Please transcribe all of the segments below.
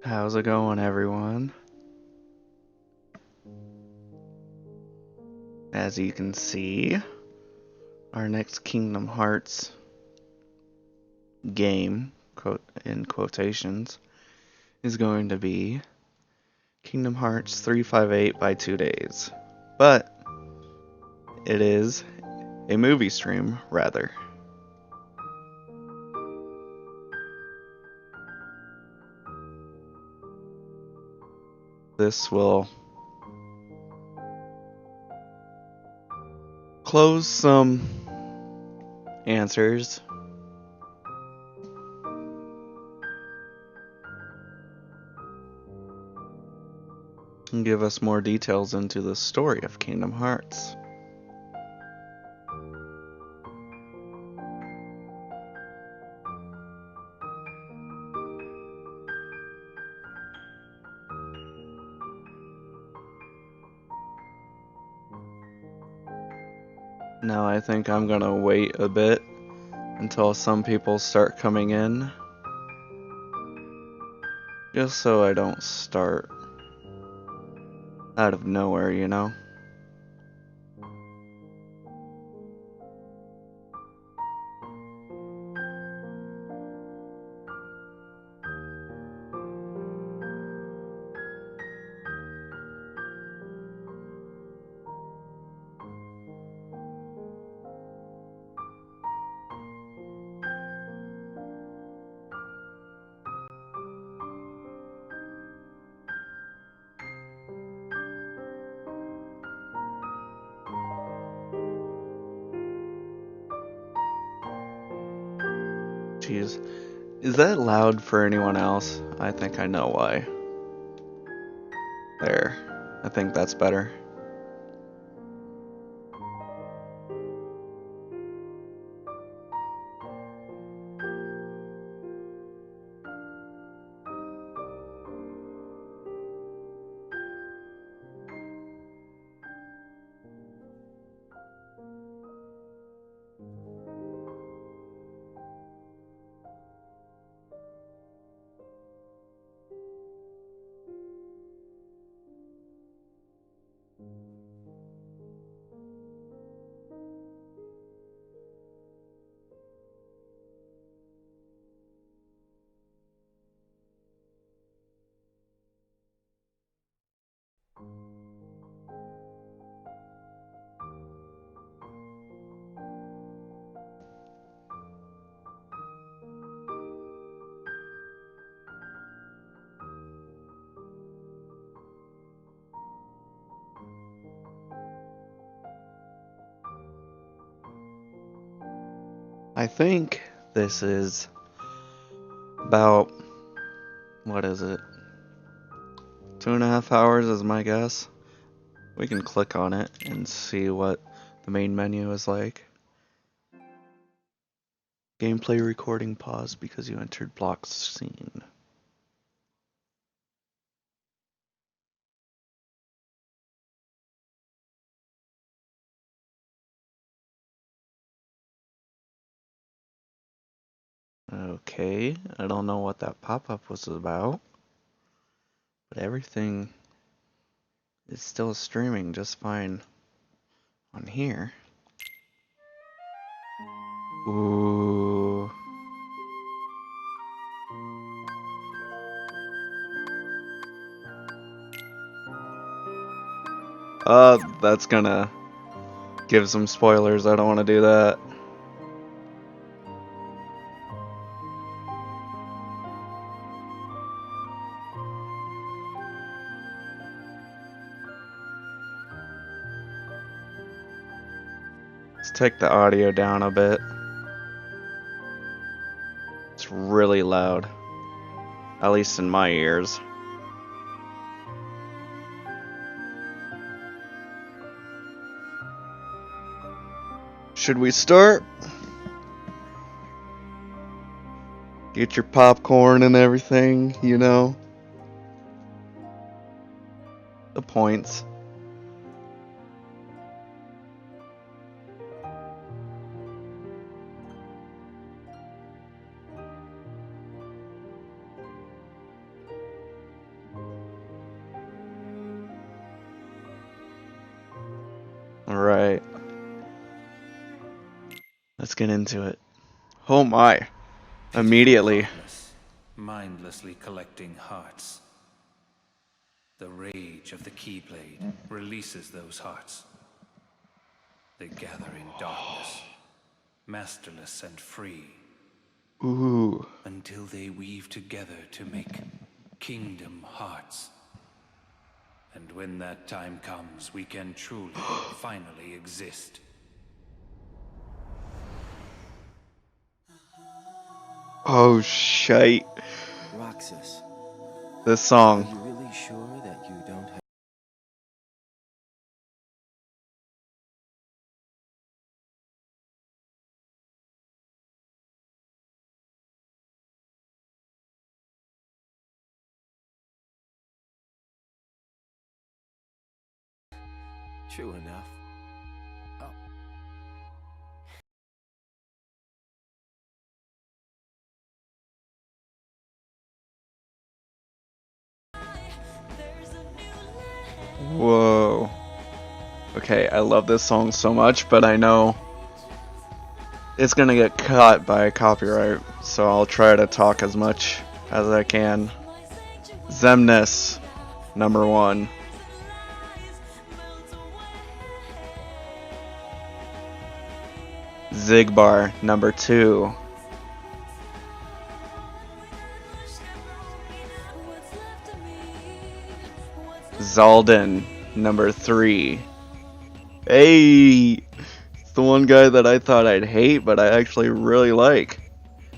How's it going, everyone? As you can see, our next Kingdom Hearts game, quote in quotations, is going to be Kingdom Hearts 358 by 2 days. But it is a movie stream, rather. This will close some answers and give us more details into the story of Kingdom Hearts. Now I think I'm gonna wait a bit until some people start coming in, just so I don't start out of nowhere, you know? Jeez. Is that loud for anyone else? I think I know why. There. I think that's better. I think this is about, what is it? 2.5 hours is my guess. We can click on it and see what the main menu is like. Gameplay recording paused because you entered block scene. Okay, I don't know what that pop-up was about, but everything is still streaming just fine on here. Ooh. That's gonna give some spoilers. I don't want to do that. Let's take the audio down a bit. It's really loud, at least in my ears. Should we start? Get your popcorn and everything, you know? The points. Alright. Let's get into it. Oh my. Immediately. Heartless, mindlessly collecting hearts. The rage of the Keyblade releases those hearts. They gather in darkness, masterless and free, Ooh. until they weave together to make Kingdom Hearts. And when that time comes, we can truly, finally exist. Oh shite. Roxas, This are song. you really sure that you don't have... True enough. Oh. Whoa. Okay, I love this song so much, but I know it's gonna get cut by copyright, so I'll try to talk as much as I can. Xemnas, number 1. Xigbar, number 2. Zaldin, number 3. Hey! It's the one guy that I thought I'd hate, but I actually really like.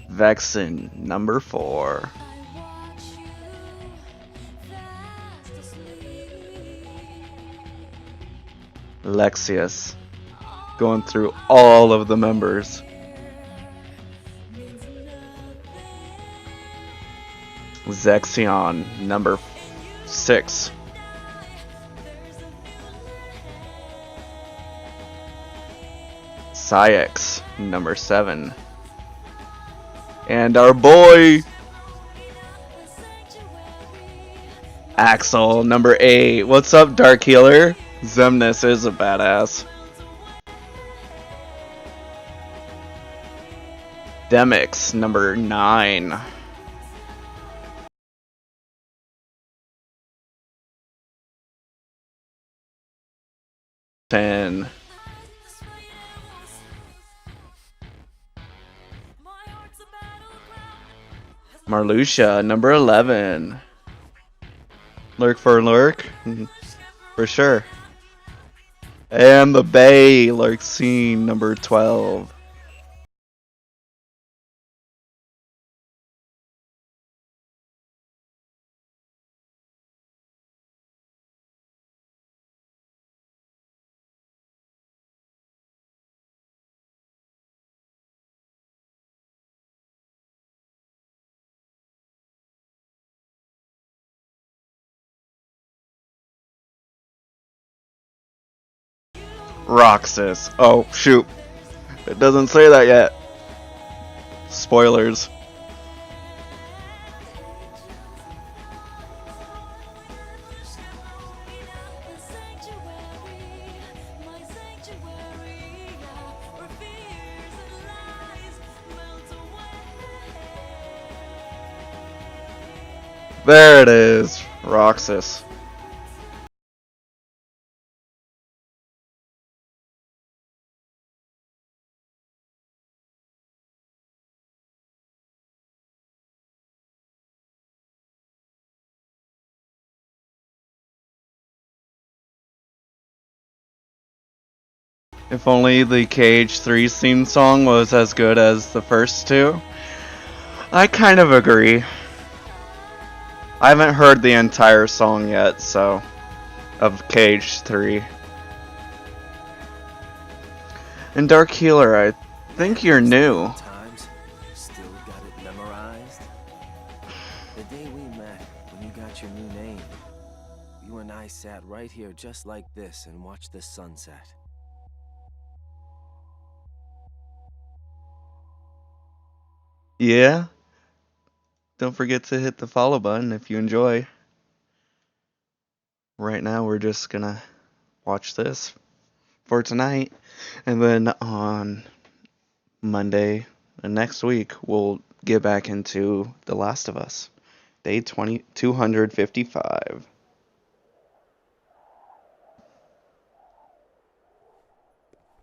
Vexen, number 4. Lexius, going through all of the members. Zexion, number 6. Saix, number 7. And our boy Axel, number 8. What's up, Dark Healer? Xemnas is a badass. Demix, number 9. Ten. Marluxia, number 11. Lurk for Lurk, for sure. And the Bay Lurk Scene, number 12. Roxas. Oh, shoot. It doesn't say that yet. Spoilers. There it is. Roxas. If only the KH3 theme song was as good as the first two. I kind of agree. I haven't heard the entire song yet, so of KH3. And Dark Healer, I think you're new. Times, still got it memorized? The day we met, when you got your new name, you and I sat right here just like this and watched the sunset. Yeah? Don't forget to hit the follow button if you enjoy. Right now we're just gonna watch this for tonight. And then on Monday next week, we'll get back into The Last of Us. Day 255.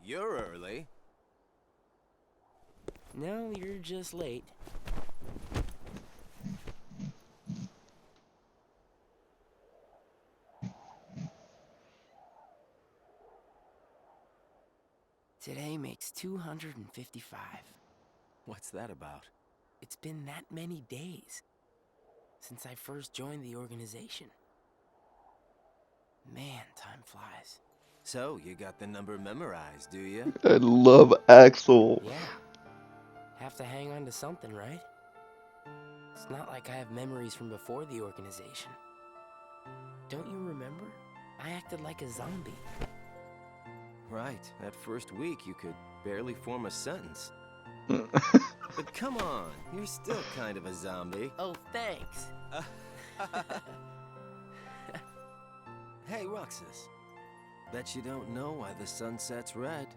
You're early. No, you're just late. Today makes 255. What's that about? It's been that many days since I first joined the organization. Man, time flies. So, you got the number memorized, do you? I love Axel. Yeah. Have to hang on to something, right? It's not like I have memories from before the organization. Don't you remember? I acted like a zombie. Right. That first week, you could barely form a sentence. But come on, you're still kind of a zombie. Oh, thanks. Hey, Roxas. Bet you don't know why the sun sets red.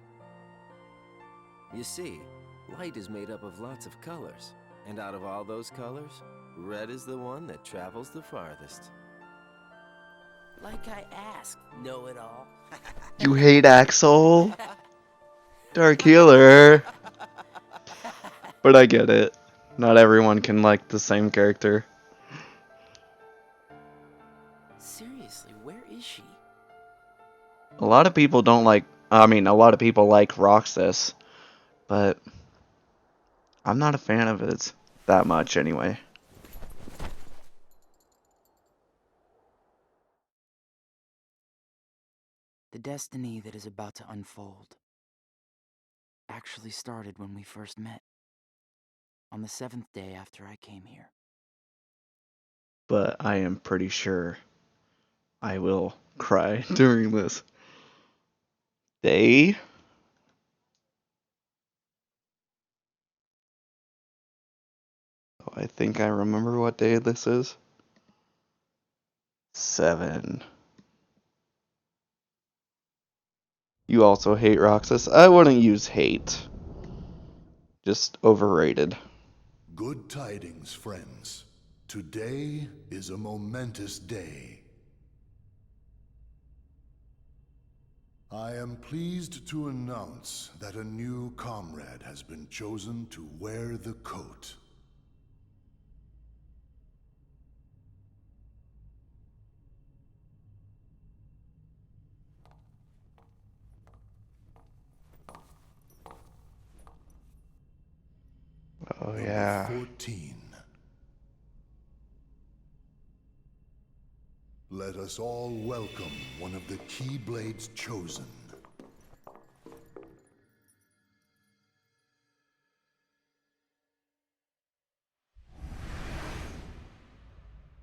You see, light is made up of lots of colors. And out of all those colors, red is the one that travels the farthest. Like I asked, know-it-all. You hate Axel? Dark Healer. But I get it. Not everyone can like the same character. Seriously, where is she? A lot of people don't like... I mean, a lot of people like Roxas. But I'm not a fan of it that much anyway. The destiny that is about to unfold actually started when we first met. On the 7th day after I came here. But I am pretty sure I will cry during this day. I think I remember what day this is. 7. You also hate Roxas? I wouldn't use hate. Just overrated. Good tidings, friends. Today is a momentous day. I am pleased to announce that a new comrade has been chosen to wear the coat. Oh, Number yeah. 14. Let us all welcome one of the Keyblade's chosen.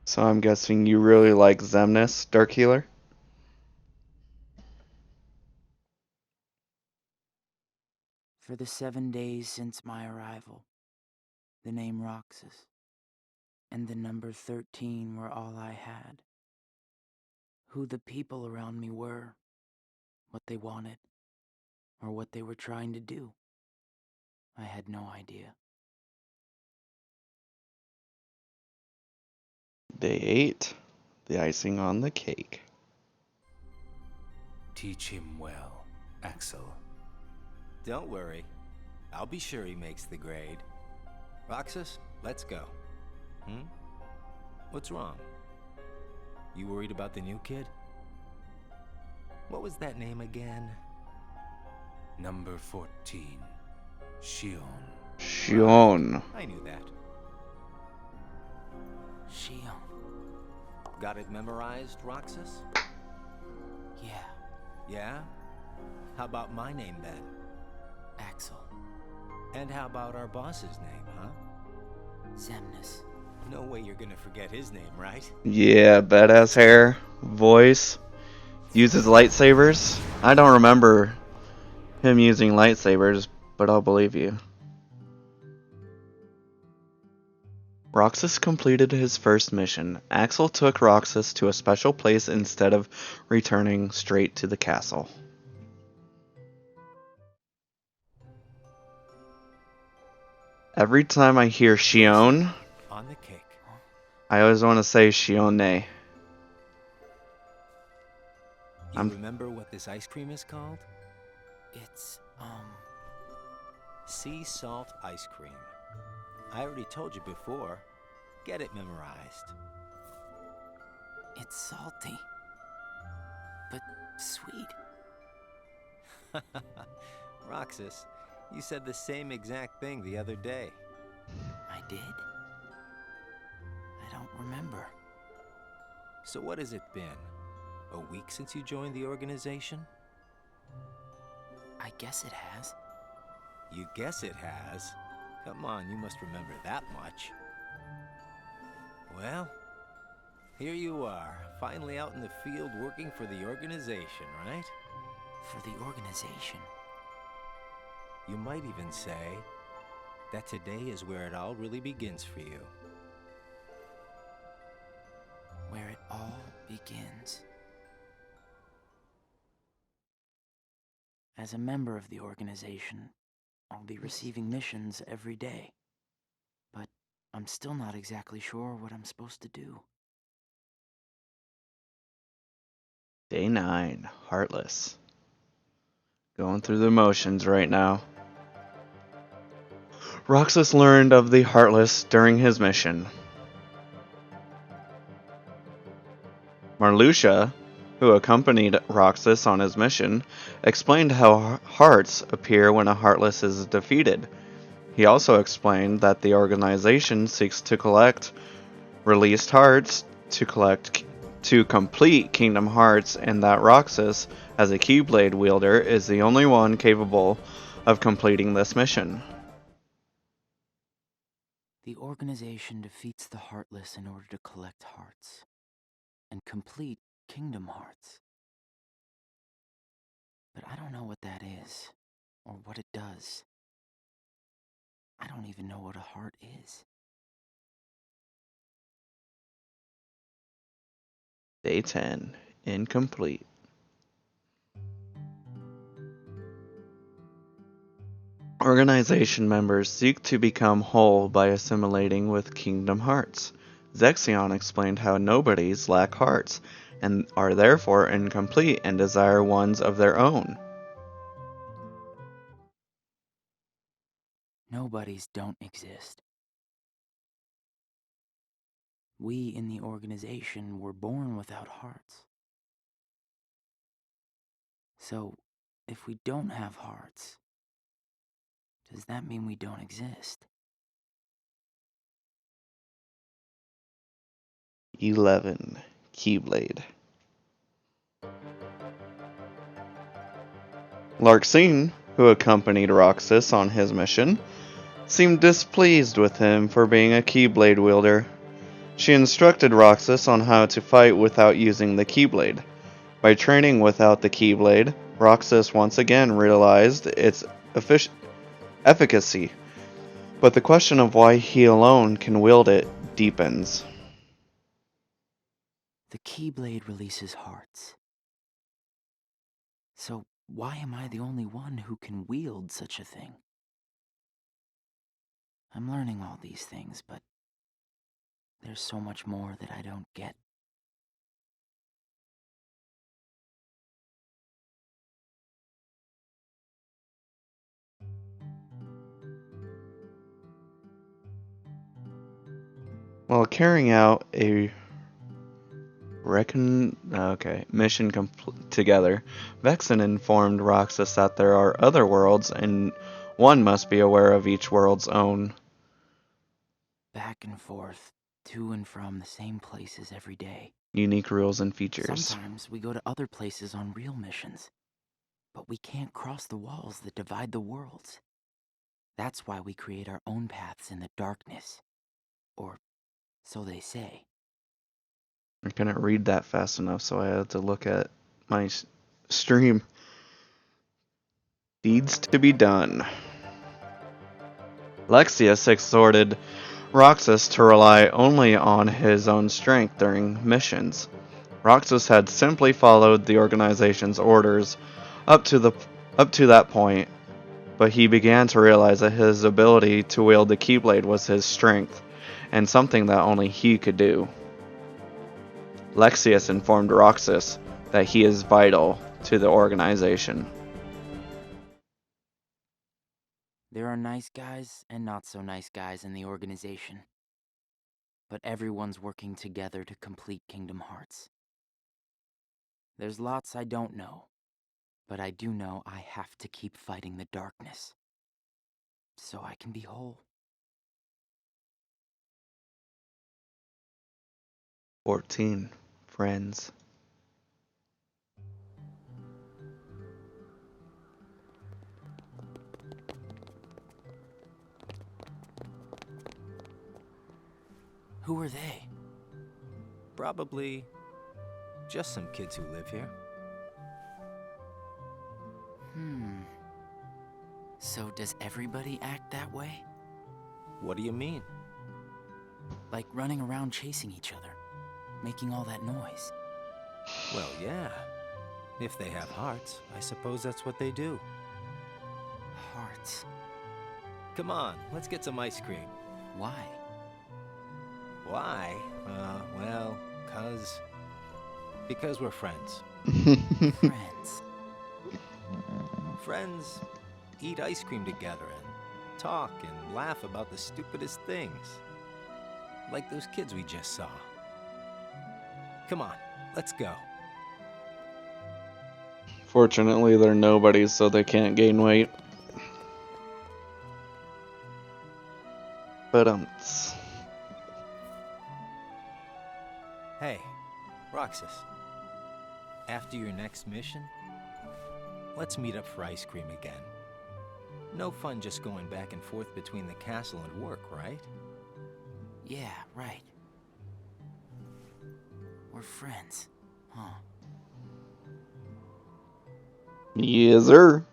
So I'm guessing you really like Xemnas, Dark Healer? For the 7 days since my arrival, the name Roxas and the number 13 were all I had. Who the people around me were, what they wanted, or what they were trying to do, I had no idea. Day 8. The icing on the cake. Teach him well, Axel. Don't worry. I'll be sure he makes the grade. Roxas, let's go. What's wrong? You worried about the new kid? What was that name again? Number 14, Shion. Shion. I knew that. Shion. Got it memorized, Roxas? Yeah, Yeah? How about my name then? Axel. And how about our boss's name, huh? Xemnas. No way you're gonna forget his name, right? Yeah, badass hair, voice. Uses lightsabers. I don't remember him using lightsabers, but I'll believe you. Roxas completed his first mission. Axel took Roxas to a special place instead of returning straight to the castle. Every time I hear Shion, On the cake. I always want to say Shione. You I'm- remember what this ice cream is called? It's, Sea salt ice cream. I already told you before. Get it memorized. it's salty. But sweet. Roxas, you said the same exact thing the other day. I did? I don't remember. So what has it been? A week since you joined the organization? I guess it has. You guess it has? Come on, you must remember that much. Well, here you are, finally out in the field working for the organization, right? For the organization. You might even say that today is where it all really begins for you. Where it all begins. As a member of the organization, I'll be receiving missions every day. But I'm still not exactly sure what I'm supposed to do. Day 9, Heartless. Going through the motions right now. Roxas learned of the Heartless during his mission. Marluxia, who accompanied Roxas on his mission, explained how hearts appear when a Heartless is defeated. He also explained that the organization seeks to collect released hearts to complete Kingdom Hearts, and that Roxas, as a Keyblade wielder, is the only one capable of completing this mission. The organization defeats the Heartless in order to collect hearts and complete Kingdom Hearts. But I don't know what that is, or what it does. I don't even know what a heart is. Day 10, Incomplete. Organization members seek to become whole by assimilating with Kingdom Hearts. Zexion explained how nobodies lack hearts, and are therefore incomplete and desire ones of their own. Nobodies don't exist. We in the organization were born without hearts. So, if we don't have hearts, does that mean we don't exist? 11. Keyblade. Larxene, who accompanied Roxas on his mission, seemed displeased with him for being a Keyblade wielder. She instructed Roxas on how to fight without using the Keyblade. By training without the Keyblade, Roxas once again realized its efficacy, but the question of why he alone can wield it deepens. The Keyblade releases hearts. So why am I the only one who can wield such a thing? I'm learning all these things, but there's so much more that I don't get. While carrying out a mission together, Vexen informed Roxas that there are other worlds, and one must be aware of each world's own. Back and forth, to and from the same places every day. Unique rules and features. Sometimes we go to other places on real missions, but we can't cross the walls that divide the worlds. That's why we create our own paths in the darkness. Or so they say. I couldn't read that fast enough, so I had to look at my stream. Deeds to be done. Lexius exhorted Roxas to rely only on his own strength during missions. Roxas had simply followed the organization's orders up to that point, but he began to realize that his ability to wield the Keyblade was his strength, and something that only he could do. Lexaeus informed Roxas that he is vital to the organization. There are nice guys and not so nice guys in the organization. But everyone's working together to complete Kingdom Hearts. There's lots I don't know, but I do know I have to keep fighting the darkness, so I can be whole. 14. Friends. Who are they? Probably just some kids who live here. So does everybody act that way? What do you mean? Like running around chasing each other, making all that noise? Well, yeah. If they have hearts, I suppose that's what they do. Hearts. Come on, let's get some ice cream. Why? Why? Well, because we're friends. Friends. Friends eat ice cream together and talk and laugh about the stupidest things. Like those kids we just saw. Come on, let's go. Fortunately, they're nobodies, so they can't gain weight. But Hey, Roxas. After your next mission, let's meet up for ice cream again. No fun just going back and forth between the castle and work, right? Yeah, right. We're friends, huh? yes, sir.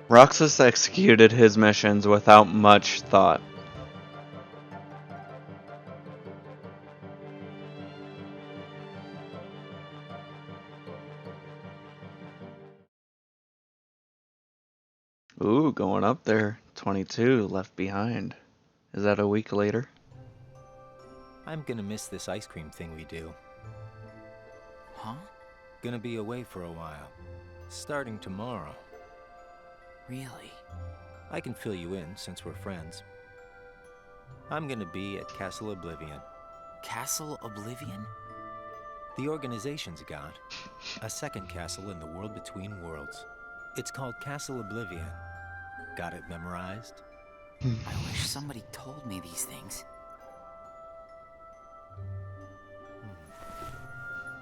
Roxas executed his missions without much thought. Ooh, going up there. 22 left behind. Is that a week later? I'm gonna miss this ice cream thing we do. Huh? Gonna be away for a while. Starting tomorrow. Really? I can fill you in since we're friends. I'm gonna be at Castle Oblivion. Castle Oblivion? The organization's got a second castle in the world between worlds. It's called Castle Oblivion. Got it memorized? I wish somebody told me these things.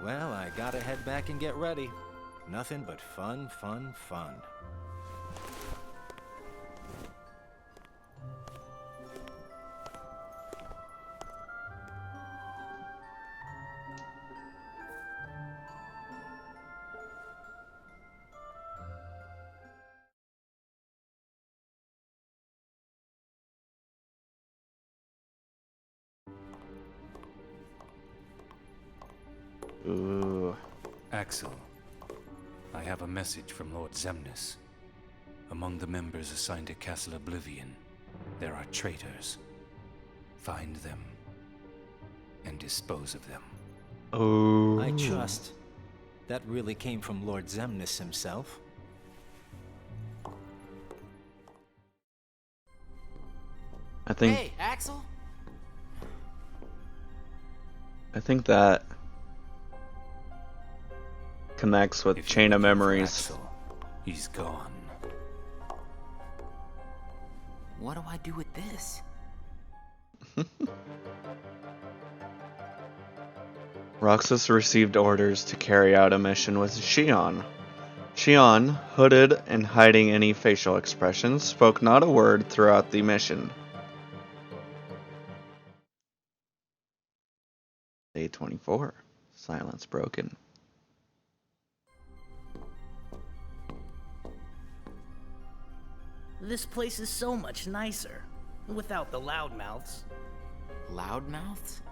Well, I gotta head back and get ready. Nothing but fun, fun, fun. Ooh. Axel, I have a message from Lord Xemnas. Among the members assigned to Castle Oblivion, there are traitors. Find them and dispose of them. Oh. I trust. That really came from Lord Xemnas himself. I think Hey, Axel? that connects with If you're Chain of looking for Memories. Axel, he's gone. What do I do with this? Roxas received orders to carry out a mission with Xion. Xion, hooded and hiding any facial expressions, spoke not a word throughout the mission. Day 24. Silence broken. This place is so much nicer, without the loudmouths. Loudmouths?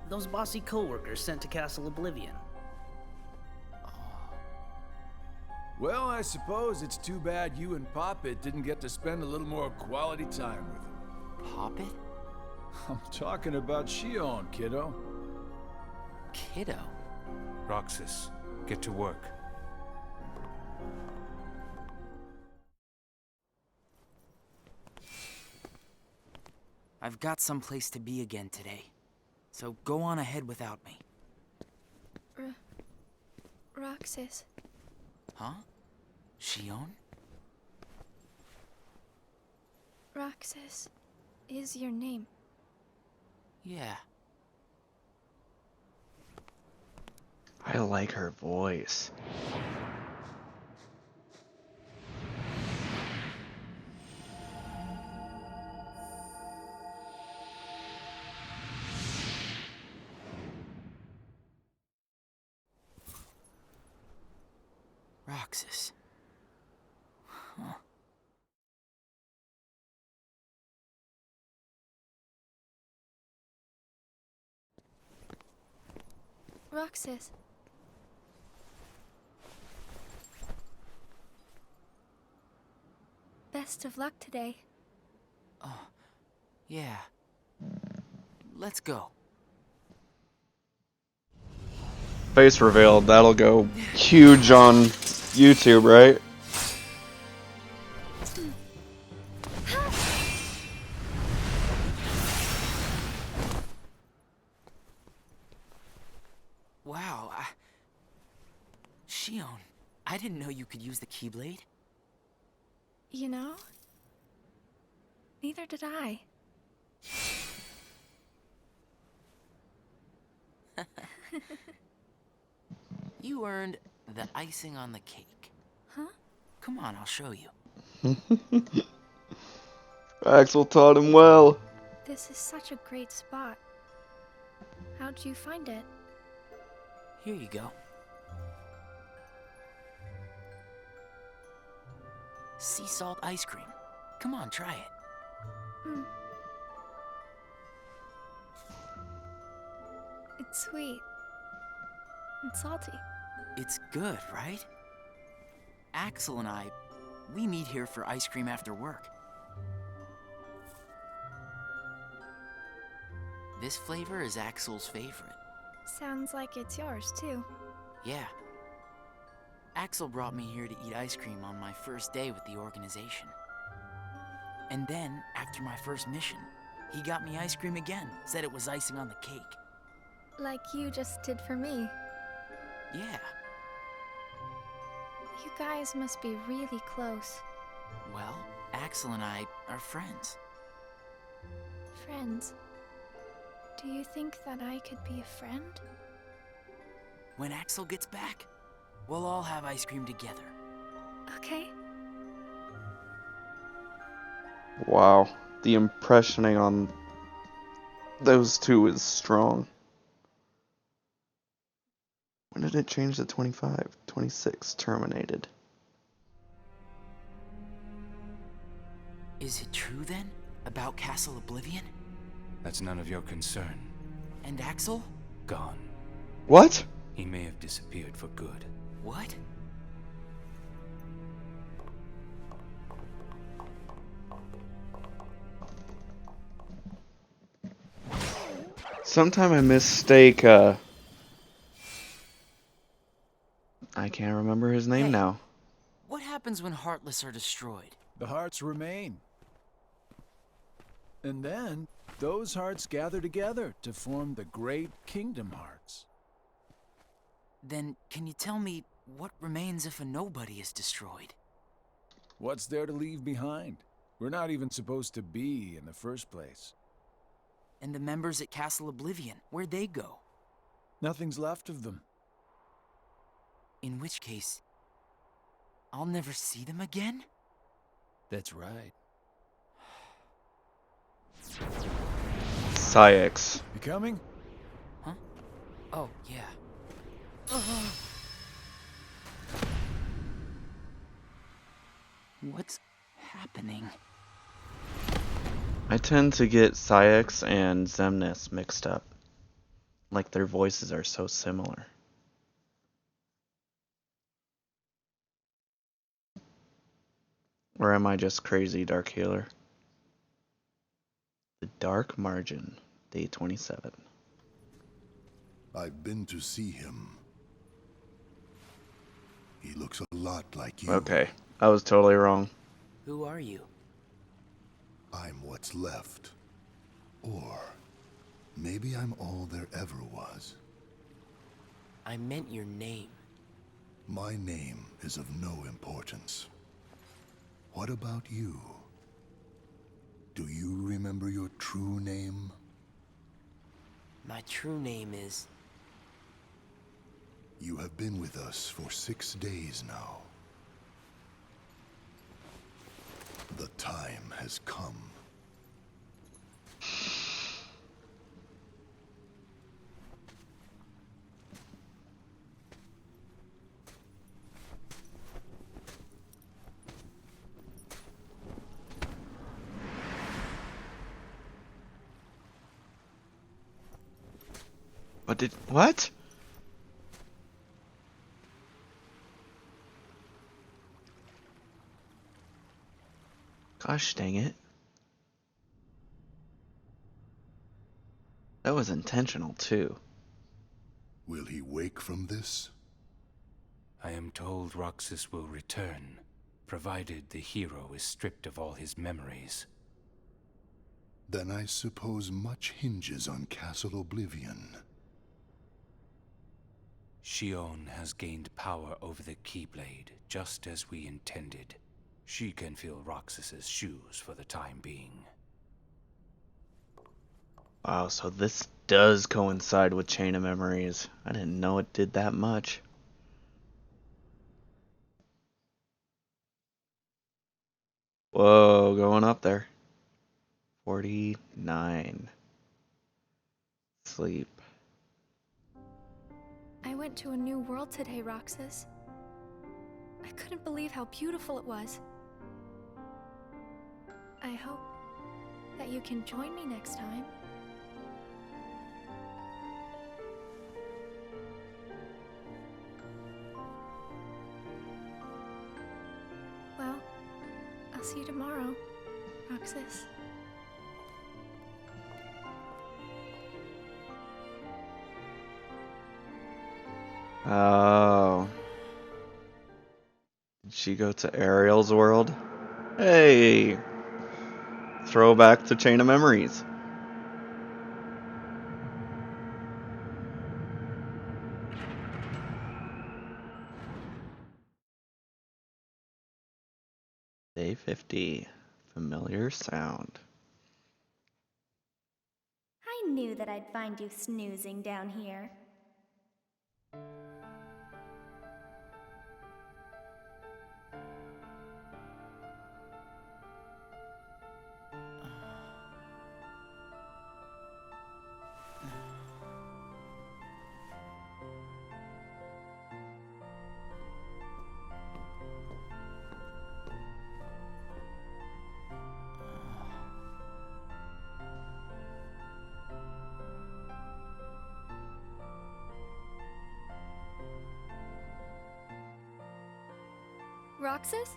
Those bossy co-workers sent to Castle Oblivion. Well, I suppose it's too bad you and Poppet didn't get to spend a little more quality time with him. Poppet? I'm talking about Shion, kiddo. Kiddo? Roxas, get to work. I've got someplace to be again today, so go on ahead without me. Roxas. Huh? Shion? Roxas is your name. Yeah. I like her voice. Roxas. Huh. Roxas. Best of luck today. Oh, yeah. Let's go. Face revealed. That'll go huge on YouTube, right? Wow, Shion, I didn't know you could use the Keyblade. You know? Neither did I. You earned the icing on the cake. Huh? Come on, I'll show you. Axel taught him well. This is such a great spot. How'd you find it? Here you go. Sea salt ice cream. Come on, try it. It's sweet. And salty. It's good, right? Axel and I, we meet here for ice cream after work. This flavor is Axel's favorite. Sounds like it's yours, too. Yeah. Axel brought me here to eat ice cream on my first day with the organization. And then, after my first mission, he got me ice cream again, said it was icing on the cake. Like you just did for me. Yeah. You guys must be really close. Well, Axel and I are friends. Friends. Do you think that I could be a friend? When Axel gets back, we'll all have ice cream together. Okay. Wow, the impressioning on those two is strong. When did it change to 25? 26 terminated. Is it true then, about Castle Oblivion? That's none of your concern. And Axel? Gone. What? He may have disappeared for good. What? Sometime I mistake, I can't remember his name Hey. now. What happens when Heartless are destroyed? The hearts remain. And then, those hearts gather together to form the great Kingdom Hearts. Then, can you tell me what remains if a nobody is destroyed? What's there to leave behind? We're not even supposed to be in the first place. And the members at Castle Oblivion, where'd they go? Nothing's left of them. In which case, I'll never see them again? That's right. Syx. You coming? Huh? Oh, yeah. What's happening? I tend to get Syx and Xemnas mixed up. Like their voices are so similar. Or am I just crazy, Dark Healer? The Dark Margin, day 27. I've been to see him. He looks a lot like you. Okay, I was totally wrong. Who are you? I'm what's left. Or maybe I'm all there ever was. I meant your name. My name is of no importance. What about you? Do you remember your true name? My true name is... You have been with us for 6 days now. The time has come. What? Gosh dang it. That was intentional too. Will he wake from this? I am told Roxas will return, provided the hero is stripped of all his memories. Then I suppose much hinges on Castle Oblivion. Xion has gained power over the Keyblade, just as we intended. She can fill Roxas's shoes for the time being. Wow, so this does coincide with Chain of Memories. I didn't know it did that much. Whoa, going up there. 49. Sleep. I went to a new world today, Roxas. I couldn't believe how beautiful it was. I hope that you can join me next time. Well, I'll see you tomorrow, Roxas. Oh. Did she go to Ariel's world? Hey! Throwback to Chain of Memories. Day 50. Familiar sound. I knew that I'd find you snoozing down here. Roxas?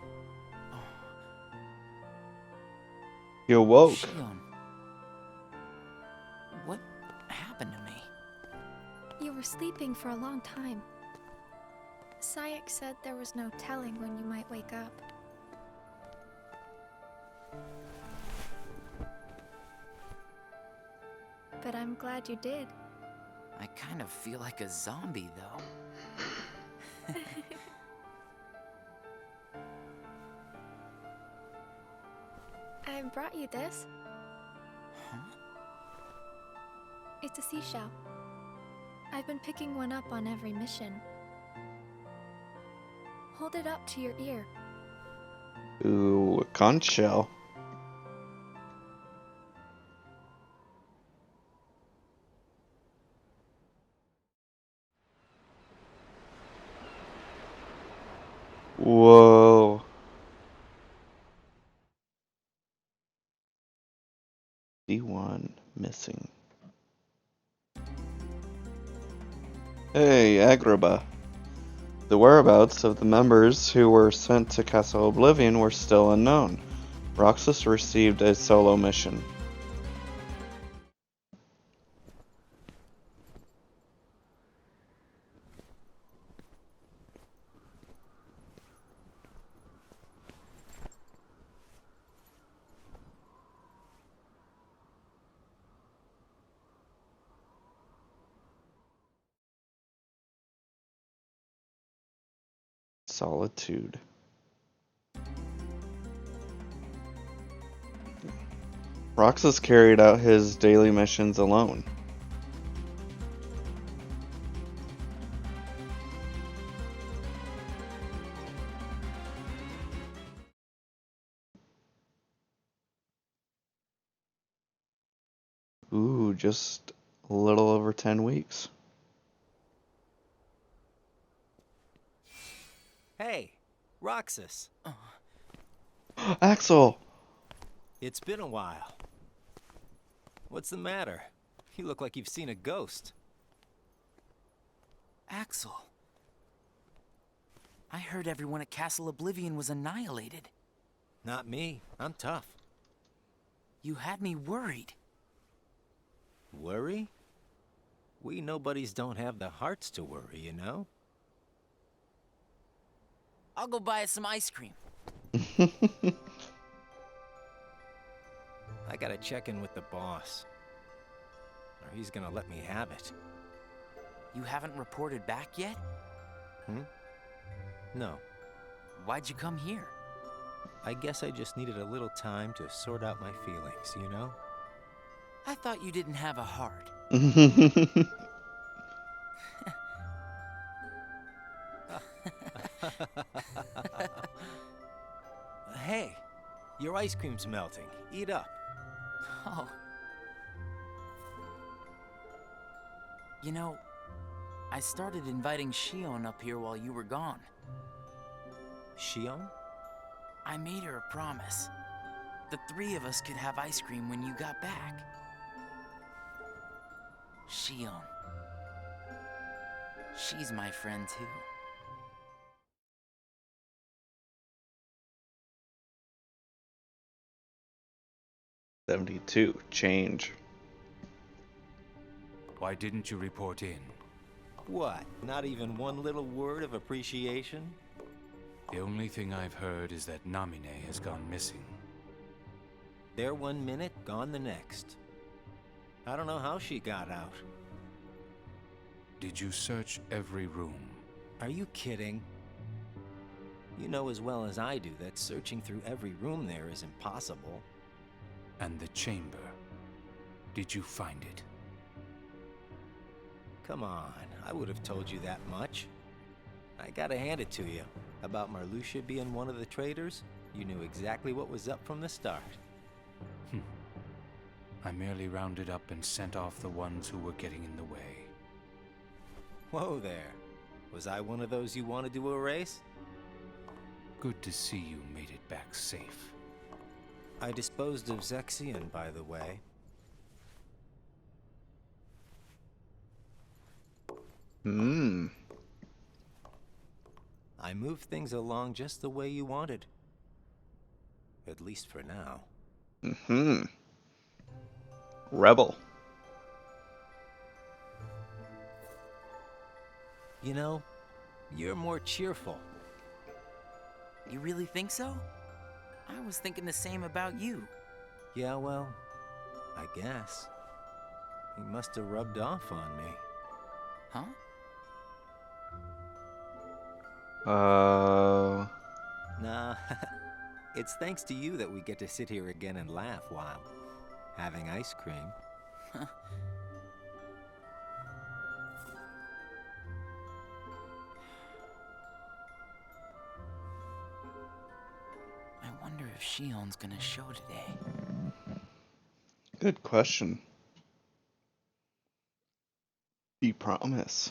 You awoke. Xion. What happened to me? You were sleeping for a long time. Sayek said there was no telling when you might wake up. But I'm glad you did. I kind of feel like a zombie, though. I brought you this. Huh? It's a seashell. I've been picking one up on every mission. Hold it up to your ear. Ooh, a conch shell. Whoa. D1 missing. Hey, Agrabah. The whereabouts of the members who were sent to Castle Oblivion were still unknown. Roxas received a solo mission. Solitude. Roxas carried out his daily missions alone. Ooh, just a little over 10 weeks. Hey, Roxas. Axel! It's been a while. What's the matter? You look like you've seen a ghost. Axel. I heard everyone at Castle Oblivion was annihilated. Not me. I'm tough. You had me worried. Worry? We nobodies don't have the hearts to worry, you know? I'll go buy us some ice cream. I gotta check in with the boss. Or he's gonna let me have it. You haven't reported back yet? No. Why'd you come here? I guess I just needed a little time to sort out my feelings, you know? I thought you didn't have a heart. Hey, your ice cream's melting. Eat up. Oh. You know, I started inviting Shion up here while you were gone. Shion? I made her a promise. The three of us could have ice cream when you got back. Shion. She's my friend too. $72. Change. Why didn't you report in? What? Not even one little word of appreciation? The only thing I've heard is that Namine has gone missing. There 1 minute, gone the next. I don't know how she got out. Did you search every room? Are you kidding? You know as well as I do that searching through every room there is impossible. And the chamber? Did you find it? Come on, I would have told you that much. I gotta hand it to you. About Marluxia being one of the traitors, you knew exactly what was up from the start. I merely rounded up and sent off the ones who were getting in the way. Whoa there. Was I one of those you wanted to erase? Good to see you made it back safe. I disposed of Zexion, by the way. I moved things along just the way you wanted. At least for now. Rebel. You know, you're more cheerful. You really think so? I was thinking the same about you. Yeah, well, I guess. He must have rubbed off on me. Huh? Nah, it's thanks to you that we get to sit here again and laugh while having ice cream. I wonder if Shion's gonna show today. Good question. The promise.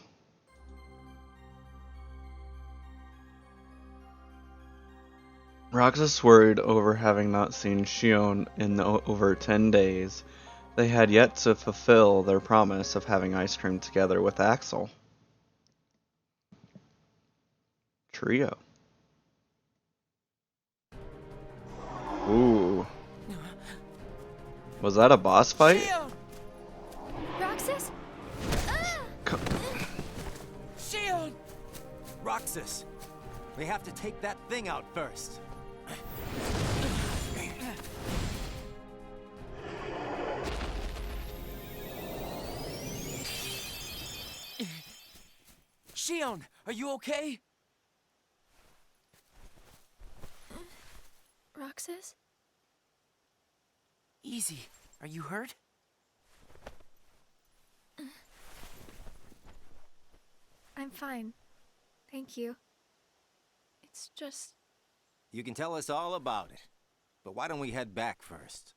Roxas worried over having not seen Shion in over 10 days. They had yet to fulfill their promise of having ice cream together with Axel. trio. Ooh. Was that a boss fight? Shion! Roxas? Shion! Roxas, we have to take that thing out first. Shion, are you okay? Roxas? Easy. Are you hurt? I'm fine. Thank you. It's just... You can tell us all about it. But why don't we head back first?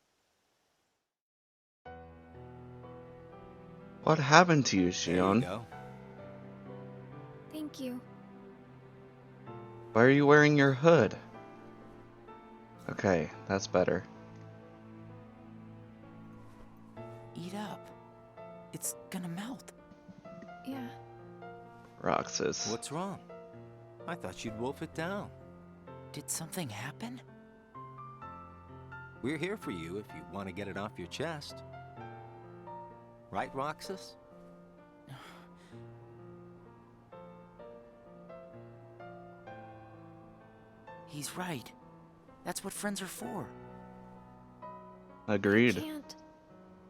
What happened to you, There you Shion? go. Thank you. Why are you wearing your hood? Okay, that's better. Eat up. It's gonna melt. Yeah. Roxas. What's wrong? I thought you'd wolf it down. Did something happen? We're here for you if you want to get it off your chest. Right, Roxas? He's right. That's what friends are for. Agreed.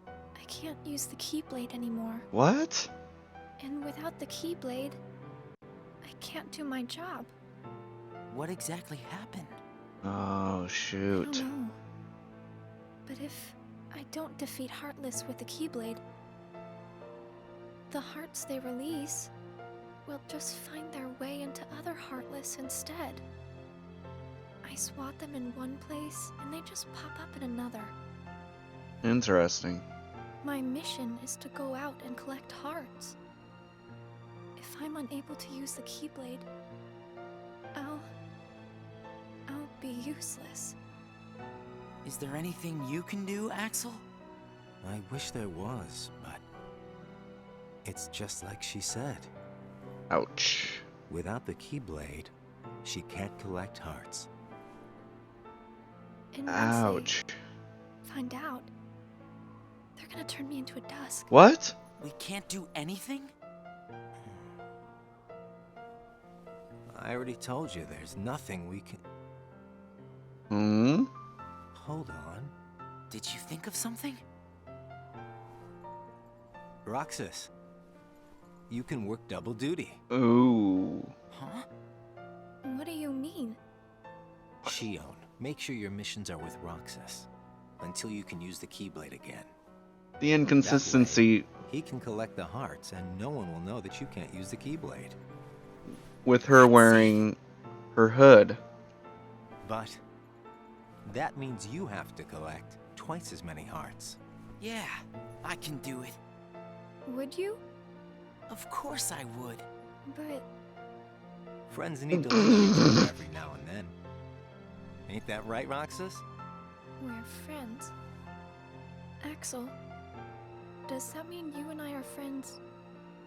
I can't use the Keyblade anymore. What? And without the Keyblade, I can't do my job. What exactly happened? Oh, I shoot. don't know. But if I don't defeat Heartless with the Keyblade, the hearts they release will just find their way into other Heartless instead. I swat them in one place, and they just pop up in another. Interesting. My mission is to go out and collect hearts. If I'm unable to use the Keyblade, I'll be useless. Is there anything you can do, Axel? I wish there was, but... it's just like she said. Ouch. Without the Keyblade, she can't collect hearts. And once Ouch. they find out, they're gonna turn me into a Dusk. What? We can't do anything? I already told you there's nothing we can... Hmm? Hold on. Did you think of something? Roxas, you can work double duty. Ooh. Huh? What do you mean? Shion, make sure your missions are with Roxas until you can use the Keyblade again. The inconsistency He can collect the hearts, and no one will know that you can't use the Keyblade. with her wearing her hood. But that means you have to collect twice as many hearts. Yeah, I can do it. Would you? Of course I would. But Friends need to lean on each other every now and then. Ain't that right, Roxas? we're friends. Axel, does that mean you and I are friends,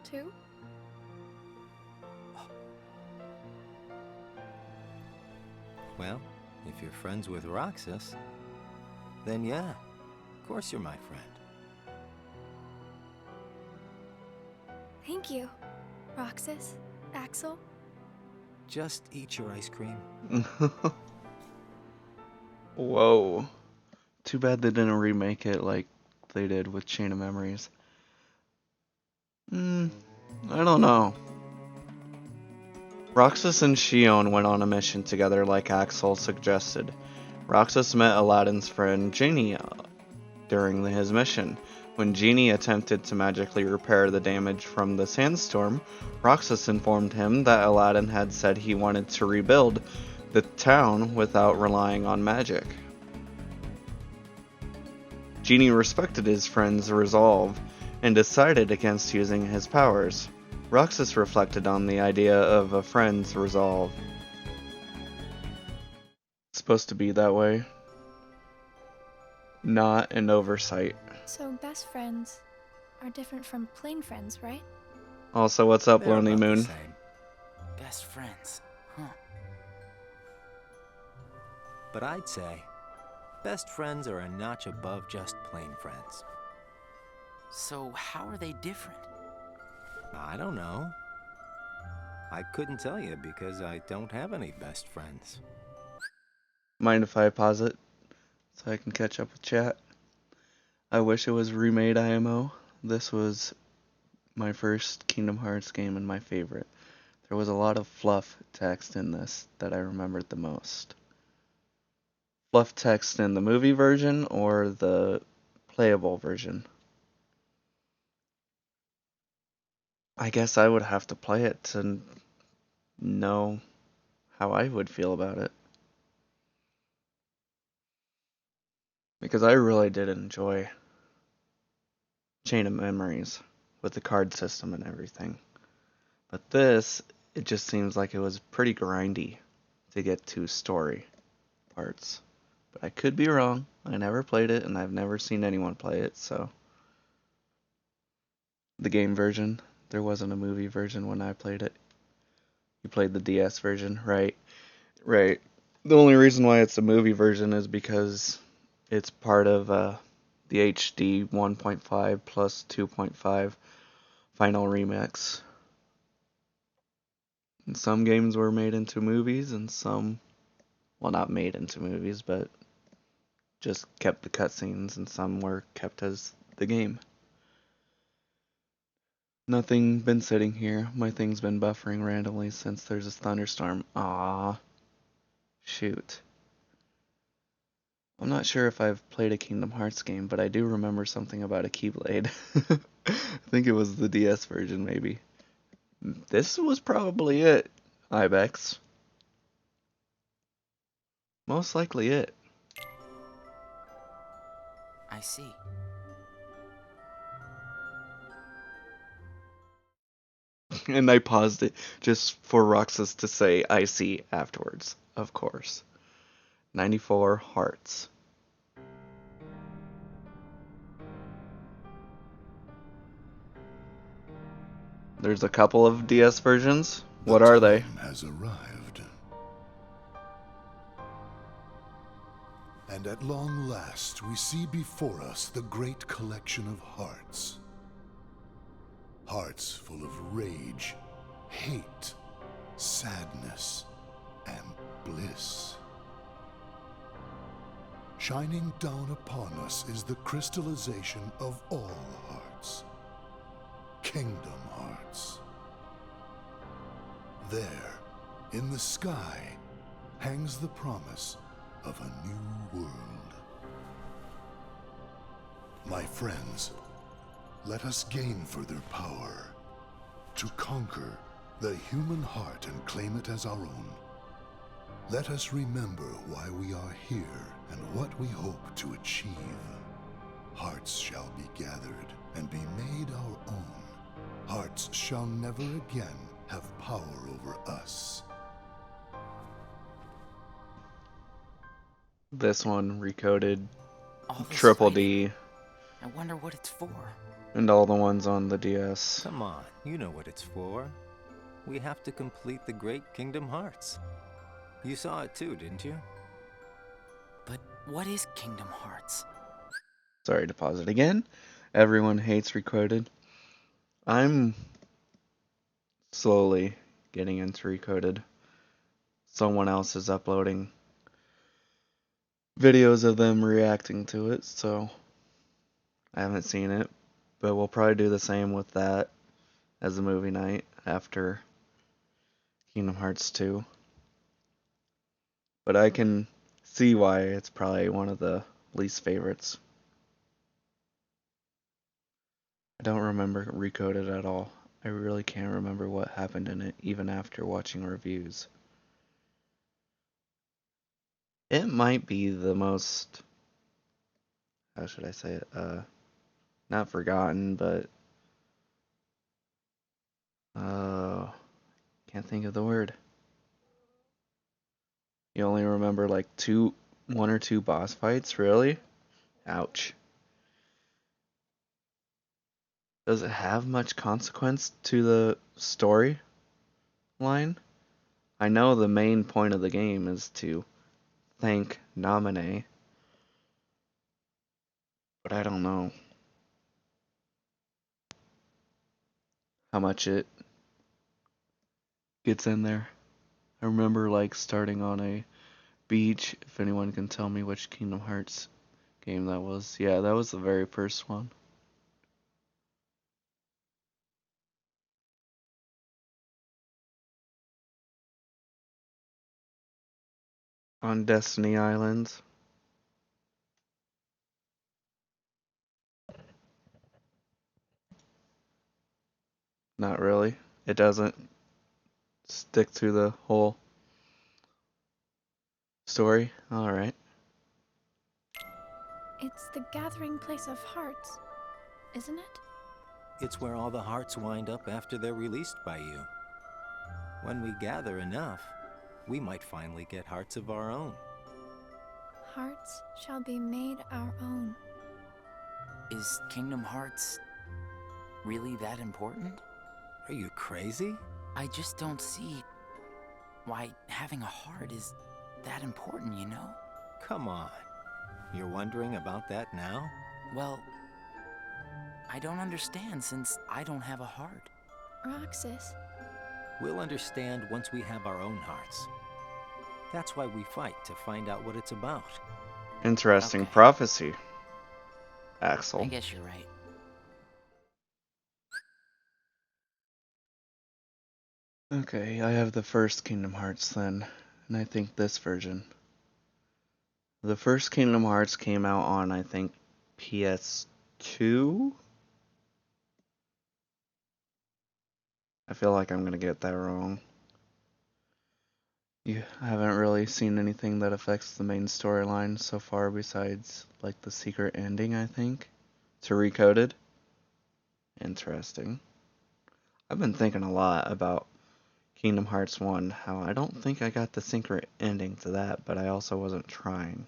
too? Well, if you're friends with Roxas, then yeah, of course you're my friend. Thank you, Roxas, Axel. Just eat your ice cream. Whoa. Too bad they didn't remake it like they did with Chain of Memories. I don't know. Roxas and Shion went on a mission together like Axel suggested. Roxas met Aladdin's friend Genie during his mission. When Genie attempted to magically repair the damage from the sandstorm, Roxas informed him that Aladdin had said he wanted to rebuild the town without relying on magic. Genie respected his friend's resolve and decided against using his powers. Roxas reflected on the idea of a friend's resolve. It's supposed to be that way. Not an oversight. So best friends are different from plain friends, right? Also, what's up, They're Lonely about the Moon? same. Best friends. Huh. But I'd say, best friends are a notch above just plain friends. So how are they different? I don't know. I couldn't tell you because I don't have any best friends. Mind if I pause it so I can catch up with chat? I wish it was remade IMO. This was my first Kingdom Hearts game and my favorite. There was a lot of fluff text in this that I remembered the most. Fluff text in the movie version or the playable version? I guess I would have to play it to know how I would feel about it. Because I really did enjoy Chain of Memories with the card system and everything. But this, it just seems like it was pretty grindy to get to story parts. But I could be wrong. I never played it and I've never seen anyone play it, so. The game version, there wasn't a movie version when I played it. You played the DS version, right? Right. The only reason why it's a movie version is because it's part of the HD 1.5 plus 2.5 final remix. And some games were made into movies and some, well, not made into movies, but just kept the cutscenes, and some were kept as the game. Nothing been sitting here. My thing's been buffering randomly since there's a thunderstorm. Ah, shoot. I'm not sure if I've played a Kingdom Hearts game, but I do remember something about a Keyblade. I think it was the DS version, maybe. This was probably it, Ibex. Most likely it. I see. And I paused it just for Roxas to say I see afterwards, of course. 94 hearts. There's a couple of DS versions. What are they? The time has arrived. And at long last, we see before us the great collection of hearts. Hearts full of rage, hate, sadness, and bliss. Shining down upon us is the crystallization of all hearts. Kingdom Hearts. There, in the sky, hangs the promise of a new world. My friends, let us gain further power to conquer the human heart and claim it as our own. Let us remember why we are here and what we hope to achieve. Hearts shall be gathered and be made our own. Hearts shall never again have power over us. This one recoded All this Triple fighting. D I wonder what it's for. and all the ones on the DS. Come on, you know what it's for. We have to complete the Great Kingdom Hearts. You saw it too, didn't you? But what is Kingdom Hearts? Sorry to pause it again. Everyone hates Recoded. I'm slowly getting into Recoded. Someone else is uploading videos of them reacting to it, so I haven't seen it. But we'll probably do the same with that as a movie night after Kingdom Hearts 2. But I can see why it's probably one of the least favorites. I don't remember Recoded at all. I really can't remember what happened in it, even after watching reviews. It might be the most, how should I say it, not forgotten, but, can't think of the word. You only remember like one or two boss fights, really? Ouch. Does it have much consequence to the story line? I know the main point of the game is to thank Naminé, but I don't know how much it gets in there. I remember like starting on a beach, if anyone can tell me which Kingdom Hearts game that was. Yeah, that was the very first one. On Destiny Islands. Not really. It doesn't stick to the whole story. Alright. It's the gathering place of hearts, isn't it? It's where all the hearts wind up after they're released by you. When we gather enough, we might finally get hearts of our own. Hearts shall be made our own. Is Kingdom Hearts really that important? Are you crazy? I just don't see why having a heart is that important, you know? Come on. You're wondering about that now? Well, I don't understand since I don't have a heart. Roxas. We'll understand once we have our own hearts. That's why we fight, to find out what it's about. Interesting Okay. prophecy, Axel. I guess you're right. Okay, I have the first Kingdom Hearts then, and I think this version. The first Kingdom Hearts came out on, I think, PS2? I feel like I'm gonna get that wrong. You haven't really seen anything that affects the main storyline so far besides, like, the secret ending, I think, to Recoded. Interesting. I've been thinking a lot about Kingdom Hearts 1, how I don't think I got the secret ending to that, but I also wasn't trying.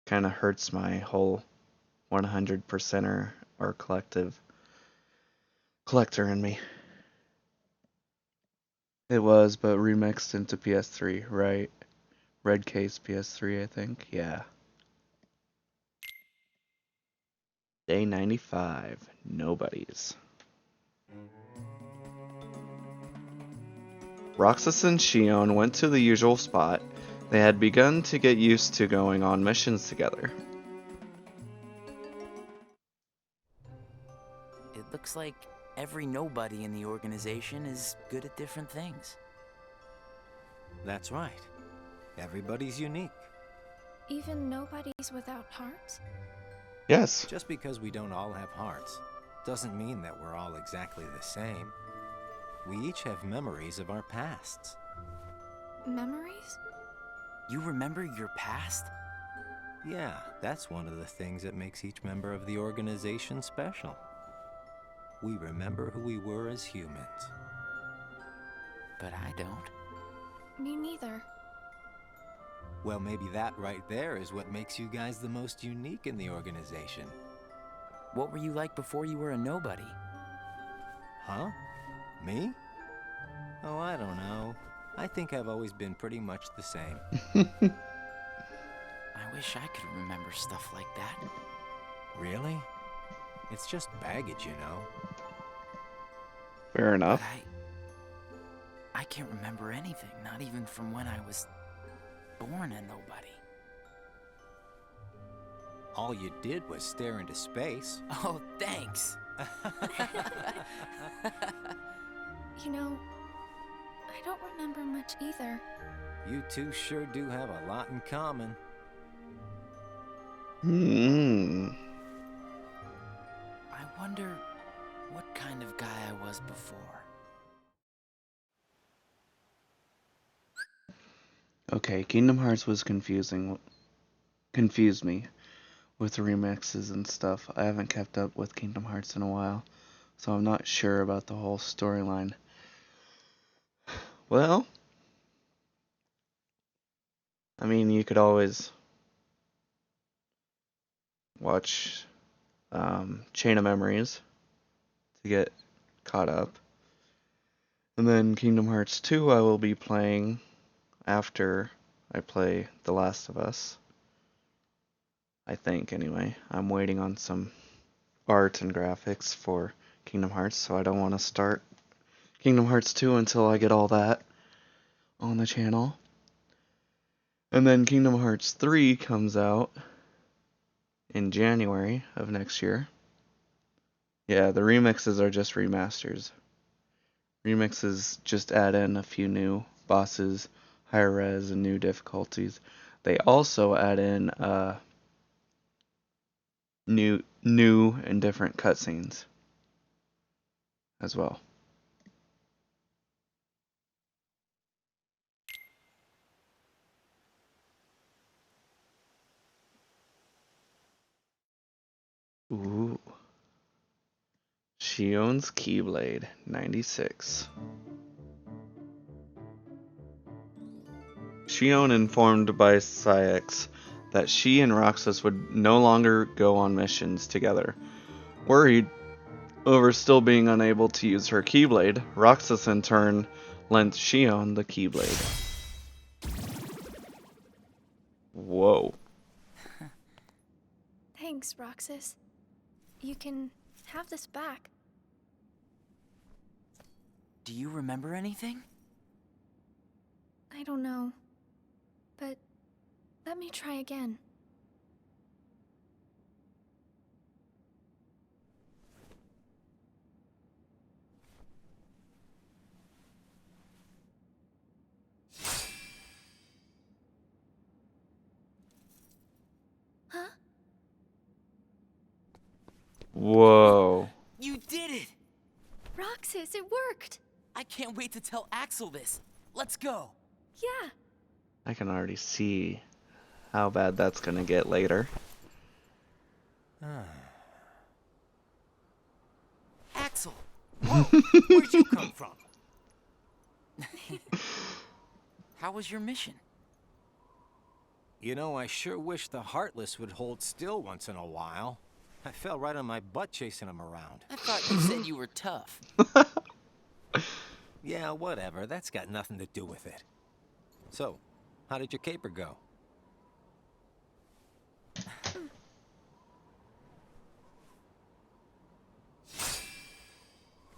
Kind of hurts my whole 100%er or collector in me. It was, but remixed into PS3, right? Red case PS3, I think. Yeah. Day 95. Nobodies. Roxas and Xion went to the usual spot. They had begun to get used to going on missions together. It looks like every nobody in the organization is good at different things. That's right. Everybody's unique. Even nobodies without hearts? Yes. Just because we don't all have hearts doesn't mean that we're all exactly the same. We each have memories of our pasts. Memories? You remember your past? Yeah, that's one of the things that makes each member of the organization special. We remember who we were as humans. But I don't. Me neither. Well, maybe that right there is what makes you guys the most unique in the organization. What were you like before you were a nobody? Huh? Me? Oh, I don't know. I think I've always been pretty much the same. I wish I could remember stuff like that. Really? It's just baggage, you know. Fair enough. But I can't remember anything, not even from when I was born a nobody. All you did was stare into space. Oh, thanks. You know, I don't remember much either. You two sure do have a lot in common. I wonder what kind of guy I was before. Okay, Kingdom Hearts was confused me with the remixes and stuff. I haven't kept up with Kingdom Hearts in a while, so I'm not sure about the whole storyline. Well, I mean, you could always watch Chain of Memories to get caught up. And then Kingdom Hearts 2 I will be playing after I play The Last of Us. I think, anyway. I'm waiting on some art and graphics for Kingdom Hearts, so I don't want to start Kingdom Hearts 2 until I get all that on the channel. And then Kingdom Hearts 3 comes out in January of next year. Yeah, the remixes are just remasters. Remixes just add in a few new bosses, higher res, and new difficulties. They also add in new and different cutscenes as well. Ooh. Shion's Keyblade, 96. Shion informed by Saïx that she and Roxas would no longer go on missions together. Worried over still being unable to use her Keyblade, Roxas in turn lent Shion the Keyblade. Whoa. Thanks, Roxas. You can have this back. Do you remember anything? I don't know. But let me try again. Huh? Whoa. You did it! Roxas, it worked! I can't wait to tell Axel this. Let's go. Yeah. I can already see how bad that's gonna get later. Axel! Whoa! Where'd you come from? How was your mission? You know, I sure wish the Heartless would hold still once in a while. I fell right on my butt chasing them around. I thought you said you were tough. Yeah, whatever. That's got nothing to do with it. So, how did your caper go?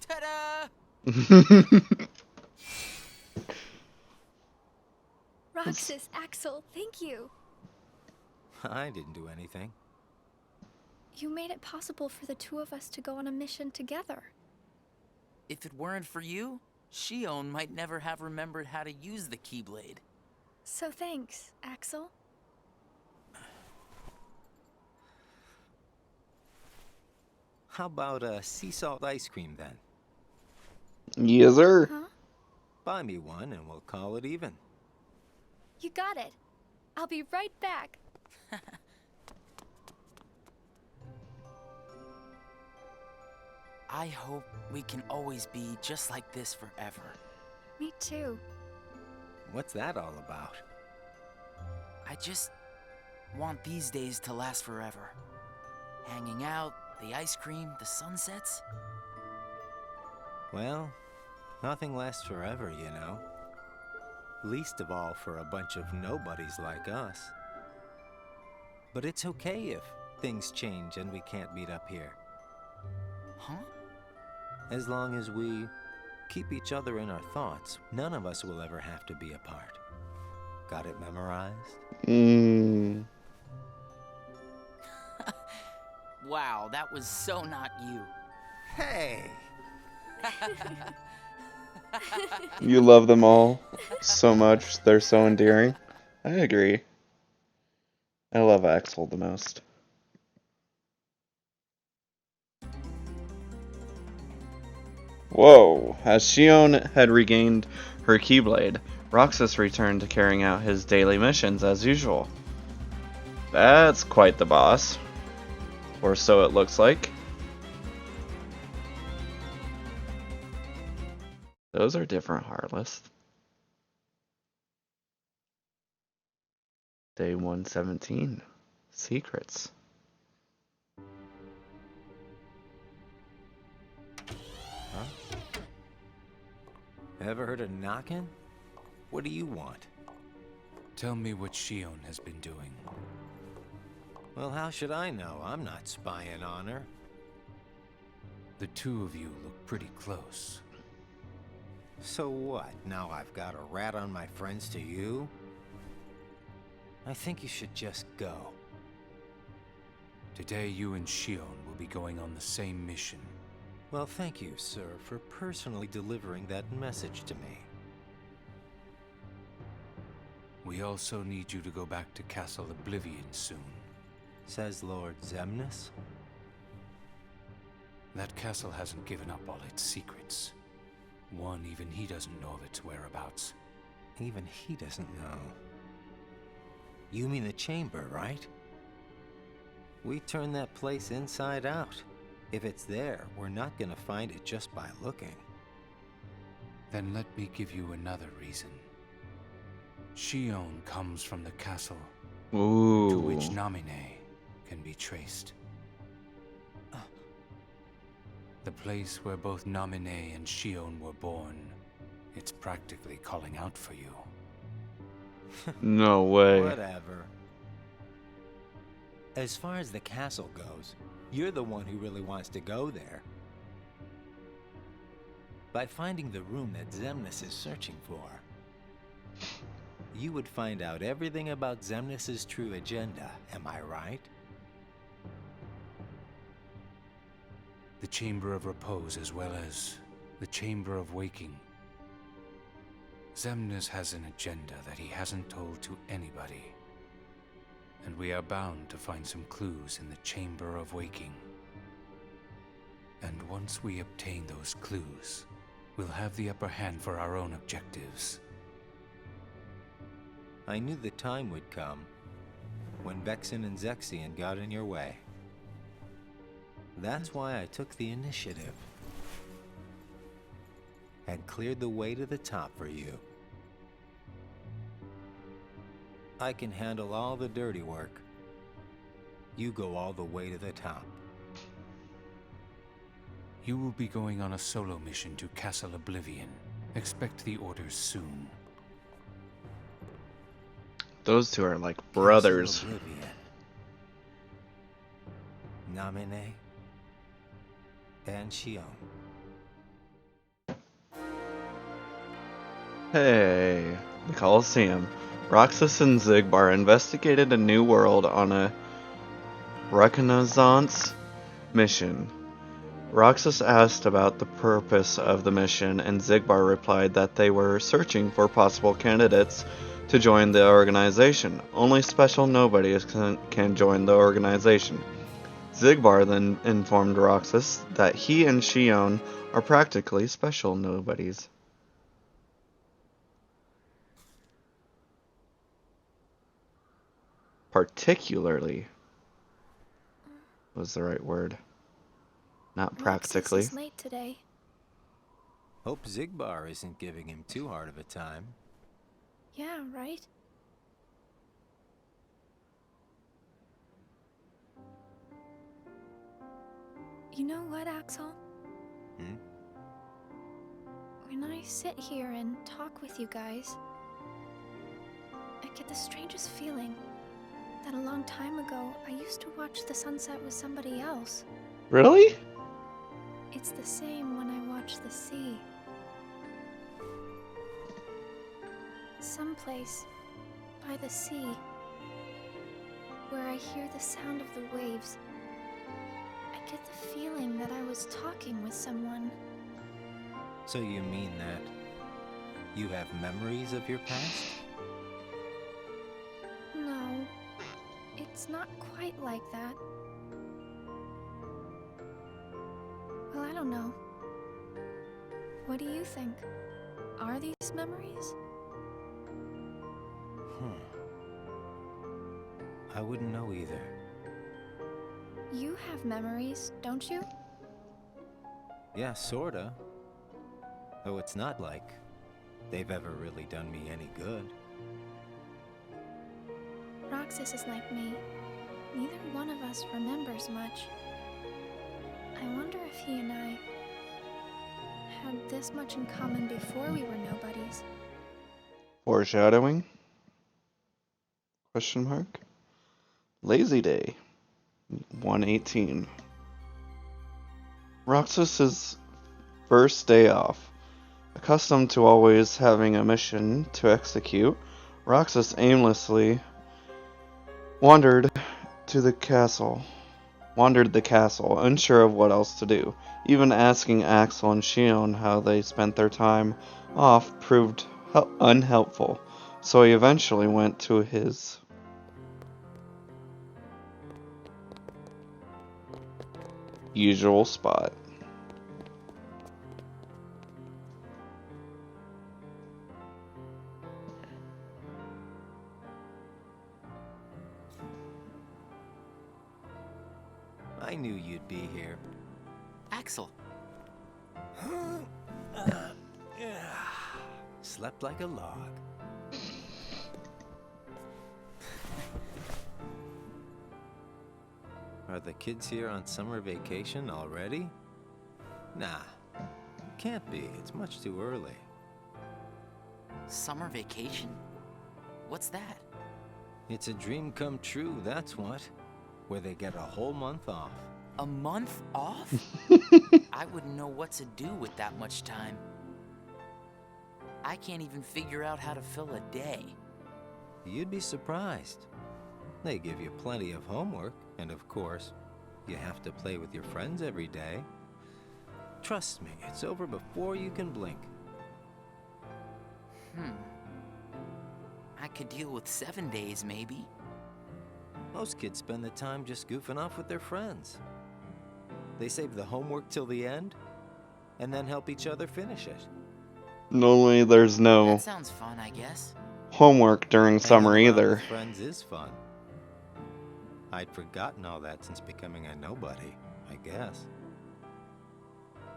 Ta-da! Roxas, Axel, thank you. I didn't do anything. You made it possible for the two of us to go on a mission together. If it weren't for you, Shion might never have remembered how to use the Keyblade. So thanks, Axel. How about sea salt ice cream then? Yes, sir. Huh? Buy me one and we'll call it even. You got it. I'll be right back. I hope we can always be just like this forever. Me too. What's that all about? I just want these days to last forever. Hanging out, the ice cream, the sunsets. Well, nothing lasts forever, you know. Least of all for a bunch of nobodies like us. But it's okay if things change and we can't meet up here. Huh? As long as we keep each other in our thoughts, none of us will ever have to be apart. Got it memorized? Wow, that was so not you. Hey! You love them all so much. They're so endearing. I agree. I love Axel the most. Whoa. As Shion had regained her Keyblade, Roxas returned to carrying out his daily missions as usual. That's quite the boss. Or so it looks like. Those are different Heartless. Day 117. Secrets. Huh? Ever heard of knocking? What do you want? Tell me what Shion has been doing. Well, how should I know? I'm not spying on her. The two of you look pretty close. So what? Now I've got a rat on my friends to you? I think you should just go. Today you and Shion will be going on the same mission. Well, thank you, sir, for personally delivering that message to me. We also need you to go back to Castle Oblivion soon. Says Lord Xemnas? That castle hasn't given up all its secrets. One, even he doesn't know of its whereabouts. Even he doesn't know. You mean the chamber, right? We turned that place inside out. If it's there, we're not gonna find it just by looking. Then let me give you another reason. Shion comes from the castle Ooh. to which Namine can be traced. The place where both Namine and Shion were born. It's practically calling out for you. No way. Whatever. As far as the castle goes, you're the one who really wants to go there. By finding the room that Xemnas is searching for, you would find out everything about Xemnas' true agenda, am I right? The Chamber of Repose as well as the Chamber of Waking. Xemnas has an agenda that he hasn't told to anybody. And we are bound to find some clues in the Chamber of Waking. And once we obtain those clues, we'll have the upper hand for our own objectives. I knew the time would come when Vexen and Zexion got in your way. That's why I took the initiative and cleared the way to the top for you. I can handle all the dirty work. You go all the way to the top. You will be going on a solo mission to Castle Oblivion. Expect the orders soon. Those two are like brothers. Castle Oblivion. Namine and Shion. Hey, the Colosseum. Roxas and Xigbar investigated a new world on a reconnaissance mission. Roxas asked about the purpose of the mission, and Xigbar replied that they were searching for possible candidates to join the organization. Only special nobodies can join the organization. Xigbar then informed Roxas that he and Shion are practically special nobodies. Particularly was the right word. Not practically. Roxas is late today. Hope Xigbar isn't giving him too hard of a time. Yeah, right? You know what, Axel? When I sit here and talk with you guys, I get the strangest feeling that a long time ago I used to watch the sunset with somebody else. Really? It's the same when I watch the sea. Someplace by the sea, where I hear the sound of the waves, I get the feeling that I was talking with someone. So you mean that you have memories of your past? No, it's not quite like that. Well, I don't know. What do you think? Are these memories? I wouldn't know either. You have memories, don't you? Yeah, sorta. Though it's not like they've ever really done me any good. Roxas is like me. Neither one of us remembers much. I wonder if he and I had this much in common before we were nobodies. Foreshadowing? Question mark? Lazy Day. 118. Roxas's first day off. Accustomed to always having a mission to execute, Roxas aimlessly wandered the castle, unsure of what else to do. Even asking Axel and Shion how they spent their time off proved unhelpful, so he eventually went to his usual spot. I knew you'd be here. Axel. Slept like a log. Are the kids here on summer vacation already? Nah, can't be. It's much too early. Summer vacation? What's that? It's a dream come true, that's what. Where they get a whole month off. A month off? I wouldn't know what to do with that much time. I can't even figure out how to fill a day. You'd be surprised. They give you plenty of homework, and of course, you have to play with your friends every day. Trust me, it's over before you can blink. I could deal with 7 days, maybe. Most kids spend the time just goofing off with their friends. They save the homework till the end, and then help each other finish it. Normally there's no That sounds fun, I guess. homework during summer Hanging around either. with friends is fun. I'd forgotten all that since becoming a nobody, I guess.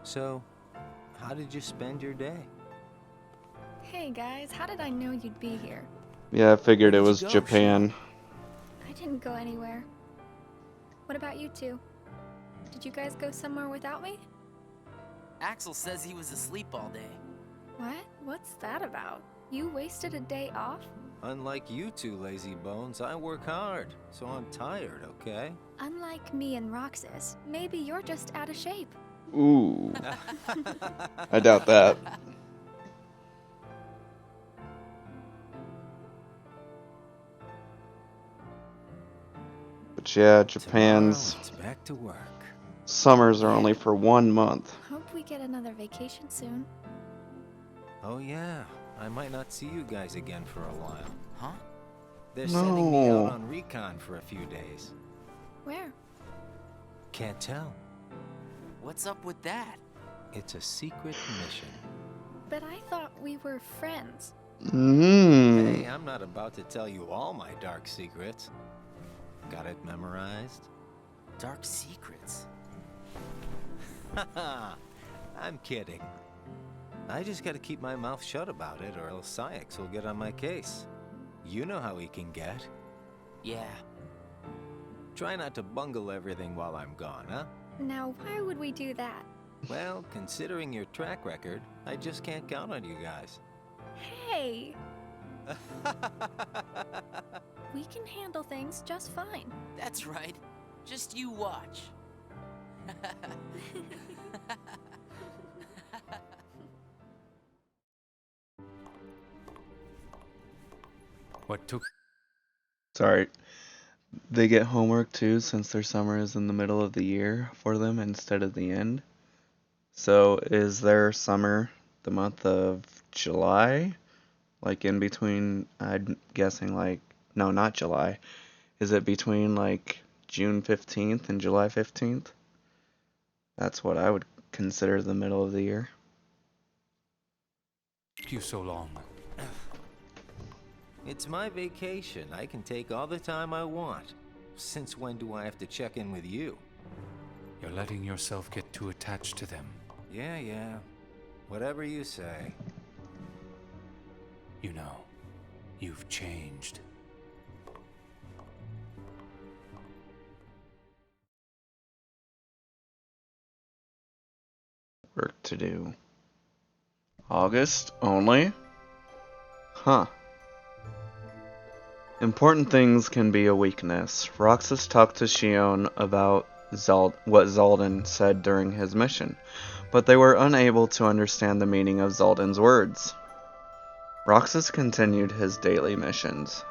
So, how did you spend your day? Hey guys, how did I know you'd be here? Yeah, I figured Where it did was you go, Japan. I didn't go anywhere. What about you two? Did you guys go somewhere without me? Axel says he was asleep all day. What? What's that about? You wasted a day off? Unlike you two lazy bones, I work hard, so I'm tired, okay? Unlike me and Roxas, maybe you're just out of shape. Ooh. I doubt that. But yeah, Japan's Tomorrow, it's back to work. summers are only for 1 month. Hope we get another vacation soon. Oh yeah, I might not see you guys again for a while. Huh? They're sending me No. out on recon for a few days. Where? Can't tell. What's up with that? It's a secret mission. But I thought we were friends. Hey, I'm not about to tell you all my dark secrets. Got it memorized? Dark secrets. Haha, I'm kidding. I just gotta keep my mouth shut about it, or else Syx will get on my case. You know how he can get. Yeah. Try not to bungle everything while I'm gone, huh? Now, why would we do that? Well, considering your track record, I just can't count on you guys. Hey! We can handle things just fine. That's right. Just you watch. What took Sorry. They get homework too since their summer is in the middle of the year for them instead of the end. So is their summer the month of July? Like in between, I'm guessing like, no, not July. Is it between like June 15th and July 15th? That's what I would consider the middle of the year. you so long? It's my vacation. I can take all the time I want. Since when do I have to check in with you? You're letting yourself get too attached to them. Yeah. Whatever you say. You know, you've changed. Work to do. August only? Huh. Important things can be a weakness. Roxas talked to Shion about what Zaldan said during his mission, but they were unable to understand the meaning of Zaldan's words. Roxas continued his daily missions.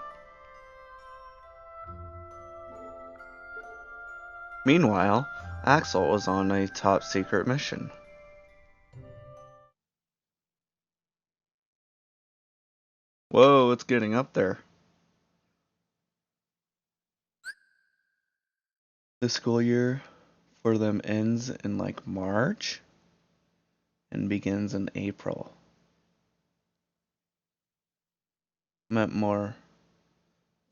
Meanwhile, Axel was on a top-secret mission. Whoa, it's getting up there. The school year for them ends in like March and begins in April. Meant more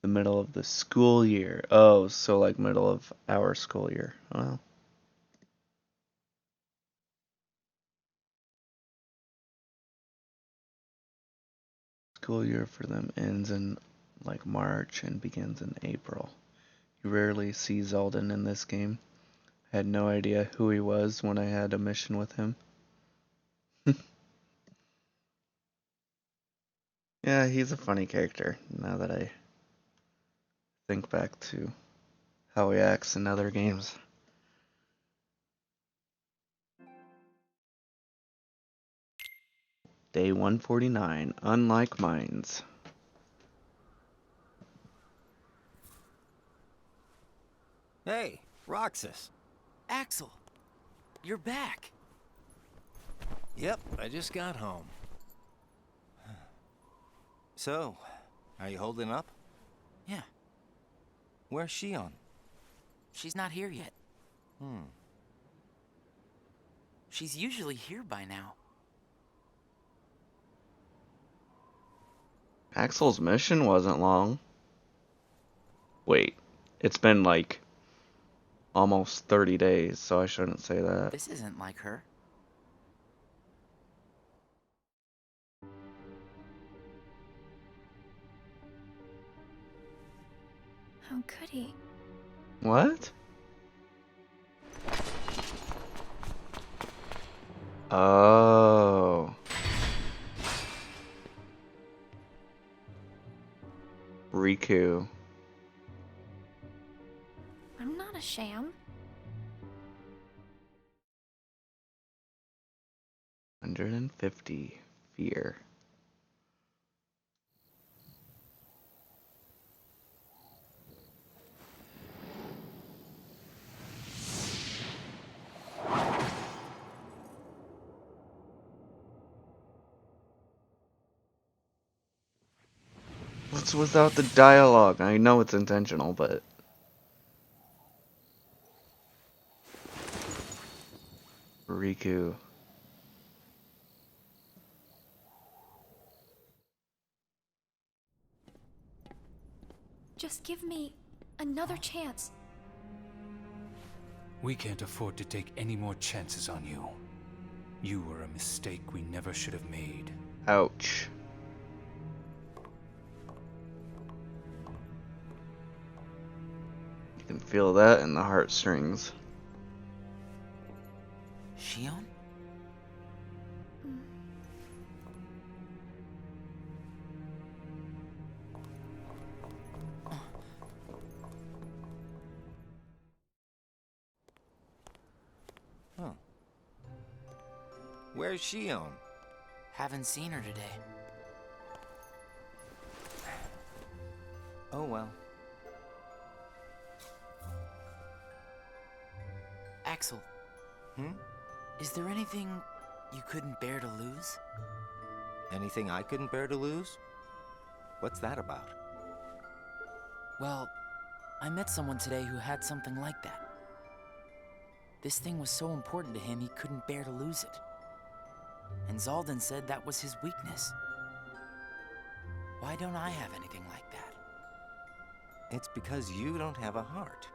the middle of the school year. Oh, so like middle of our school year. Well. School year for them ends in like March and begins in April. You rarely see Zaldan in this game. I had no idea who he was when I had a mission with him. Yeah, he's a funny character, now that I think back to how he acts in other games. Day 149, Unlike Minds. Hey, Roxas. Axel, you're back. Yep, I just got home. So, are you holding up? Yeah. Where's Shion? She's not here yet. She's usually here by now. Axel's mission wasn't long. Wait, it's been like almost 30 days, so I shouldn't say that. This isn't like her. How could he? What? Oh. Riku. I'm not a sham. 150. Fear. What's without the dialogue? I know it's intentional, but... Riku. Just give me another chance. We can't afford to take any more chances on you. You were a mistake we never should have made. Ouch. You can feel that in the heartstrings. Shion? Huh. Where's Shion? Haven't seen her today. Oh well. Axel, Hmm? is there anything you couldn't bear to lose? Anything I couldn't bear to lose? What's that about? Well, I met someone today who had something like that. This thing was so important to him he couldn't bear to lose it. And Zaldan said that was his weakness. Why don't I have anything like that? It's because you don't have a heart.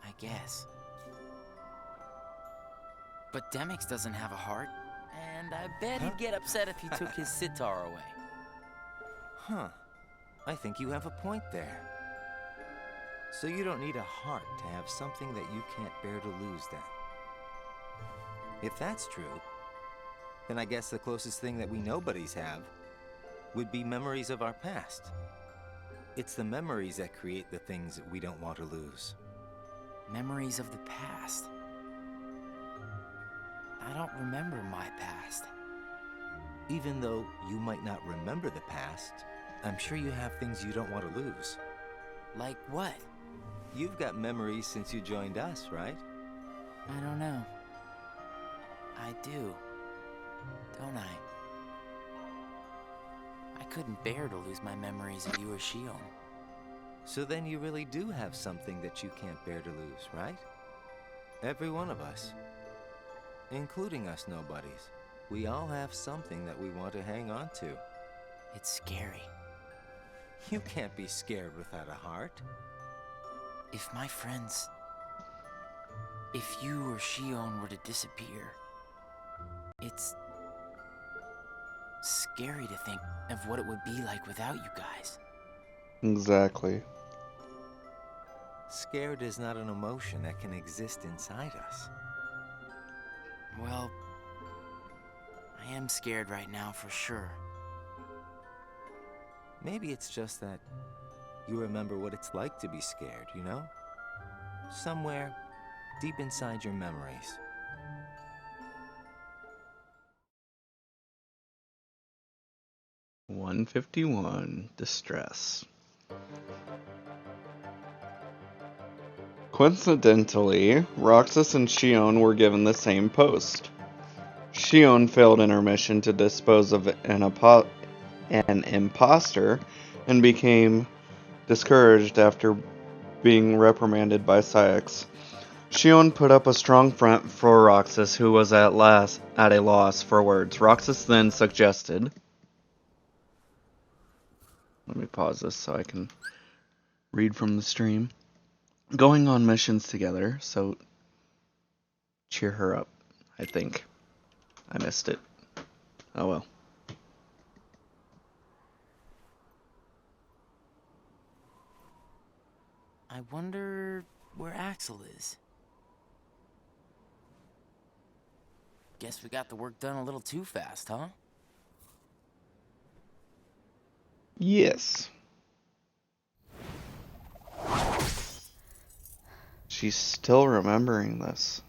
I guess. But Demyx doesn't have a heart, and I bet he'd get upset if you took his sitar away. Huh. I think you have a point there. So you don't need a heart to have something that you can't bear to lose then. If that's true, then I guess the closest thing that we nobodies have would be memories of our past. It's the memories that create the things that we don't want to lose. Memories of the past. I don't remember my past. Even though you might not remember the past, I'm sure you have things you don't want to lose. Like what? You've got memories since you joined us, right? I don't know. I do. Don't I? I couldn't bear to lose my memories of you or Shion. So then you really do have something that you can't bear to lose, right? Every one of us. Including us nobodies. We all have something that we want to hang on to. It's scary. You can't be scared without a heart. If my friends... If you or Shion were to disappear... It's... scary to think of what it would be like without you guys. Exactly. Scared is not an emotion that can exist inside us. Well... I am scared right now for sure. Maybe it's just that you remember what it's like to be scared, you know? Somewhere deep inside your memories. $151 Distress. Coincidentally, Roxas and Shion were given the same post. Shion failed in her mission to dispose of an imposter and became discouraged after being reprimanded by Saïx. Shion put up a strong front for Roxas, who was at a loss for words. Roxas then suggested... Let me pause this so I can read from the stream. Going on missions together, so cheer her up, I think. I missed it. Oh well. I wonder where Axel is. Guess we got the work done a little too fast, huh? Yes. She's still remembering this.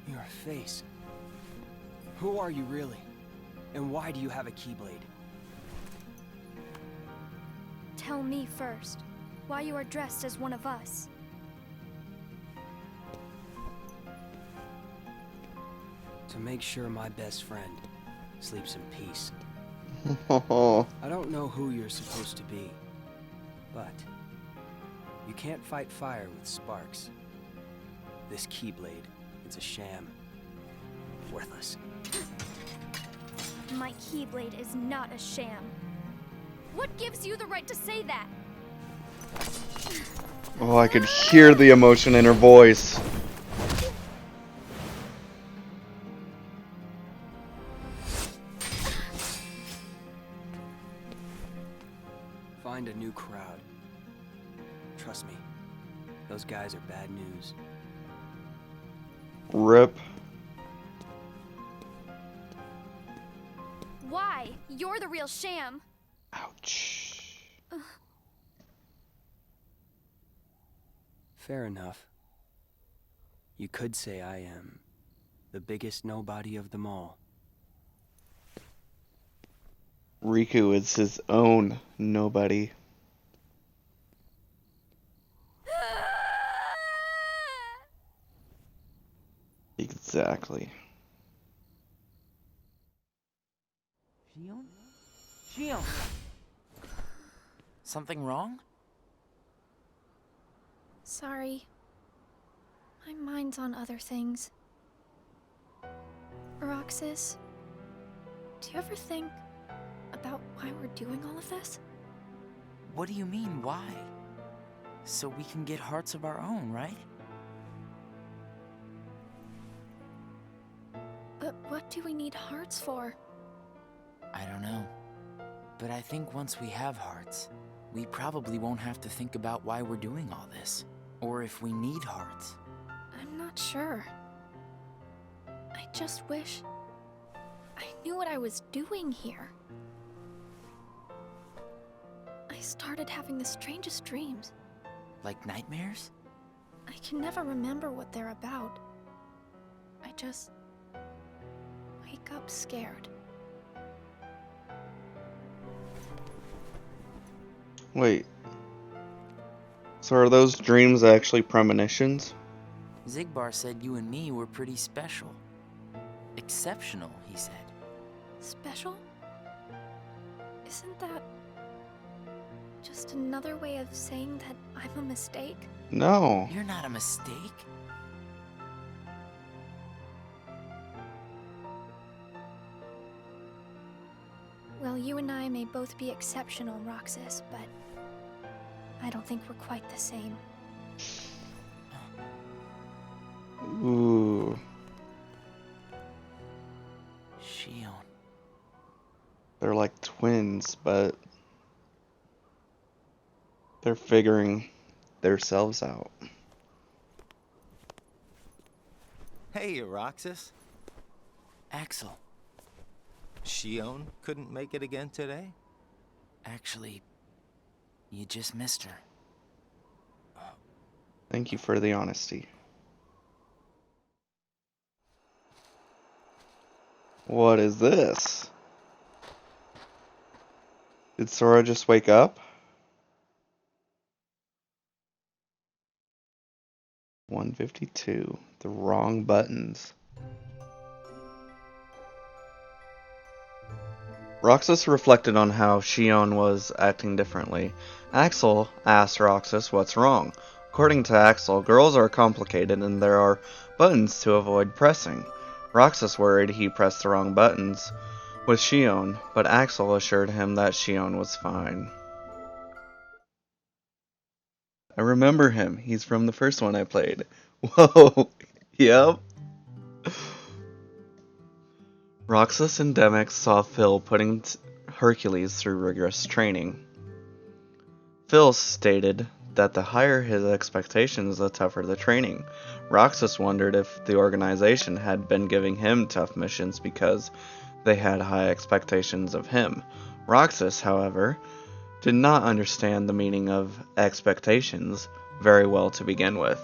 Your face. Who are you really? And why do you have a Keyblade? Tell me first, why you are dressed as one of us. To make sure my best friend sleeps in peace. I don't know who you're supposed to be, but you can't fight fire with sparks. This Keyblade, it's a sham. Worthless. My Keyblade is not a sham. What gives you the right to say that? Oh, I could hear the emotion in her voice. Find a new crowd. Trust me, those guys are bad news. RIP. Why? You're the real sham. Ouch. Fair enough. You could say I am the biggest nobody of them all. Riku is his own nobody. Exactly. Shion? Shion! Something wrong? Sorry. My mind's on other things. Roxas, do you ever think about why we're doing all of this? What do you mean, why? So we can get hearts of our own, right? But what do we need hearts for? I don't know. But I think once we have hearts, we probably won't have to think about why we're doing all this. Or if we need hearts. I'm not sure. I just wish I knew what I was doing here. I started having the strangest dreams. Like nightmares? I can never remember what they're about. I just wake up scared. Wait. So are those dreams actually premonitions? Zigbar said you and me were pretty special. Exceptional, he said. Special? Isn't that just another way of saying that I'm a mistake? No. You're not a mistake. Well, you and I may both be exceptional, Roxas, but I don't think we're quite the same. Ooh. Xion. They're like twins, but they're figuring themselves out. Hey, Roxas. Axel. Xion couldn't make it again today? Actually, you just missed her. Thank you for the honesty. What is this? Did Sora just wake up? 152. The wrong buttons. Roxas reflected on how Xion was acting differently. Axel asked Roxas what's wrong. According to Axel, girls are complicated and there are buttons to avoid pressing. Roxas worried he pressed the wrong buttons with Xion, but Axel assured him that Xion was fine. I remember him. He's from the first one I played. Whoa. Yep. Roxas and Demyx saw Phil putting Hercules through rigorous training. Phil stated that the higher his expectations, the tougher the training. Roxas wondered if the organization had been giving him tough missions because they had high expectations of him. Roxas, however, did not understand the meaning of expectations very well to begin with.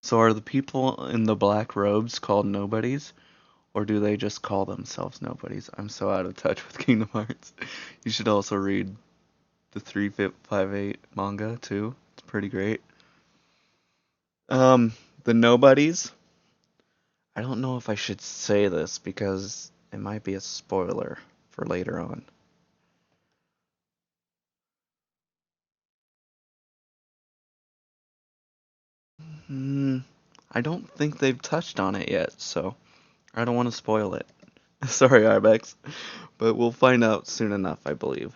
So are the people in the black robes called nobodies? Or do they just call themselves nobodies? I'm so out of touch with Kingdom Hearts. You should also read the 358 manga too. It's pretty great. The nobodies. I don't know if I should say this because it might be a spoiler for later on. I don't think they've touched on it yet, so I don't want to spoil it. Sorry, Ibex, but we'll find out soon enough, I believe.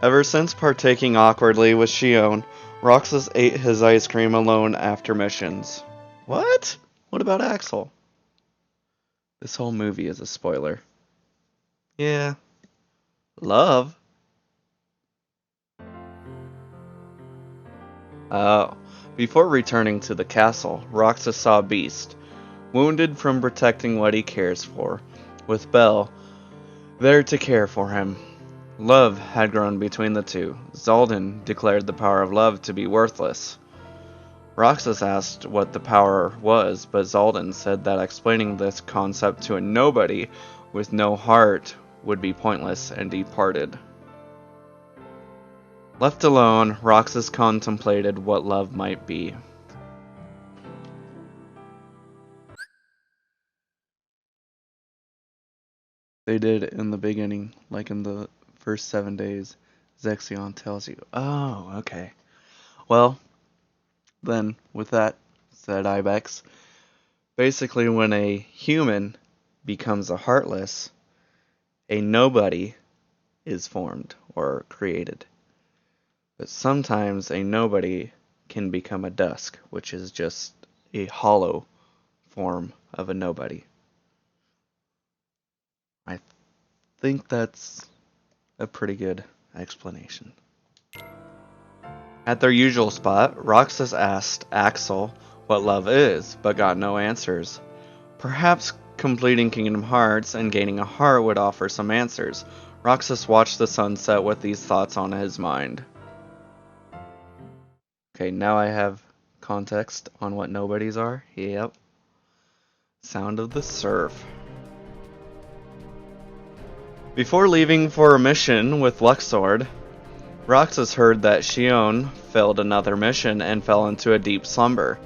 Ever since partaking awkwardly with Xion, Roxas ate his ice cream alone after missions. What? What about Axel? This whole movie is a spoiler. Yeah. Love? Oh. Before returning to the castle, Roxas saw Beast, wounded from protecting what he cares for, with Belle there to care for him. Love had grown between the two. Xaldin declared the power of love to be worthless. Roxas asked what the power was, but Xaldin said that explaining this concept to a nobody with no heart would be pointless, and departed. Left alone, Roxas contemplated what love might be. They did in the beginning, like in the first 7 days, Zexion tells you. Oh, okay. Well, then, with that said, Ibex, basically when a human becomes a heartless, a nobody is formed or created. But sometimes a nobody can become a dusk, which is just a hollow form of a nobody. I think that's a pretty good explanation. At their usual spot, Roxas asked Axel what love is, but got no answers. Perhaps completing Kingdom Hearts and gaining a heart would offer some answers. Roxas watched the sunset with these thoughts on his mind. Okay, now I have context on what nobodies are. Yep. Sound of the surf. Before leaving for a mission with Luxord, Roxas heard that Xion failed another mission and fell into a deep slumber.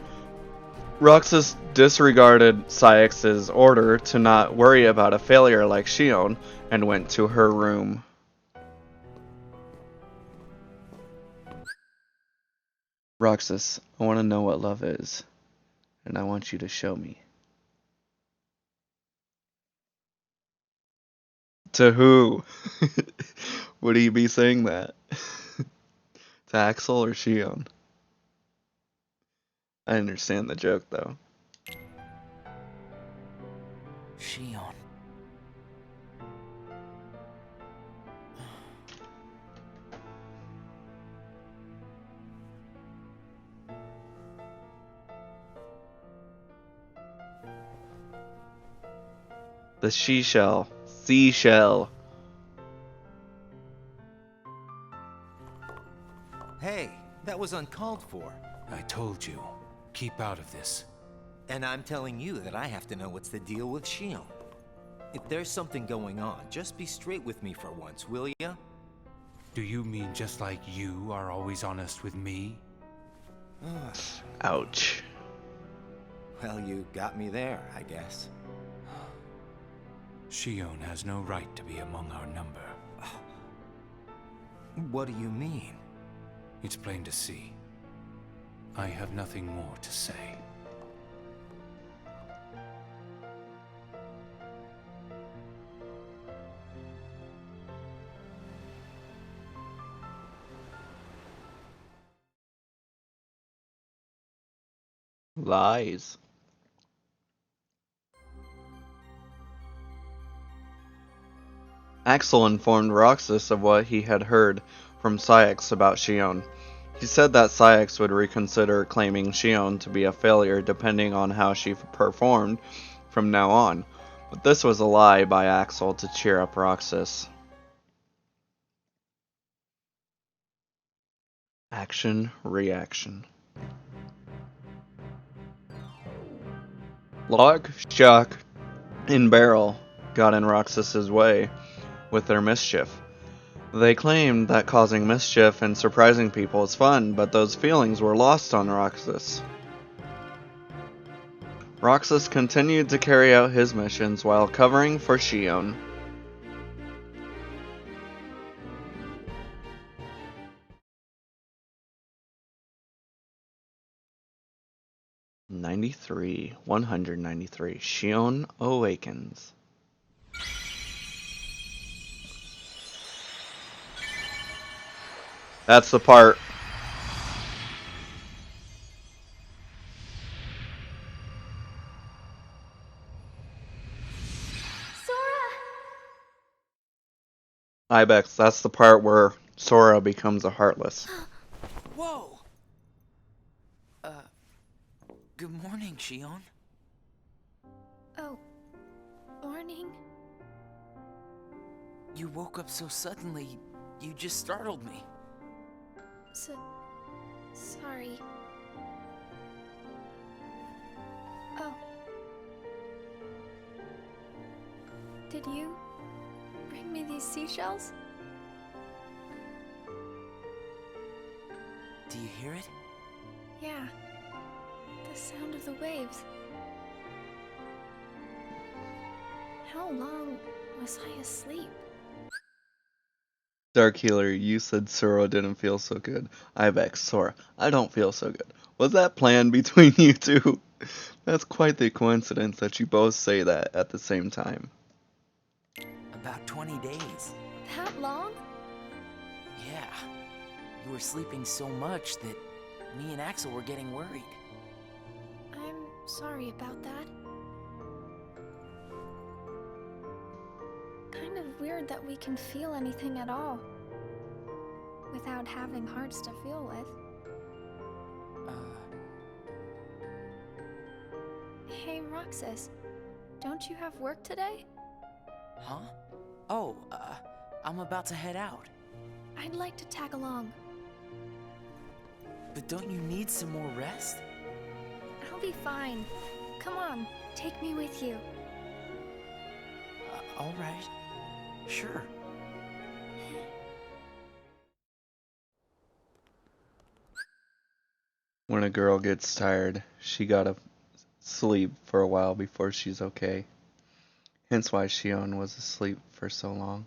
Roxas disregarded Saïx's order to not worry about a failure like Xion and went to her room. Roxas, I want to know what love is, and I want you to show me. To who? Would he be saying that? To Axel or Xion? I understand the joke, though. Xion. The seashell. Seashell. Hey, that was uncalled for. I told you, keep out of this. And I'm telling you that I have to know what's the deal with Xion. If there's something going on, just be straight with me for once, will ya? Do you mean just like you are always honest with me? Ouch. Well, you got me there, I guess. Xion has no right to be among our number. What do you mean? It's plain to see. I have nothing more to say. Lies. Axel informed Roxas of what he had heard from Saïx about Xion. He said that Saïx would reconsider claiming Xion to be a failure depending on how she performed from now on, but this was a lie by Axel to cheer up Roxas. Action, reaction. Locke, Shock, and Barrel got in Roxas's way with their mischief. They claimed that causing mischief and surprising people is fun, but those feelings were lost on Roxas. Roxas continued to carry out his missions while covering for Xion. '93, 193. Xion awakens. That's the part. Ibex, that's the part where Sora becomes a Heartless. Whoa! Good morning, Xion. Oh, morning. You woke up so suddenly, you just startled me. Sorry. Oh. Did you bring me these seashells? Do you hear it? Yeah. The sound of the waves. How long was I asleep? Dark Healer, you said Sora didn't feel so good. Ibex, Sora, I don't feel so good. Was that planned between you two? That's quite the coincidence that you both say that at the same time. About 20 20 days. That long? Yeah. You were sleeping so much that me and Axel were getting worried. I'm sorry about that. Kind of weird that we can feel anything at all without having hearts to feel with. Hey, Roxas, don't you have work today? Huh? Oh, I'm about to head out. I'd like to tag along. But don't you need some more rest? I'll be fine. Come on, take me with you. All right. Sure. When a girl gets tired, she gotta sleep for a while before she's okay. Hence why Shion was asleep for so long.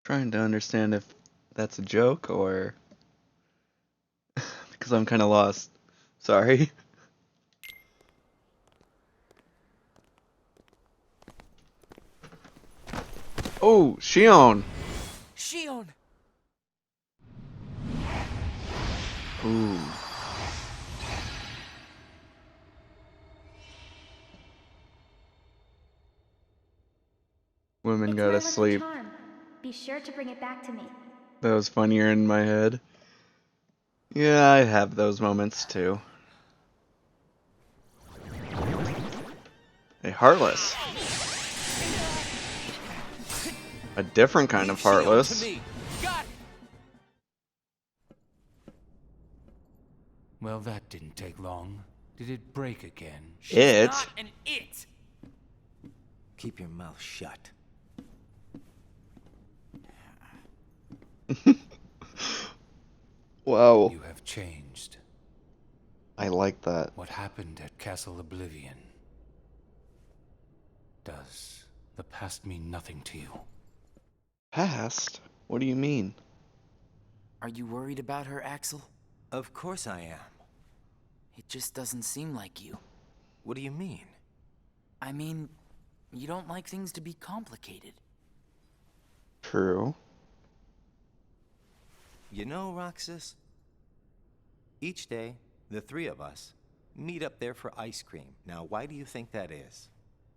Trying to understand if that's a joke or because I'm kind of lost. Sorry. Oh, Shion. Shion! Ooh. Women It's gotta my lucky sleep. charm. Be sure to bring it back to me. That was funnier in my head. Yeah, I have those moments too. Hey, Heartless. A different kind of Heartless. Well, that didn't take long. Did it break again? It? Not an it! Keep your mouth shut. Wow. You have changed. I like that. What happened at Castle Oblivion? Does the past mean nothing to you? Past? What do you mean? Are you worried about her, Axel? Of course I am. It just doesn't seem like you. What do you mean? I mean, you don't like things to be complicated. True. You know, Roxas, each day, the three of us meet up there for ice cream. Now, why do you think that is?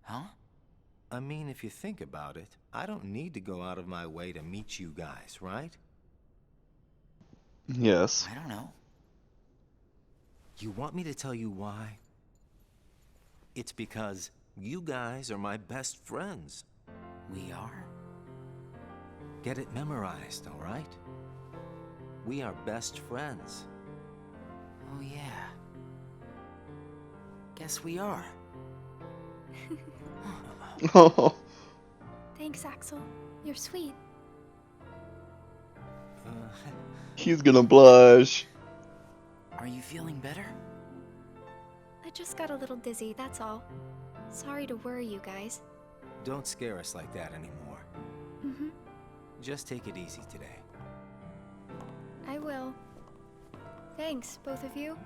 Huh? I mean, if you think about it, I don't need to go out of my way to meet you guys, right? Yes. I don't know. You want me to tell you why? It's because you guys are my best friends. We are? Get it memorized, all right? We are best friends. Oh, yeah. Guess we are. Oh. Thanks, Axel. You're sweet. He's gonna blush. Are you feeling better? I just got a little dizzy, that's all. Sorry to worry you guys. Don't scare us like that anymore. Mm-hmm. Just take it easy today. I will. Thanks, both of you.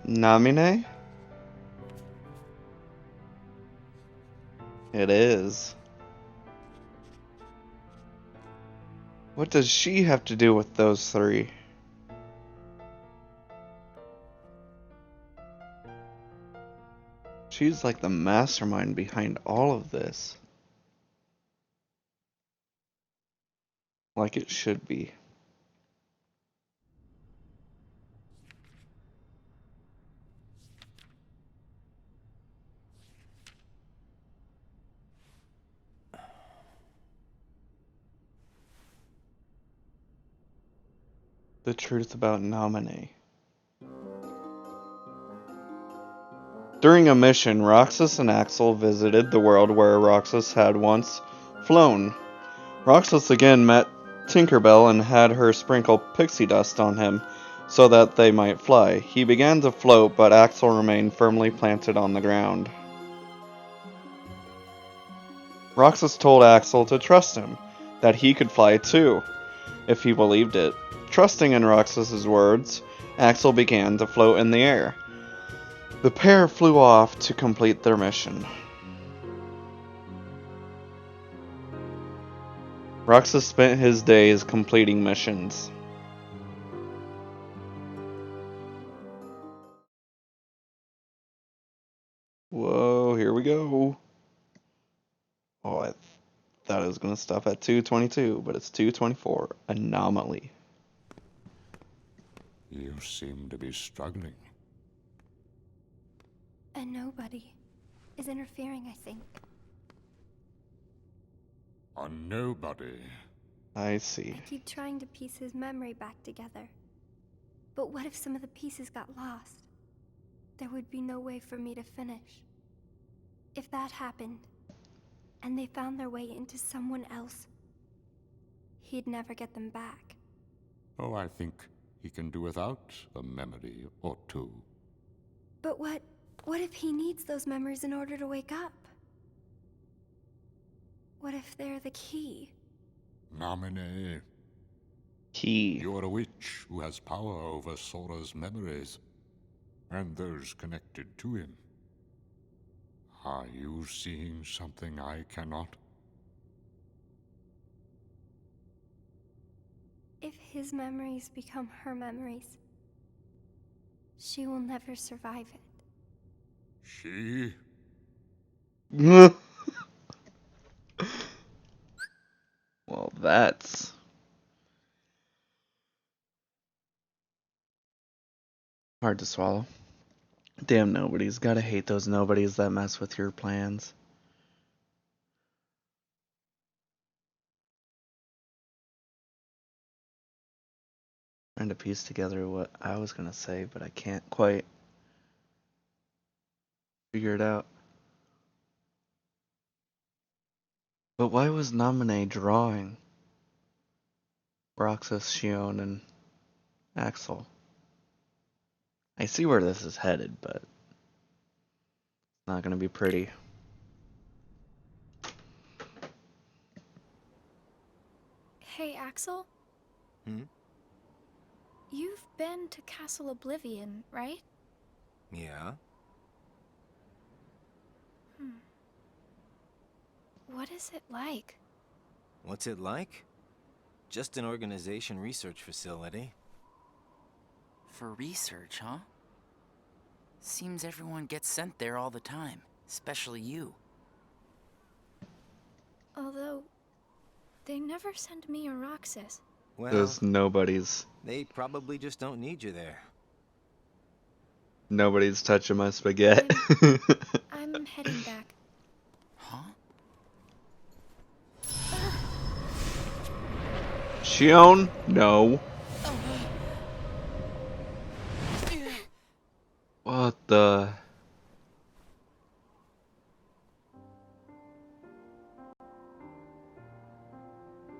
Namine? It is. What does she have to do with those three? She's like the mastermind behind all of this. Like it should be. The truth about Namine. During a mission, Roxas and Axel visited the world where Roxas had once flown. Roxas again met Tinkerbell and had her sprinkle pixie dust on him so that they might fly. He began to float, but Axel remained firmly planted on the ground. Roxas told Axel to trust him, that he could fly too, if he believed it. Trusting in Roxas's words, Axel began to float in the air. The pair flew off to complete their mission. Roxas spent his days completing missions. Whoa, here we go. Oh, I thought it was going to stop at 2:22, but it's 2:24. Anomaly. You seem to be struggling. A nobody is interfering, I think. A nobody? I see. I keep trying to piece his memory back together. But what if some of the pieces got lost? There would be no way for me to finish. If that happened, and they found their way into someone else, he'd never get them back. Oh, I think he can do without a memory or two. But what if he needs those memories in order to wake up? What if they're the key? Namine. Key. You're a witch who has power over Sora's memories, and those connected to him. Are you seeing something I cannot? If his memories become her memories, she will never survive it. She? Well, that's hard to swallow. Damn nobodies. Gotta hate those nobodies that mess with your plans. Trying to piece together what I was gonna say, but I can't quite figure it out. But why was Naminé drawing Roxas, Xion, and Axel? I see where this is headed, but it's not gonna be pretty. Hey, Axel? Hmm? You've been to Castle Oblivion, right? Yeah? What is it like? What's it like? Just an organization research facility. For research, huh? Seems everyone gets sent there all the time, especially you. Although, they never send me or Roxas. Well, Those nobodies. they probably just don't need you there. Nobody's touching my spaghetti. I'm heading back. Huh? Xion? No. What the?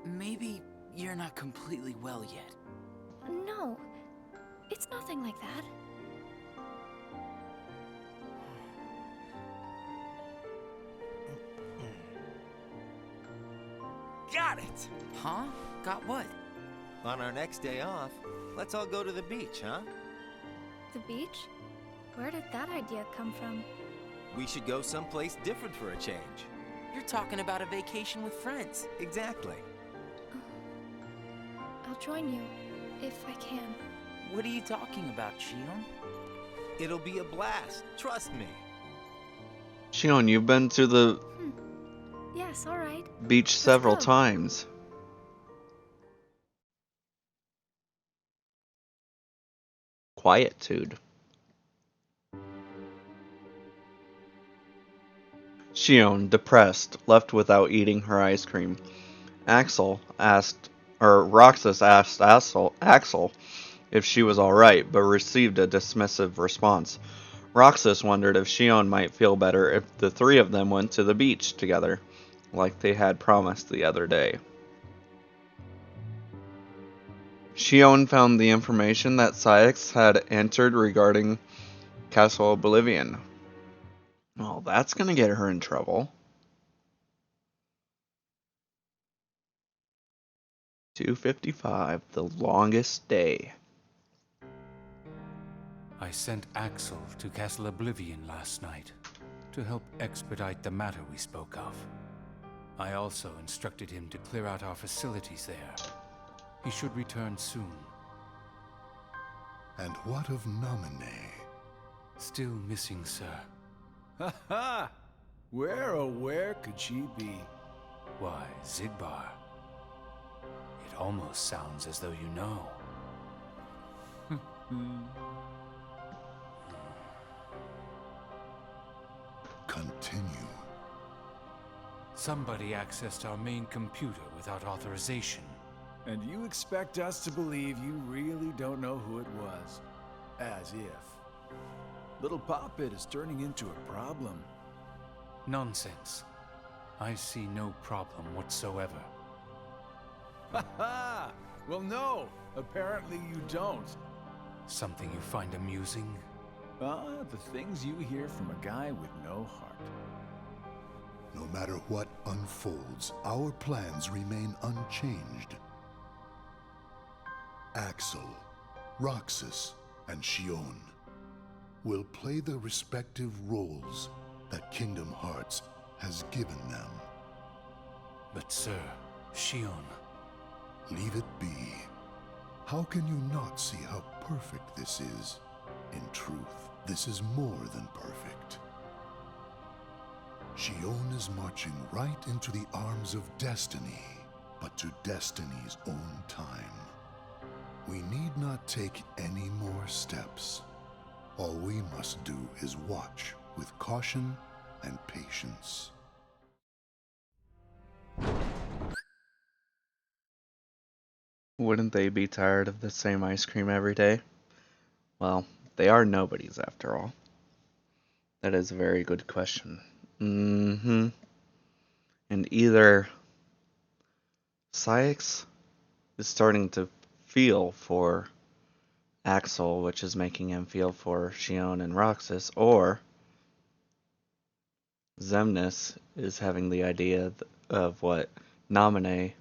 Maybe you're not completely well yet. No, it's nothing like that. Got it! Huh? Got what? On our next day off, let's all go to the beach, huh? The beach? Where did that idea come from? We should go someplace different for a change. You're talking about a vacation with friends. Exactly. I'll join you, if I can. What are you talking about, Xion? It'll be a blast, trust me. Xion, you've been to the Yes, alright. beach several go. times. Quietude. Xion, depressed, left without eating her ice cream. Roxas asked Axel if she was alright, but received a dismissive response. Roxas wondered if Xion might feel better if the three of them went to the beach together, like they had promised the other day. Shion found the information that Syx had entered regarding Castle Oblivion. Well, that's gonna get her in trouble. 2:55, the longest day. I sent Axel to Castle Oblivion last night to help expedite the matter we spoke of. I also instructed him to clear out our facilities there. He should return soon. And what of Naminé? Still missing, sir. Ha ha! Where could she be? Why, Xigbar. It almost sounds as though you know. Continue. Somebody accessed our main computer without authorization. And you expect us to believe you really don't know who it was? As if. Little Poppet is turning into a problem. Nonsense. I see no problem whatsoever. Ha ha! Well, no, apparently you don't. Something you find amusing? The things you hear from a guy with no heart. No matter what unfolds, our plans remain unchanged. Axel, Roxas, and Shion will play the respective roles that Kingdom Hearts has given them. But sir, Shion... Leave it be. How can you not see how perfect this is? In truth, this is more than perfect. Shion is marching right into the arms of destiny, but to destiny's own time. We need not take any more steps. All we must do is watch with caution and patience. Wouldn't they be tired of the same ice cream every day? Well, they are nobodies after all. That is a very good question. And either Syx is starting to feel for Axel, which is making him feel for Shion and Roxas, or Xemnas is having the idea of what Naminé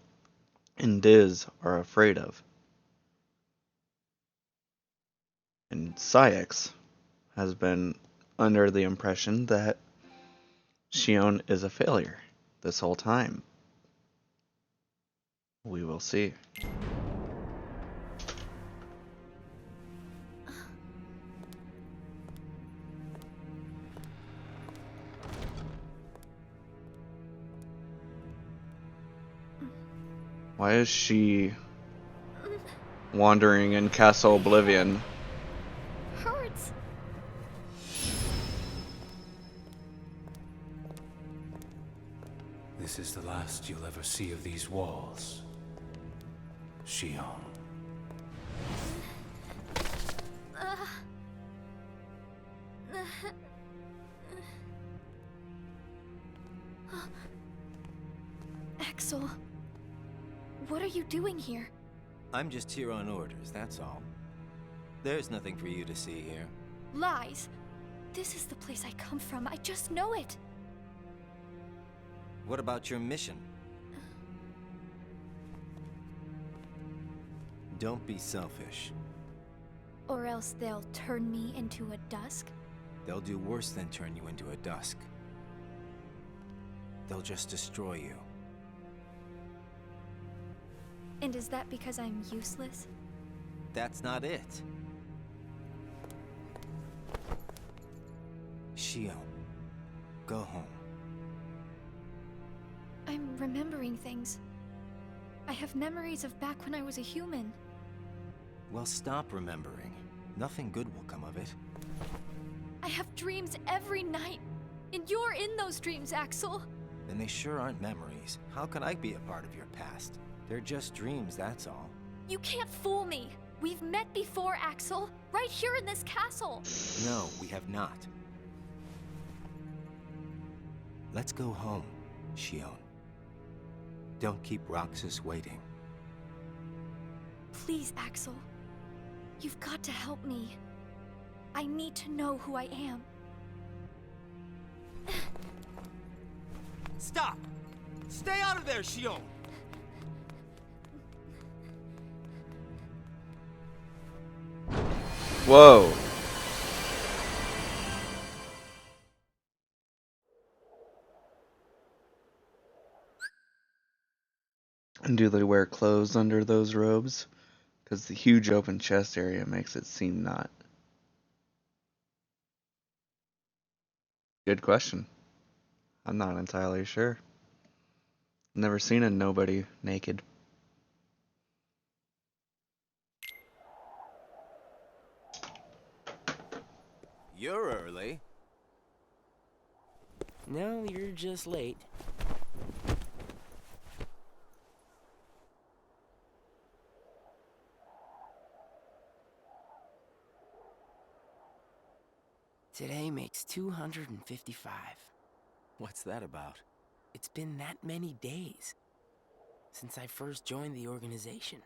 and Diz are afraid of. And Syx has been under the impression that Shion is a failure this whole time. We will see. Why is she wandering in Castle Oblivion? Hurts. This is the last you'll ever see of these walls, Shion. Axel, what are you doing here? I'm just here on orders, that's all. There's nothing for you to see here. Lies. This is the place I come from. I just know it. What about your mission? Don't be selfish. Or else they'll turn me into a dusk? They'll do worse than turn you into a dusk. They'll just destroy you. And is that because I'm useless? That's not it. Shion, go home. I'm remembering things. I have memories of back when I was a human. Well, stop remembering. Nothing good will come of it. I have dreams every night. And you're in those dreams, Axel. Then they sure aren't memories. How can I be a part of your past? They're just dreams, that's all. You can't fool me. We've met before, Axel. Right here in this castle. No, we have not. Let's go home, Shion. Don't keep Roxas waiting. Please, Axel. You've got to help me. I need to know who I am. Stop! Stay out of there, Xion! Whoa. And do they wear clothes under those robes? Because the huge open chest area makes it seem not. Good question. I'm not entirely sure. Never seen a nobody naked. You're early. No, you're just late. Today makes 255. What's that about? It's been that many days since I first joined the organization.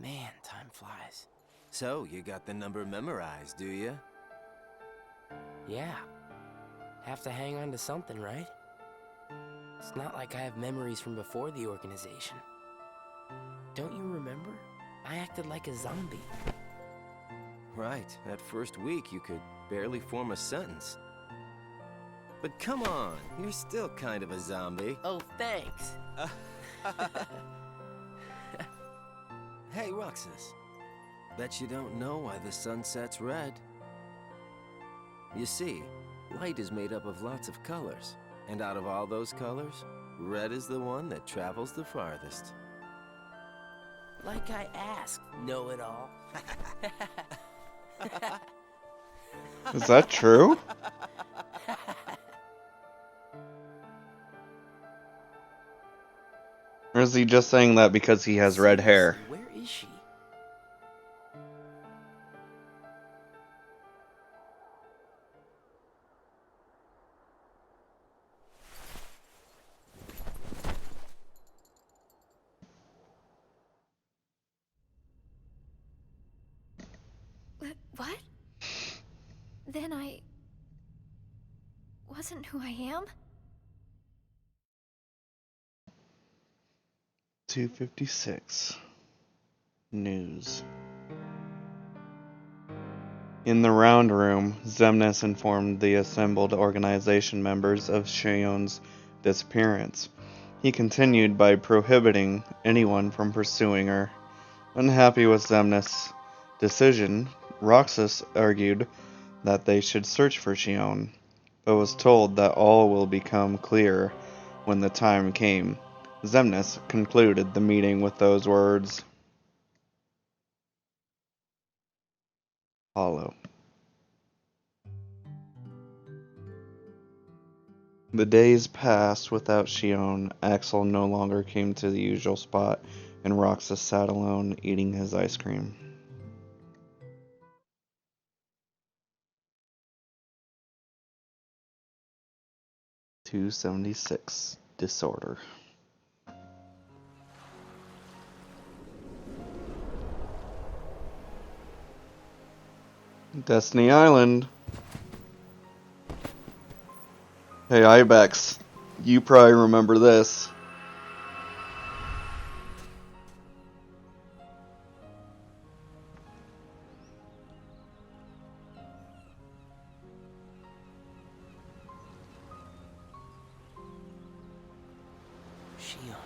Man, time flies. So, you got the number memorized, do you? Yeah. Have to hang on to something, right? It's not like I have memories from before the organization. Don't you remember? I acted like a zombie. Right. That first week, you could barely form a sentence. But come on, you're still kind of a zombie. Oh, thanks. Hey, Roxas. Bet you don't know why the sun sets red. You see, light is made up of lots of colors. And out of all those colors, red is the one that travels the farthest. Like I asked, know-it-all. Is that true? Or is he just saying that because he has red hair? Where is she? What? Then I wasn't who I am? 256. News. In the round room, Xemnas informed the assembled organization members of Xion's disappearance. He continued by prohibiting anyone from pursuing her. Unhappy with Xemnas' decision, Roxas argued that they should search for Xion, but was told that all will become clear when the time came. Xemnas concluded the meeting with those words. Hollow. The days passed without Xion. Axel no longer came to the usual spot, and Roxas sat alone, eating his ice cream. (276) Disorder. Destiny Island. Hey, Ibex, you probably remember this. Xion.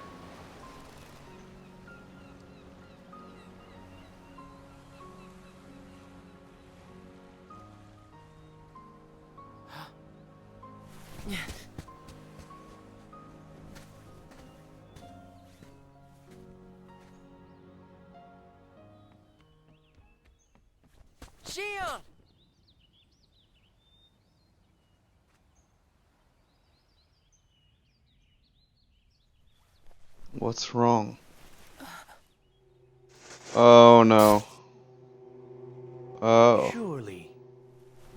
Xion! What's wrong? Oh no. Oh. Surely,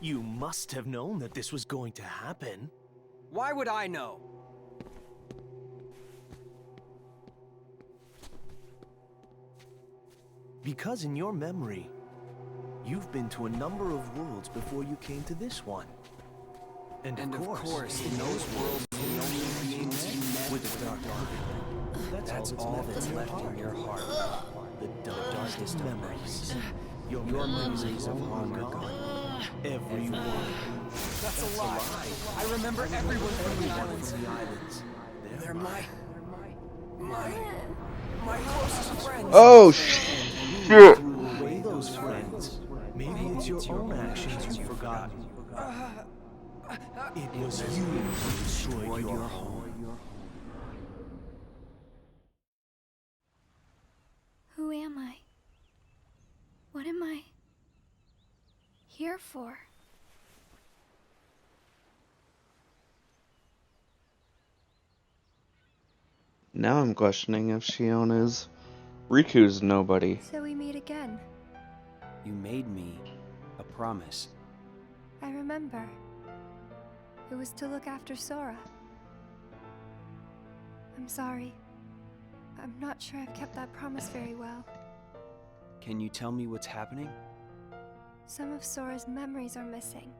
you must have known that this was going to happen. Why would I know? Because in your memory, you've been to a number of worlds before you came to this one. And of course, in those worlds, the only beings you met with the Dark Ark. That's all that's left in your heart. The darkest memories. Your memories of long gone. Everyone. That's a lie. I remember everyone from the islands. They're my closest friends. Oh shit! Away those friends. Maybe it's your own actions you've forgotten. It was you who destroyed your home. Who am I? What am I here for? Now I'm questioning if Shion is Riku's nobody. So we meet again. You made me a promise. I remember. It was to look after Sora. I'm sorry. I'm not sure I've kept that promise very well. Can you tell me what's happening? Some of Sora's memories are missing.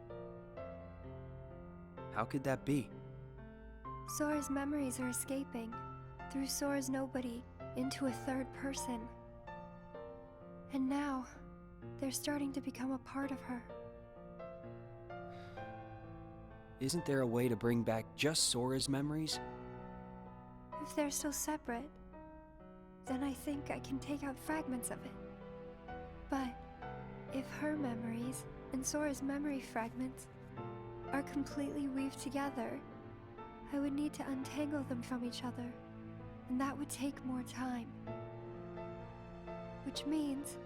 How could that be? Sora's memories are escaping through Sora's nobody into a third person. And now, they're starting to become a part of her. Isn't there a way to bring back just Sora's memories? If they're still separate, then I think I can take out fragments of it. But if her memories and Sora's memory fragments are completely weaved together, I would need to untangle them from each other, and that would take more time. Which means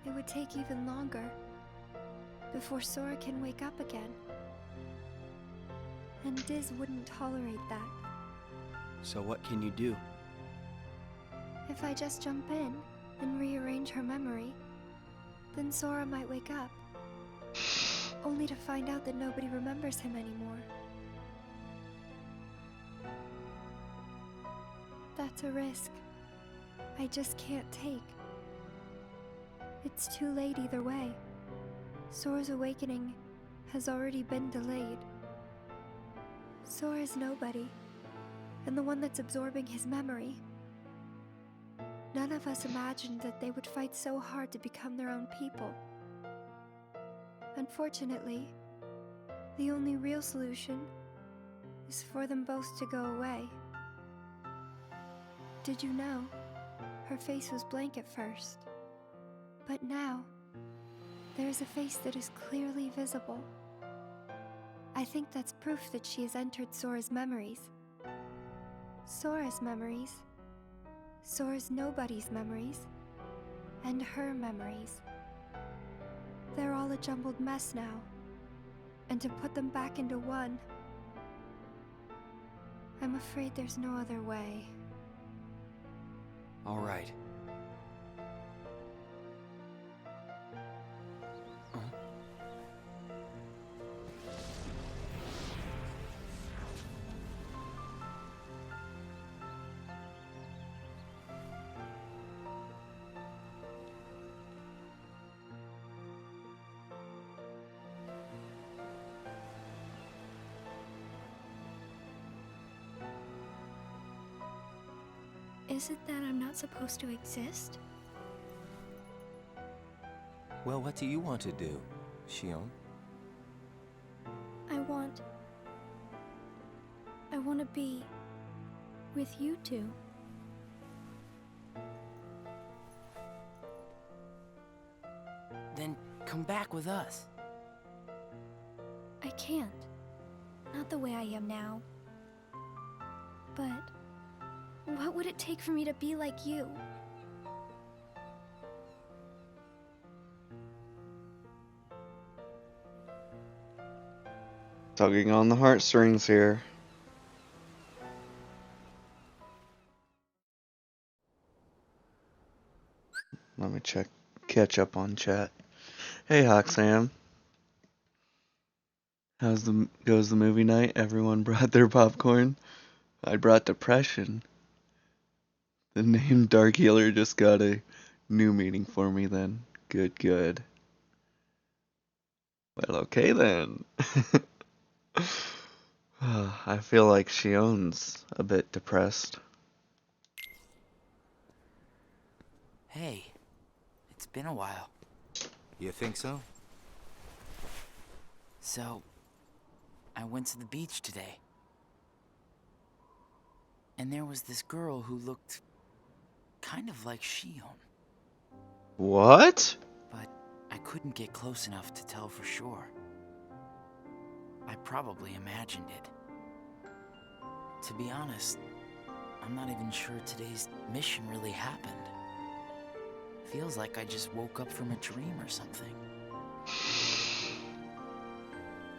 it would take even longer before Sora can wake up again. And Diz wouldn't tolerate that. So what can you do? If I just jump in and rearrange her memory, then Sora might wake up, only to find out that nobody remembers him anymore. That's a risk I just can't take. It's too late either way. Sora's awakening has already been delayed. Sora's nobody, and the one that's absorbing his memory. None of us imagined that they would fight so hard to become their own people. Unfortunately, the only real solution is for them both to go away. Did you know? Her face was blank at first. But now, there is a face that is clearly visible. I think that's proof that she has entered Sora's memories. Sora's memories, Sora's nobody's memories, and her memories. They're all a jumbled mess now, and to put them back into one, I'm afraid there's no other way. All right. Is it that I'm not supposed to exist? Well, what do you want to do, Shion? I want to be with you two. Then come back with us. I can't. Not the way I am now. But what would it take for me to be like you? Tugging on the heartstrings here. Let me catch up on chat. Hey Hoxam. Goes the movie night? Everyone brought their popcorn. I brought depression. The name Dark Healer just got a New meaning for me then. Good, good. Well, okay then. I feel like Shion's a bit depressed. Hey, it's been a while. You think so? So, I went to the beach today. And there was this girl who looked kind of like Shion. What? But I couldn't get close enough to tell for sure. I probably imagined it. To be honest, I'm not even sure today's mission really happened. Feels like I just woke up from a dream or something.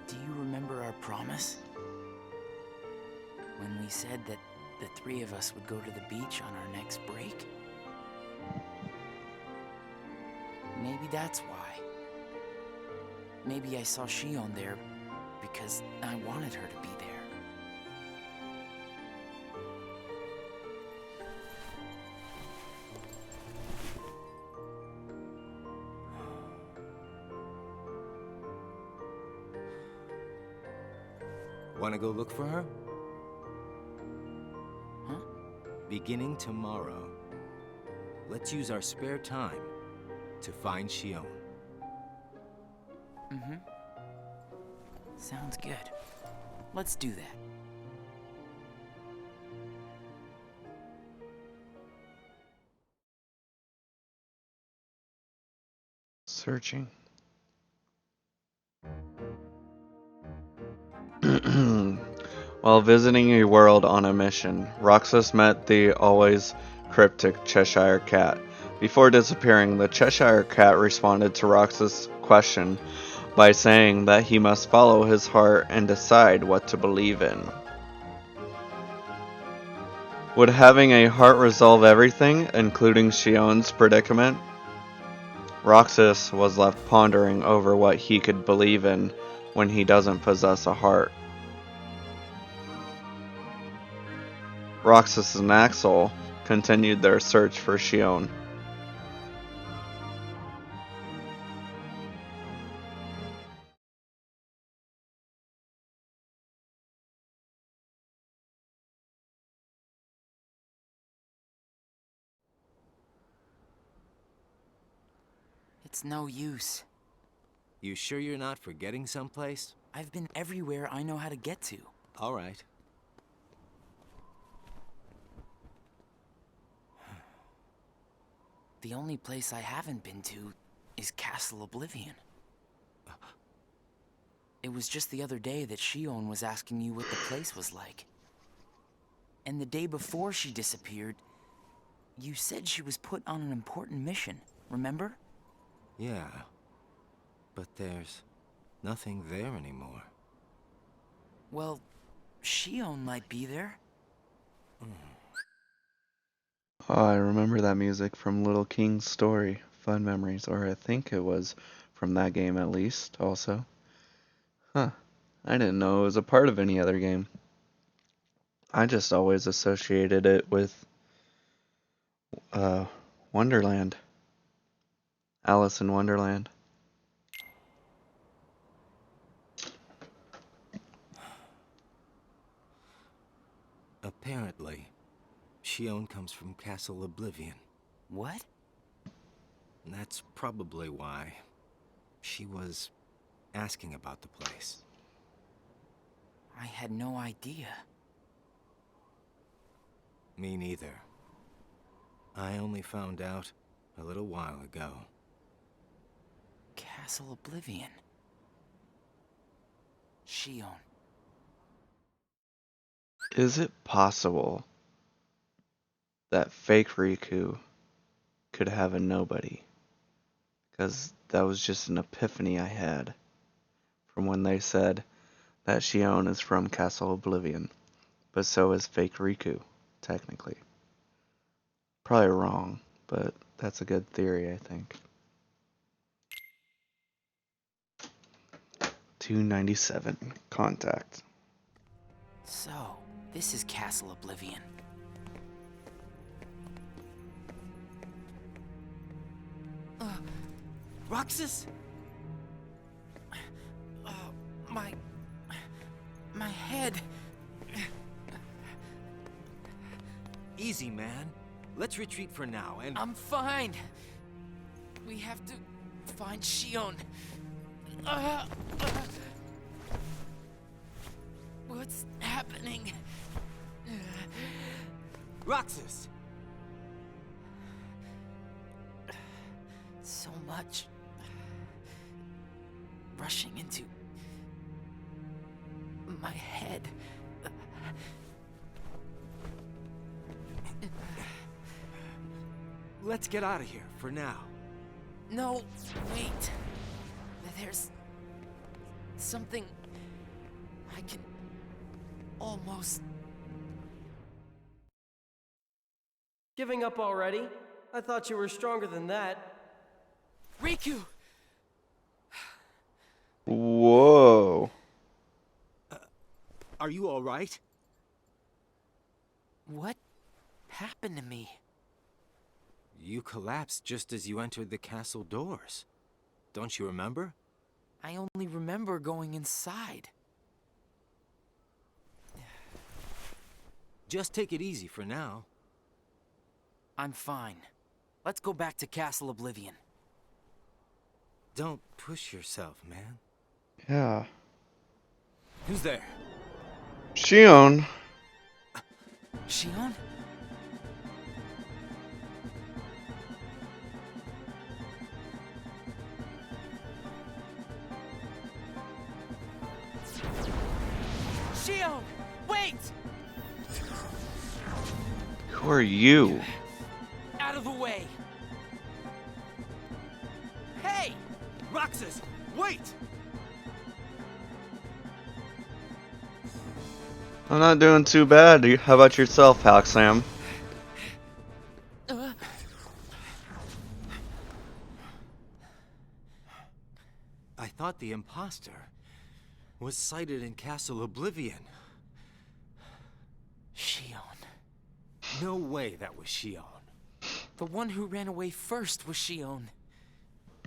Do you remember our promise? When we said that the three of us would go to the beach on our next break? Maybe that's why. Maybe I saw Shion there because I wanted her to be there. Want to go look for her? Huh? Beginning tomorrow, let's use our spare time to find Shion. Mm-hmm. Sounds good. Let's do that. Searching. While visiting a world on a mission, Roxas met the always cryptic Cheshire Cat. Before disappearing, the Cheshire Cat responded to Roxas' question by saying that he must follow his heart and decide what to believe in. Would having a heart resolve everything, including Shion's predicament? Roxas was left pondering over what he could believe in when he doesn't possess a heart. Roxas and Axel continued their search for Shion. It's no use. You sure you're not forgetting someplace? I've been everywhere I know how to get to. All right. The only place I haven't been to is Castle Oblivion. It was just the other day that Shion was asking you what the place was like. And the day before she disappeared, you said she was put on an important mission, remember? Yeah. But there's nothing there anymore. Well, Shion might be there. Oh, I remember that music from Little King's Story, Fun Memories, or I think it was from that game at least, also. Huh, I didn't know it was a part of any other game. I just always associated it with, Wonderland. Alice in Wonderland. Apparently, Shion comes from Castle Oblivion. What? And that's probably why she was asking about the place. I had no idea. Me neither. I only found out a little while ago. Castle Oblivion. Shion. Is it possible that fake Riku could have a nobody? Because that was just an epiphany I had from when they said that Shion is from Castle Oblivion, but so is fake Riku, technically. Probably wrong, but that's a good theory, I think. 297, contact. So, this is Castle Oblivion. Roxas? My head. Easy, man. Let's retreat for now and... I'm fine. We have to find Shion. What's happening? Roxas! So much rushing into my head. Let's get out of here for now. No, wait. There's something I can almost... Giving up already? I thought you were stronger than that. Riku! Whoa. Are you all right? What happened to me? You collapsed just as you entered the castle doors. Don't you remember? I only remember going inside. Just take it easy for now. I'm fine. Let's go back to Castle Oblivion. Don't push yourself, man. Yeah. Who's there? Shion. Shion? Shion! Wait! Who are you? Out of the way! Hey! Roxas, wait! I'm not doing too bad. How about yourself, Halxam? I thought the imposter was sighted in Castle Oblivion. Shion. No way that was Shion. The one who ran away first was Shion.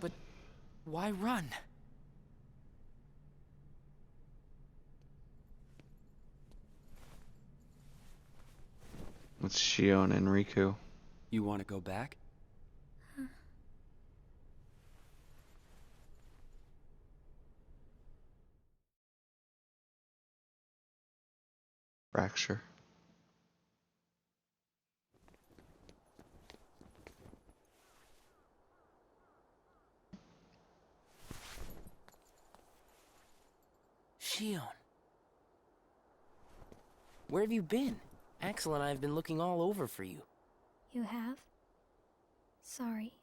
But why run? It's Shion and Riku. You want to go back? Fracture. Shion. Where have you been? Axel and I have been looking all over for you. You have? Sorry.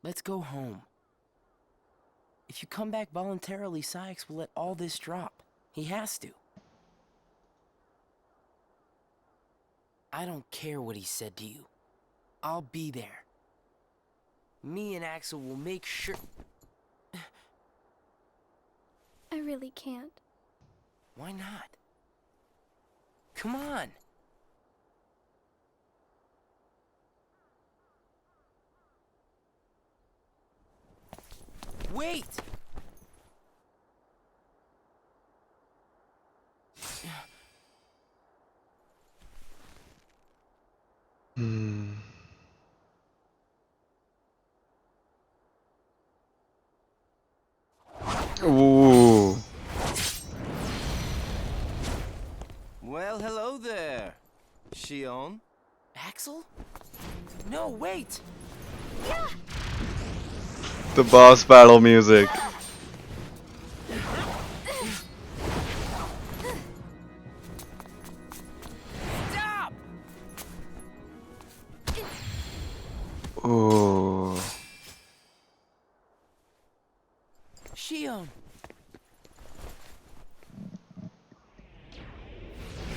Let's go home. If you come back voluntarily, Sykes will let all this drop. He has to. I don't care what he said to you. I'll be there. Me and Axel will make sure... I really can't. Why not? Come on. Wait! Ooh. Well, hello there, Shion. Axel? No, wait! The boss battle music. Stop! Ooh. Shion.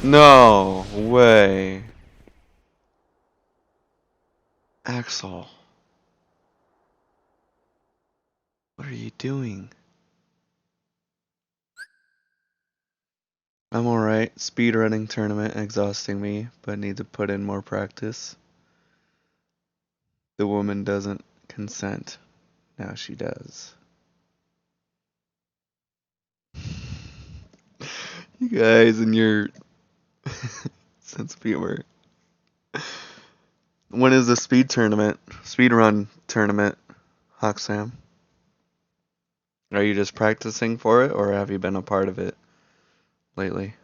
No way. Axel. What are you doing? I'm alright. Speedrunning tournament exhausting me, but need to put in more practice. The woman doesn't consent. Now she does. You guys and your sense of humor. When is the speed run tournament, Hoxam? Are you just practicing for it, or have you been a part of it lately?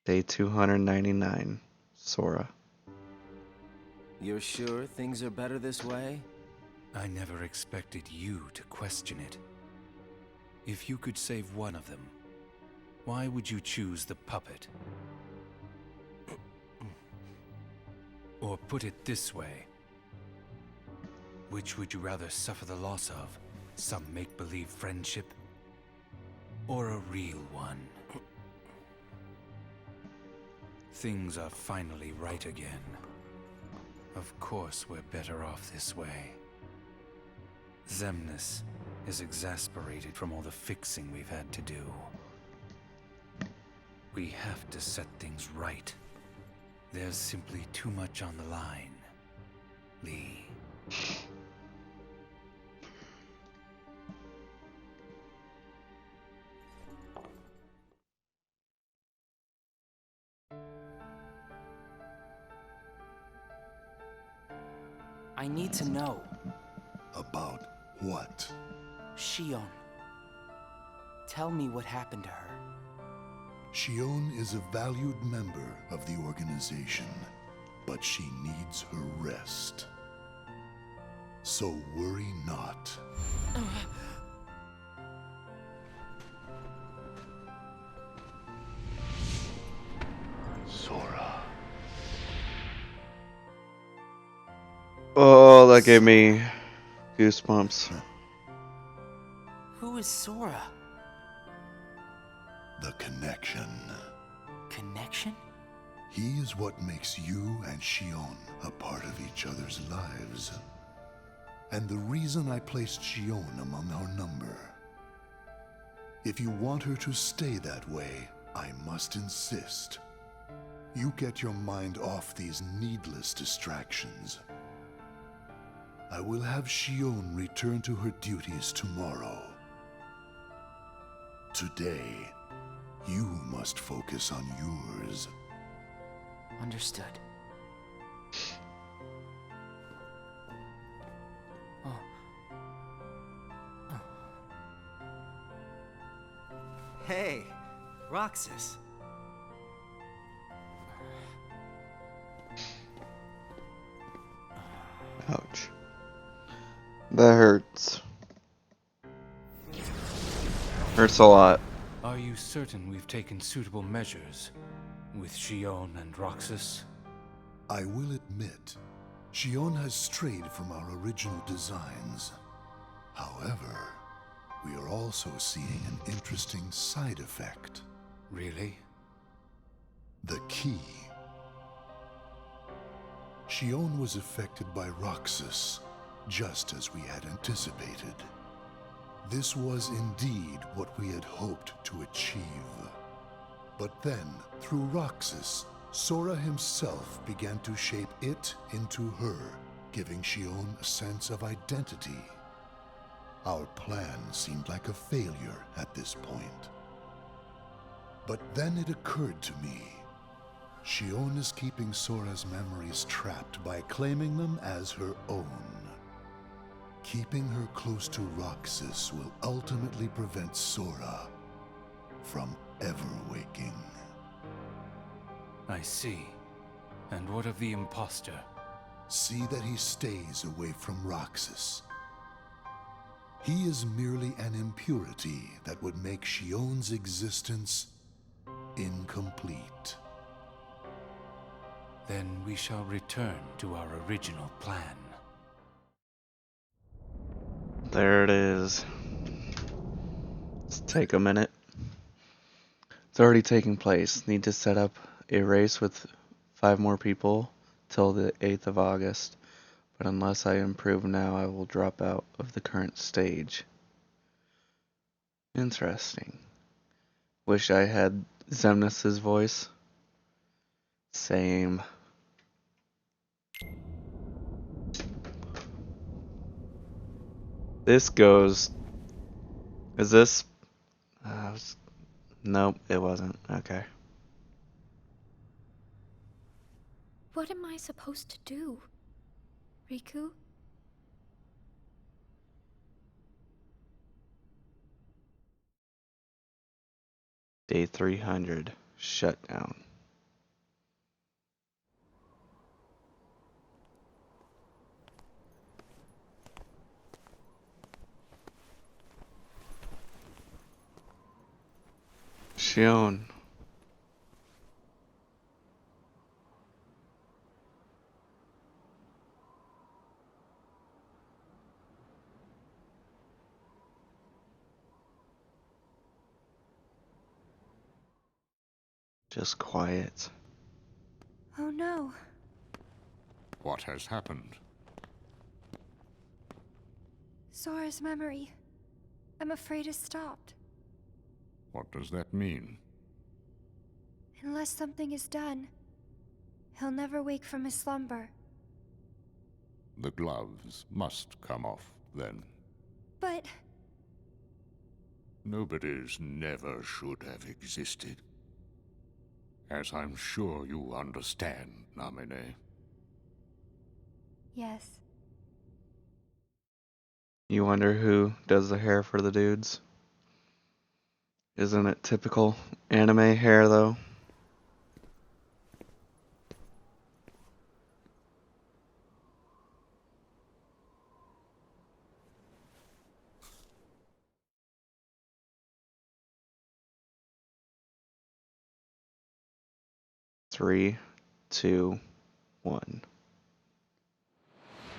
Day 299, Sora. You're sure things are better this way? I never expected you to question it. If you could save one of them, why would you choose the puppet? Or put it this way, which would you rather suffer the loss of? Some make-believe friendship? Or a real one? Things are finally right again. Of course we're better off this way. Xemnas is exasperated from all the fixing we've had to do. We have to set things right. There's simply too much on the line, Lee. I need to know. About what? Xion. Tell me what happened to her. Xion is a valued member of the organization, but she needs her rest. So worry not. Sora. Oh, that gave me goosebumps. Who is Sora? The connection. Connection? He is what makes you and Xion a part of each other's lives. And the reason I placed Xion among our number. If you want her to stay that way, I must insist. You get your mind off these needless distractions. I will have Xion return to her duties tomorrow. Today, you must focus on yours. Understood. Hey, Roxas. Ouch. That hurts. Hurts a lot. Are you certain we've taken suitable measures with Xion and Roxas? I will admit, Xion has strayed from our original designs. However, we are also seeing an interesting side effect. Really? The key. Xion was affected by Roxas, just as we had anticipated. This was indeed what we had hoped to achieve. But then, through Roxas, Sora himself began to shape it into her, giving Xion a sense of identity. Our plan seemed like a failure at this point. But then it occurred to me. Xion is keeping Sora's memories trapped by claiming them as her own. Keeping her close to Roxas will ultimately prevent Sora from ever waking. I see. And what of the imposter? See that he stays away from Roxas. He is merely an impurity that would make Xion's existence incomplete. Then we shall return to our original plan. There it is. Let's take a minute. It's already taking place. Need to set up a race with 5 more people till the 8th of August. But unless I improve now, I will drop out of the current stage. Interesting. Wish I had Xemnas' voice. Same. This goes... Is this... Nope, it wasn't. Okay. What am I supposed to do? Riku? Day 300. Shutdown. Shion. Just quiet. Oh no. What has happened? Sora's memory. I'm afraid it's stopped. What does that mean? Unless something is done, he'll never wake from his slumber. The gloves must come off, then. But... Nobody's never should have existed. As I'm sure you understand, Namine. Yes. You wonder who does the hair for the dudes? Isn't it typical anime hair, though? Three, two, one.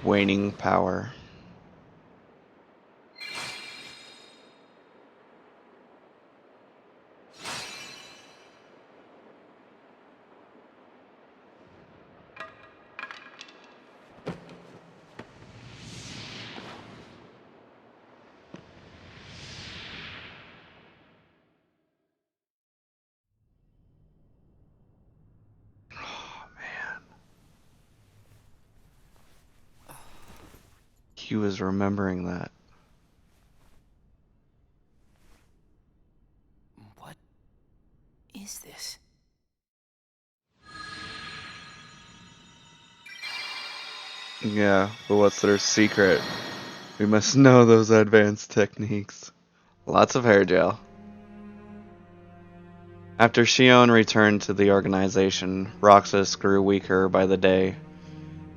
Waning power. He was remembering that. What is this? Yeah, but what's their secret? We must know those advanced techniques. Lots of hair gel. After Shion returned to the organization, Roxas grew weaker by the day.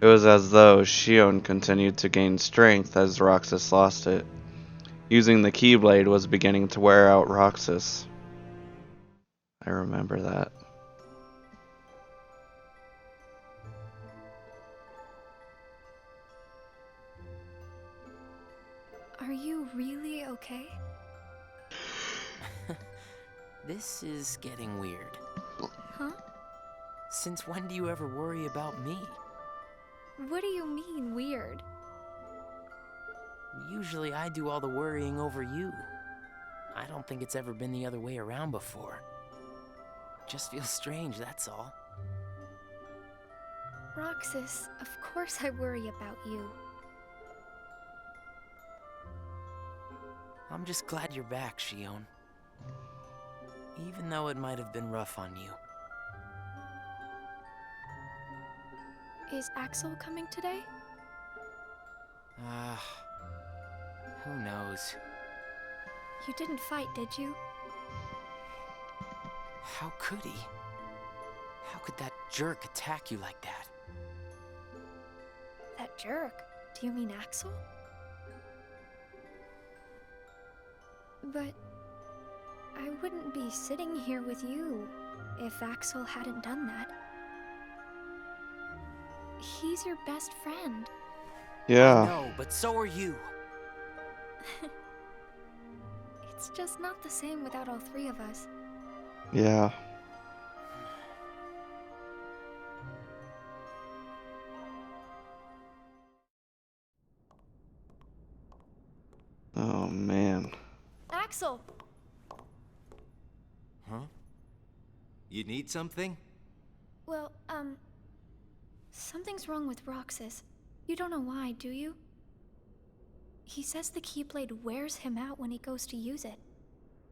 It was as though Shion continued to gain strength as Roxas lost it. Using the Keyblade was beginning to wear out Roxas. I remember that. Are you really okay? This is getting weird. Huh? Since when do you ever worry about me? What do you mean, weird? Usually I do all the worrying over you. I don't think it's ever been the other way around before. Just feels strange, that's all. Roxas, of course I worry about you. I'm just glad you're back, Shion. Even though it might have been rough on you. Is Axel coming today? Who knows? You didn't fight, did you? How could he? How could that jerk attack you like that? That jerk? Do you mean Axel? But I wouldn't be sitting here with you if Axel hadn't done that. He's your best friend. Yeah. I know, but so are you. It's just not the same without all three of us. Yeah. Oh, man. Axel! Huh? You need something? Well, something's wrong with Roxas. You don't know why, do you? He says the Keyblade wears him out when he goes to use it.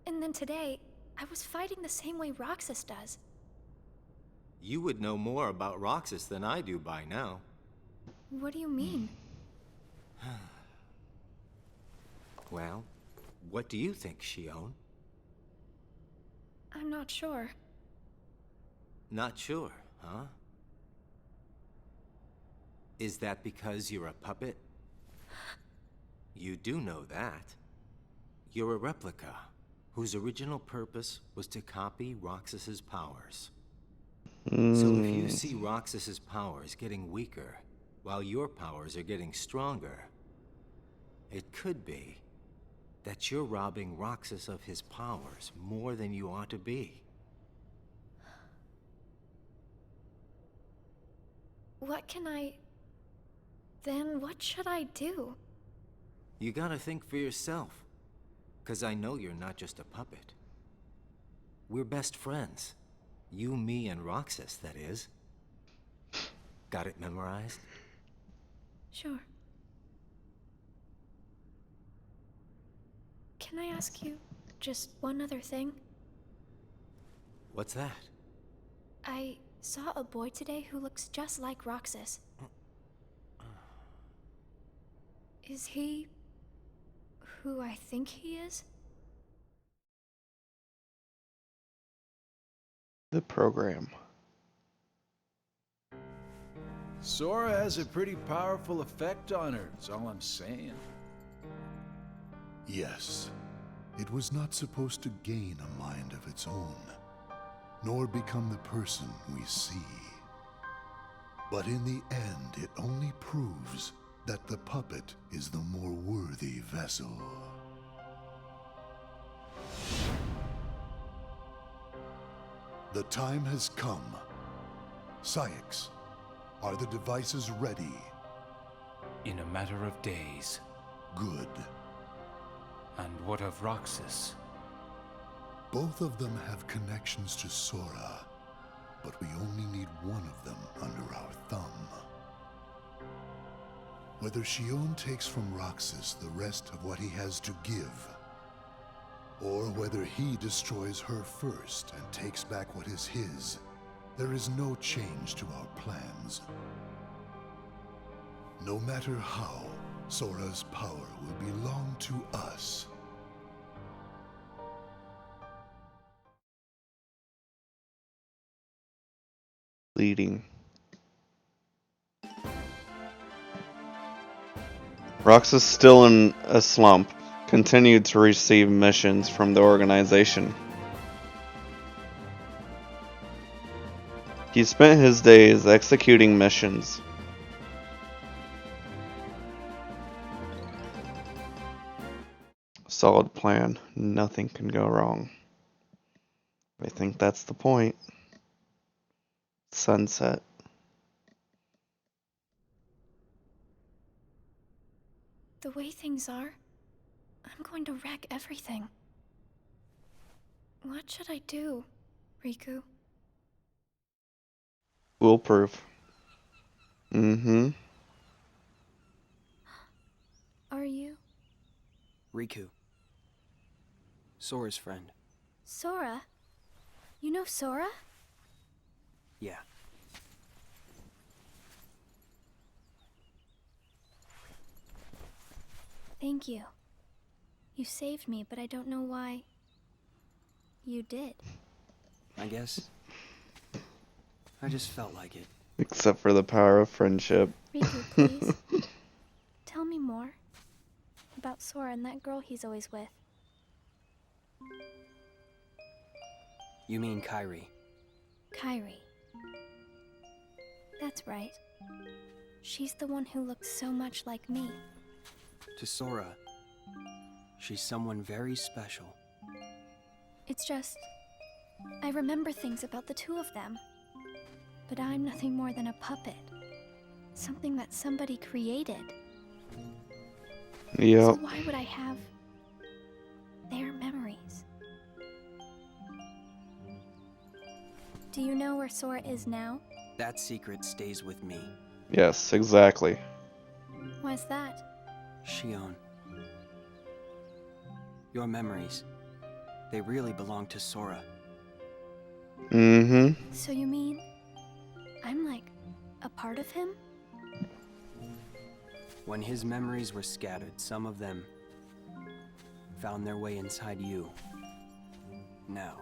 And then today, I was fighting the same way Roxas does. You would know more about Roxas than I do by now. What do you mean? Well, what do you think, Xion? I'm not sure. Not sure, huh? Is that because you're a puppet? You do know that. You're a replica, whose original purpose was to copy Roxas's powers. So if you see Roxas's powers getting weaker, while your powers are getting stronger, it could be that you're robbing Roxas of his powers more than you ought to be. Then what should I do? You gotta think for yourself. 'Cause I know you're not just a puppet. We're best friends. You, me, and Roxas, that is. Got it memorized? Sure. Can I ask you just one other thing? What's that? I saw a boy today who looks just like Roxas. Is he who I think he is? The program. Sora has a pretty powerful effect on her, that's all I'm saying. Yes, it was not supposed to gain a mind of its own, nor become the person we see. But in the end, it only proves that the puppet is the more worthy vessel. The time has come. Saïx, are the devices ready? In a matter of days. Good. And what of Roxas? Both of them have connections to Sora, but we only need one of them under our thumb. Whether Xion takes from Roxas the rest of what he has to give, or whether he destroys her first and takes back what is his, there is no change to our plans. No matter how, Sora's power will belong to us. Leading. Roxas, still in a slump, continued to receive missions from the organization. He spent his days executing missions. Solid plan. Nothing can go wrong. I think that's the point. Sunset. The way things are, I'm going to wreck everything. What should I do, Riku? Foolproof. Mm-hmm. Are you? Riku. Sora's friend. Sora? You know Sora? Yeah. Thank you. You saved me, but I don't know why you did. I guess I just felt like it. Except for the power of friendship. Riku, please. Tell me more about Sora and that girl he's always with. You mean Kairi? Kairi. That's right. She's the one who looks so much like me. To Sora, she's someone very special. It's just, I remember things about the two of them. But I'm nothing more than a puppet. Something that somebody created. Yep. So why would I have their memories? Do you know where Sora is now? That secret stays with me. Yes, exactly. Why's that? Xion, Your memories, they really belong to Sora. Mm-hmm. So you mean I'm like a part of him? When his memories were scattered, some of them found their way inside you. Now,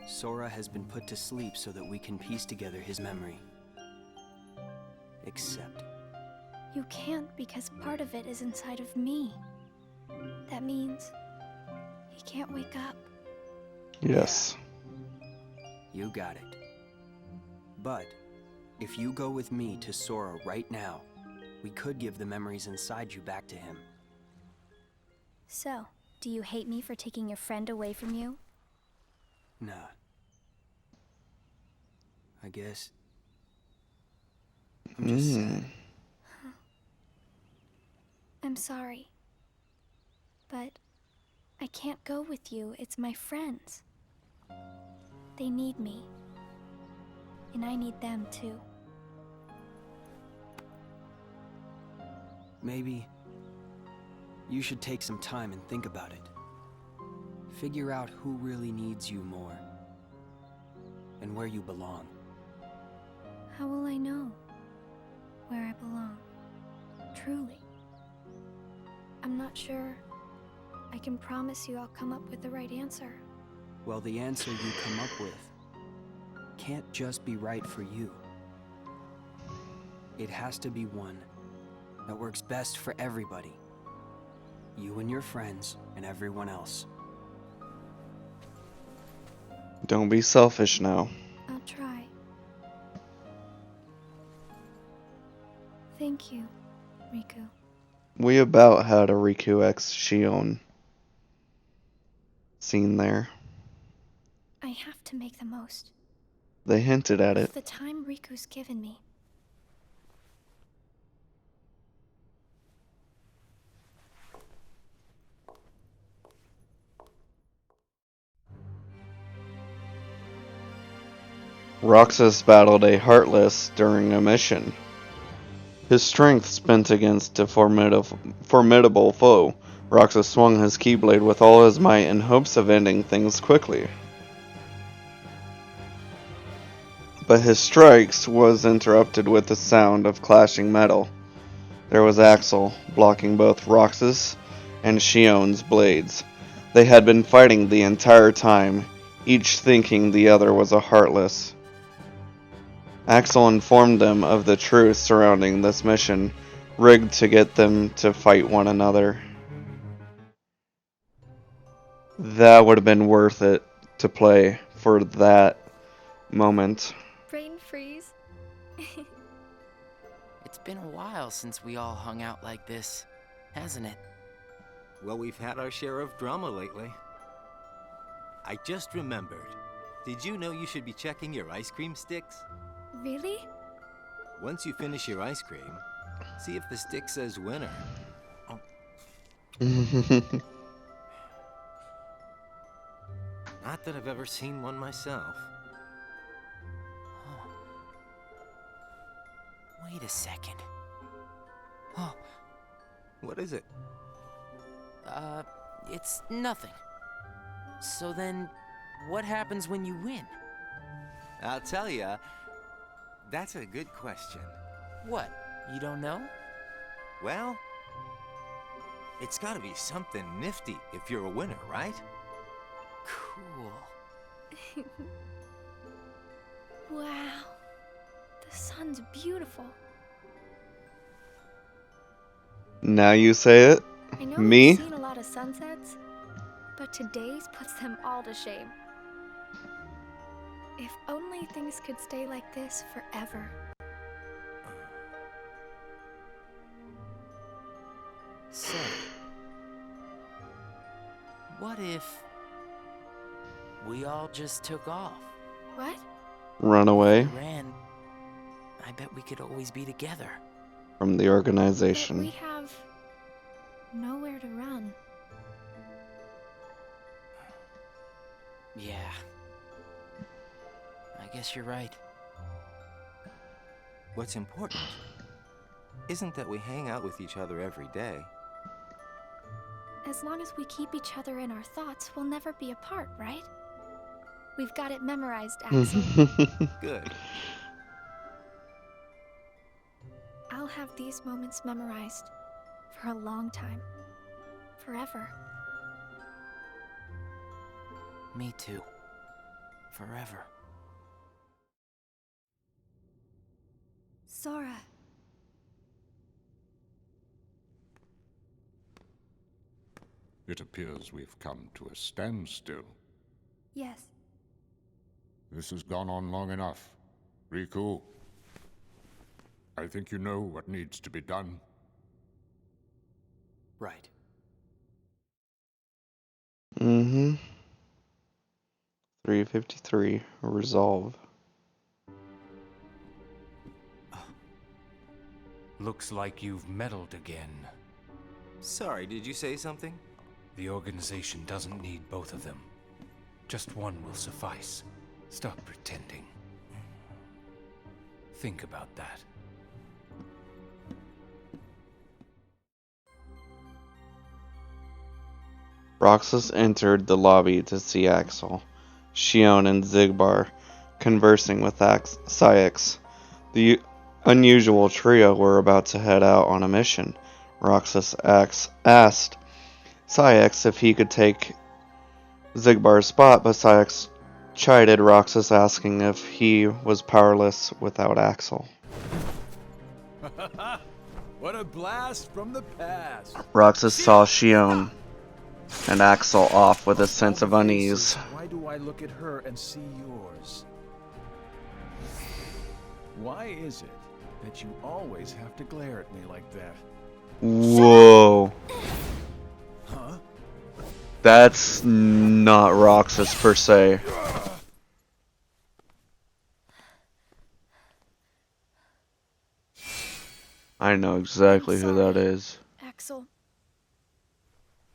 Sora has been put to sleep so that we can piece together his memory. Except... You can't because part of it is inside of me. That means he can't wake up. Yes. You got it. But if you go with me to Sora right now, we could give the memories inside you back to him. So, do you hate me for taking your friend away from you? Nah. I guess... I'm just sad. I'm sorry. But I can't go with you. It's my friends. They need me. And I need them too. Maybe you should take some time and think about it. Figure out who really needs you more. And where you belong. How will I know where I belong? Truly. I'm not sure I can promise you I'll come up with the right answer. Well, the answer you come up with can't just be right for you. It has to be one that works best for everybody. You and your friends and everyone else. Don't be selfish now. I'll try. Thank you, Riku. We about had a Riku X Shion scene there. I have to make the most They hinted at of it. the time Riku's given me. Roxas battled a Heartless during a mission. His strength spent against a formidable foe. Roxas swung his Keyblade with all his might in hopes of ending things quickly. But his strikes was interrupted with the sound of clashing metal. There was Axel, blocking both Roxas and Shion's blades. They had been fighting the entire time, each thinking the other was a Heartless. Axel informed them of the truth surrounding this mission, rigged to get them to fight one another. That would have been worth it to play for that moment. Brain freeze. It's been a while since we all hung out like this, hasn't it? Well, we've had our share of drama lately. I just remembered. Did you know you should be checking your ice cream sticks? Really? Once you finish your ice cream, see if the stick says winner. Oh. Not that I've ever seen one myself. Huh. Wait a second. Oh. What is it? It's nothing. So then, what happens when you win? I'll tell ya. That's a good question. What? You don't know? Well, it's gotta be something nifty if you're a winner, right? Cool. Wow. The sun's beautiful. Now you say it. I know Me? we've seen a lot of sunsets, but today's puts them all to shame. If only things could stay like this forever. So, what if we all just took off? What? Run away Ran. I bet we could always be together. from the But organization. we have nowhere to run. Yeah. I guess you're right. What's important isn't that we hang out with each other every day. As long as we keep each other in our thoughts, we'll never be apart, right? We've got it memorized, Axel. Good. I'll have these moments memorized for a long time. Forever. Me too. Forever. Sora. It appears we've come to a standstill. Yes. This has gone on long enough. Riku, I think you know what needs to be done. Right. Mm-hmm. 353. Resolve. Looks like you've meddled again. Sorry, did you say something? The organization doesn't need both of them. Just one will suffice. Stop pretending. Think about that. Roxas entered the lobby to see Axel, Xion, and Xigbar conversing with Syx. The unusual trio were about to head out on a mission. Roxas asked Syx if he could take Xigbar's spot, but Syx chided Roxas, asking if he was powerless without Axel. What a blast from the past! Roxas saw Xion and Axel off with a sense of unease. Why do I look at her and see yours? Why is it that you always have to glare at me like that? Whoa. Huh? That's not Roxas per se. I know exactly who that is. Axel,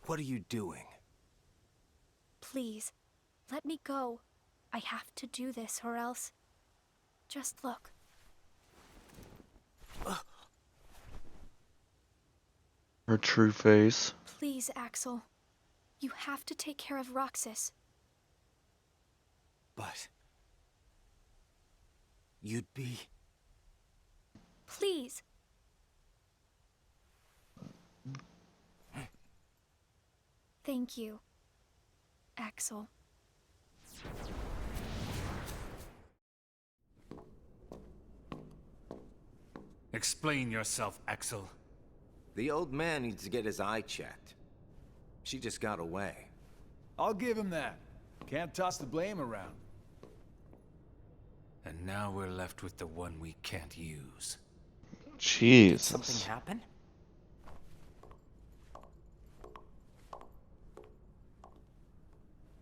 What are you doing? please, let me go. I have to do this or else... Just look. Her true face. Please, Axel. You have to take care of Roxas. But... you'd be... Please. Thank you, Axel. Explain yourself, Axel. The old man needs to get his eye checked. She just got away. I'll give him that. Can't toss the blame around. And now we're left with the one we can't use. Jesus. Did something happen?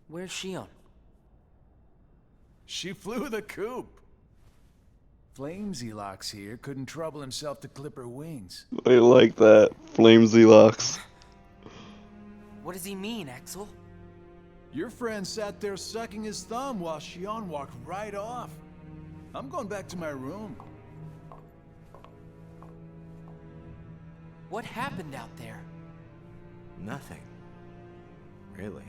Where's Xion? She flew the coop. Flamesy Locks here couldn't trouble himself to clip her wings. I like that. Flamesy Locks. What does he mean, Axel? Your friend sat there sucking his thumb while Xion walked right off. I'm going back to my room. What happened out there? Nothing. Really.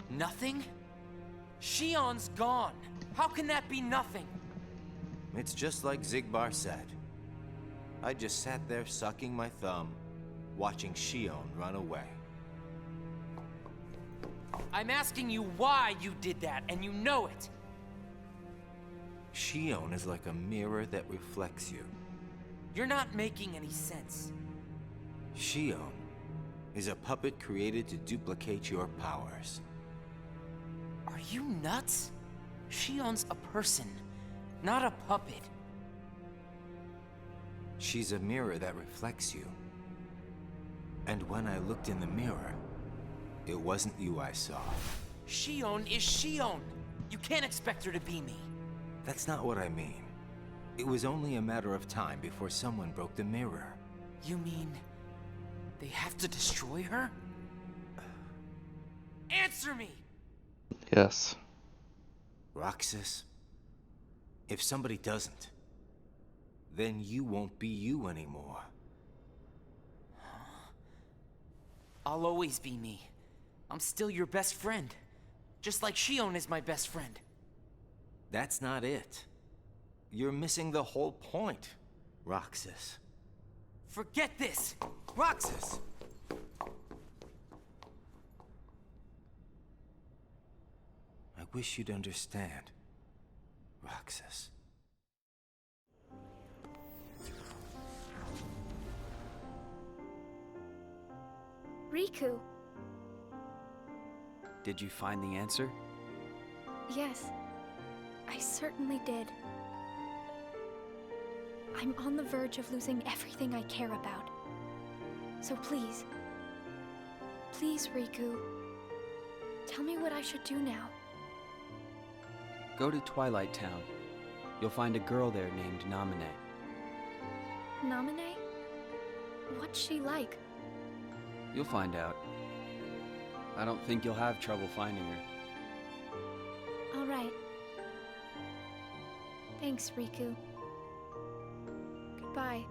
Nothing? Xion's gone. How can that be nothing? It's just like Xigbar said. I just sat there sucking my thumb, watching Xion run away. I'm asking you why you did that, and you know it. Xion is like a mirror that reflects you. You're not making any sense. Xion is a puppet created to duplicate your powers. Are you nuts? Xion's a person, not a puppet. She's a mirror that reflects you. And when I looked in the mirror, it wasn't you I saw. Xion is Xion. You can't expect her to be me. That's not what I mean. It was only a matter of time before someone broke the mirror. You mean they have to destroy her? Answer me! Yes. Roxas, if somebody doesn't, then you won't be you anymore. I'll always be me. I'm still your best friend. Just like Shion is my best friend. That's not it. You're missing the whole point, Roxas. Forget this! Roxas! I wish you'd understand, Roxas. Riku. Did you find the answer? Yes, I certainly did. I'm on the verge of losing everything I care about. So please, please, Riku, tell me what I should do now. Go to Twilight Town. You'll find a girl there named Namine. Namine? What's she like? You'll find out. I don't think you'll have trouble finding her. All right. Thanks, Riku. Goodbye.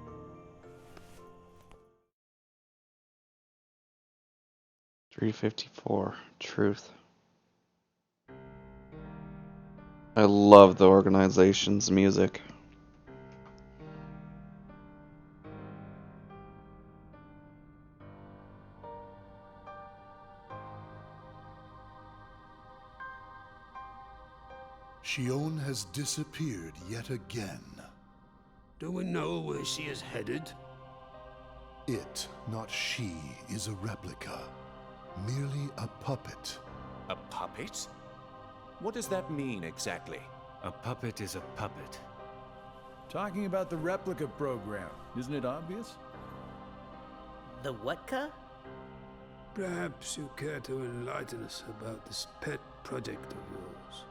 $3.54. Truth. I love the organization's music. Shion has disappeared yet again. Do we know where she is headed? It, not she, is a replica. Merely a puppet. A puppet? What does that mean exactly? A puppet is a puppet. Talking about the replica program, isn't it obvious? The what-ca? Perhaps you care to enlighten us about this pet project of yours.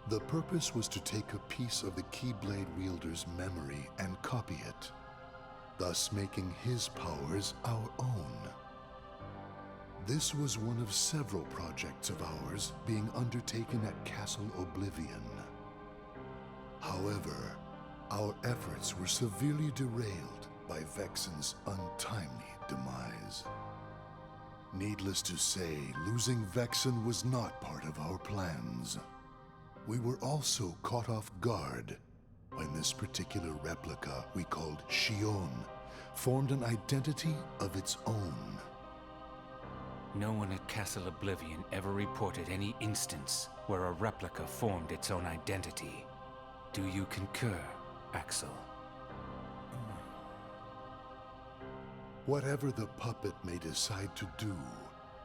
The purpose was to take a piece of the Keyblade wielder's memory and copy it, thus making his powers our own. This was one of several projects of ours being undertaken at Castle Oblivion. However, our efforts were severely derailed by Vexen's untimely demise. Needless to say, losing Vexen was not part of our plans. We were also caught off guard when this particular replica we called Shion formed an identity of its own. No one at Castle Oblivion ever reported any instance where a replica formed its own identity. Do you concur, Axel? Whatever the puppet may decide to do,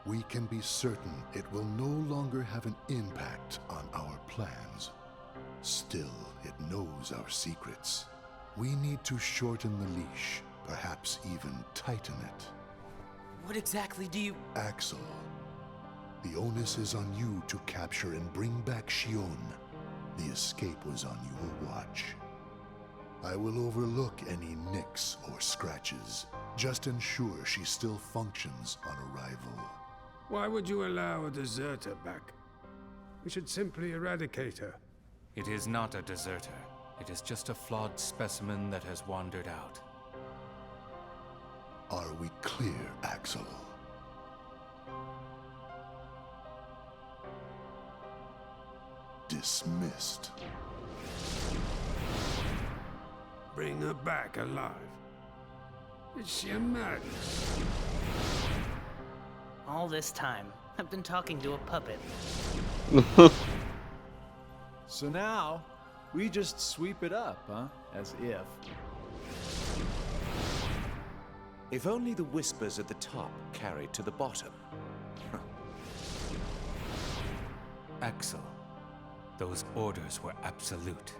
we can be certain it will no longer have an impact on our plans. Still, it knows our secrets. We need to shorten the leash, perhaps even tighten it. What exactly do you... Axel, the onus is on you to capture and bring back Shion. The escape was on your watch. I will overlook any nicks or scratches. Just ensure she still functions on arrival. Why would you allow a deserter back? We should simply eradicate her. It is not a deserter. It is just a flawed specimen that has wandered out. Are we clear, Axel? Dismissed. Bring her back alive. Is she a madness? All this time, I've been talking to a puppet. So now, we just sweep it up, huh? As if. If only the whispers at the top carried to the bottom. Axel, those orders were absolute.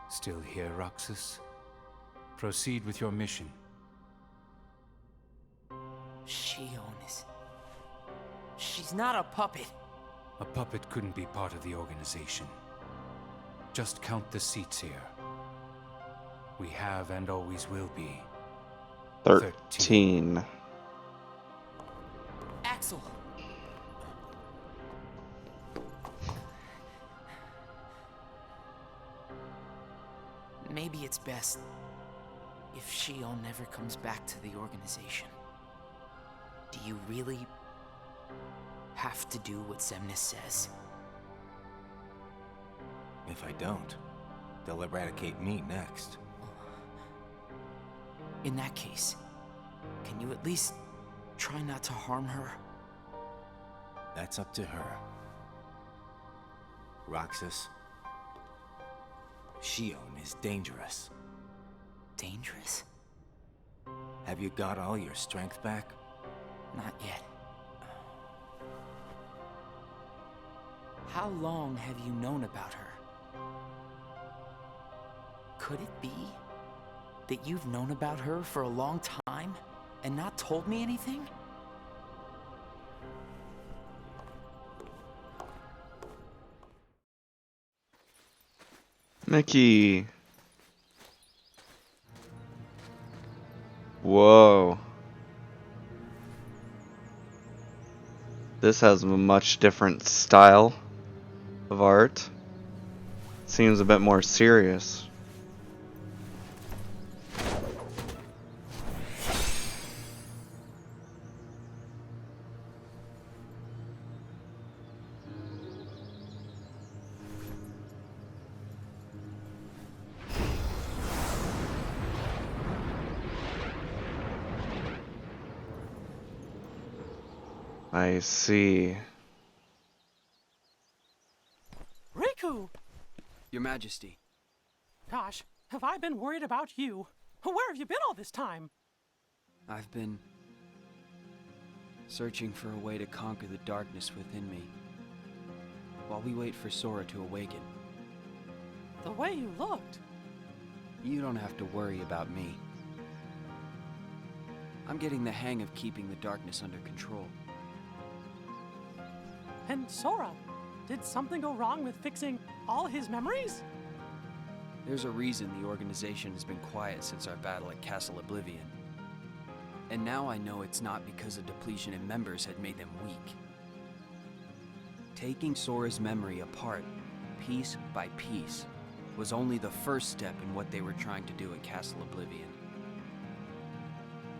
Still here, Roxas? Proceed with your mission. Shion is... She's not a puppet. A puppet couldn't be part of the organization. Just count the seats here. We have and always will be 13. Axel! maybe it's best if Shion never comes back to the organization. Do you really have to do what Xemnas says? If I don't, they'll eradicate me next. In that case, can you at least try not to harm her? That's up to her. Roxas, Shion is dangerous. Dangerous? Have you got all your strength back? Not yet. How long have you known about her? Could it be that you've known about her for a long time and not told me anything? Mickey. Whoa. This has a much different style of art. Seems a bit more serious. I see. Riku! Your Majesty. Gosh, have I been worried about you? Where have you been all this time? I've been searching for a way to conquer the darkness within me, while we wait for Sora to awaken. The way you looked. You don't have to worry about me. I'm getting the hang of keeping the darkness under control. And Sora, did something go wrong with fixing all his memories? There's a reason the organization has been quiet since our battle at Castle Oblivion. And now I know it's not because a depletion in members had made them weak. Taking Sora's memory apart, piece by piece, was only the first step in what they were trying to do at Castle Oblivion.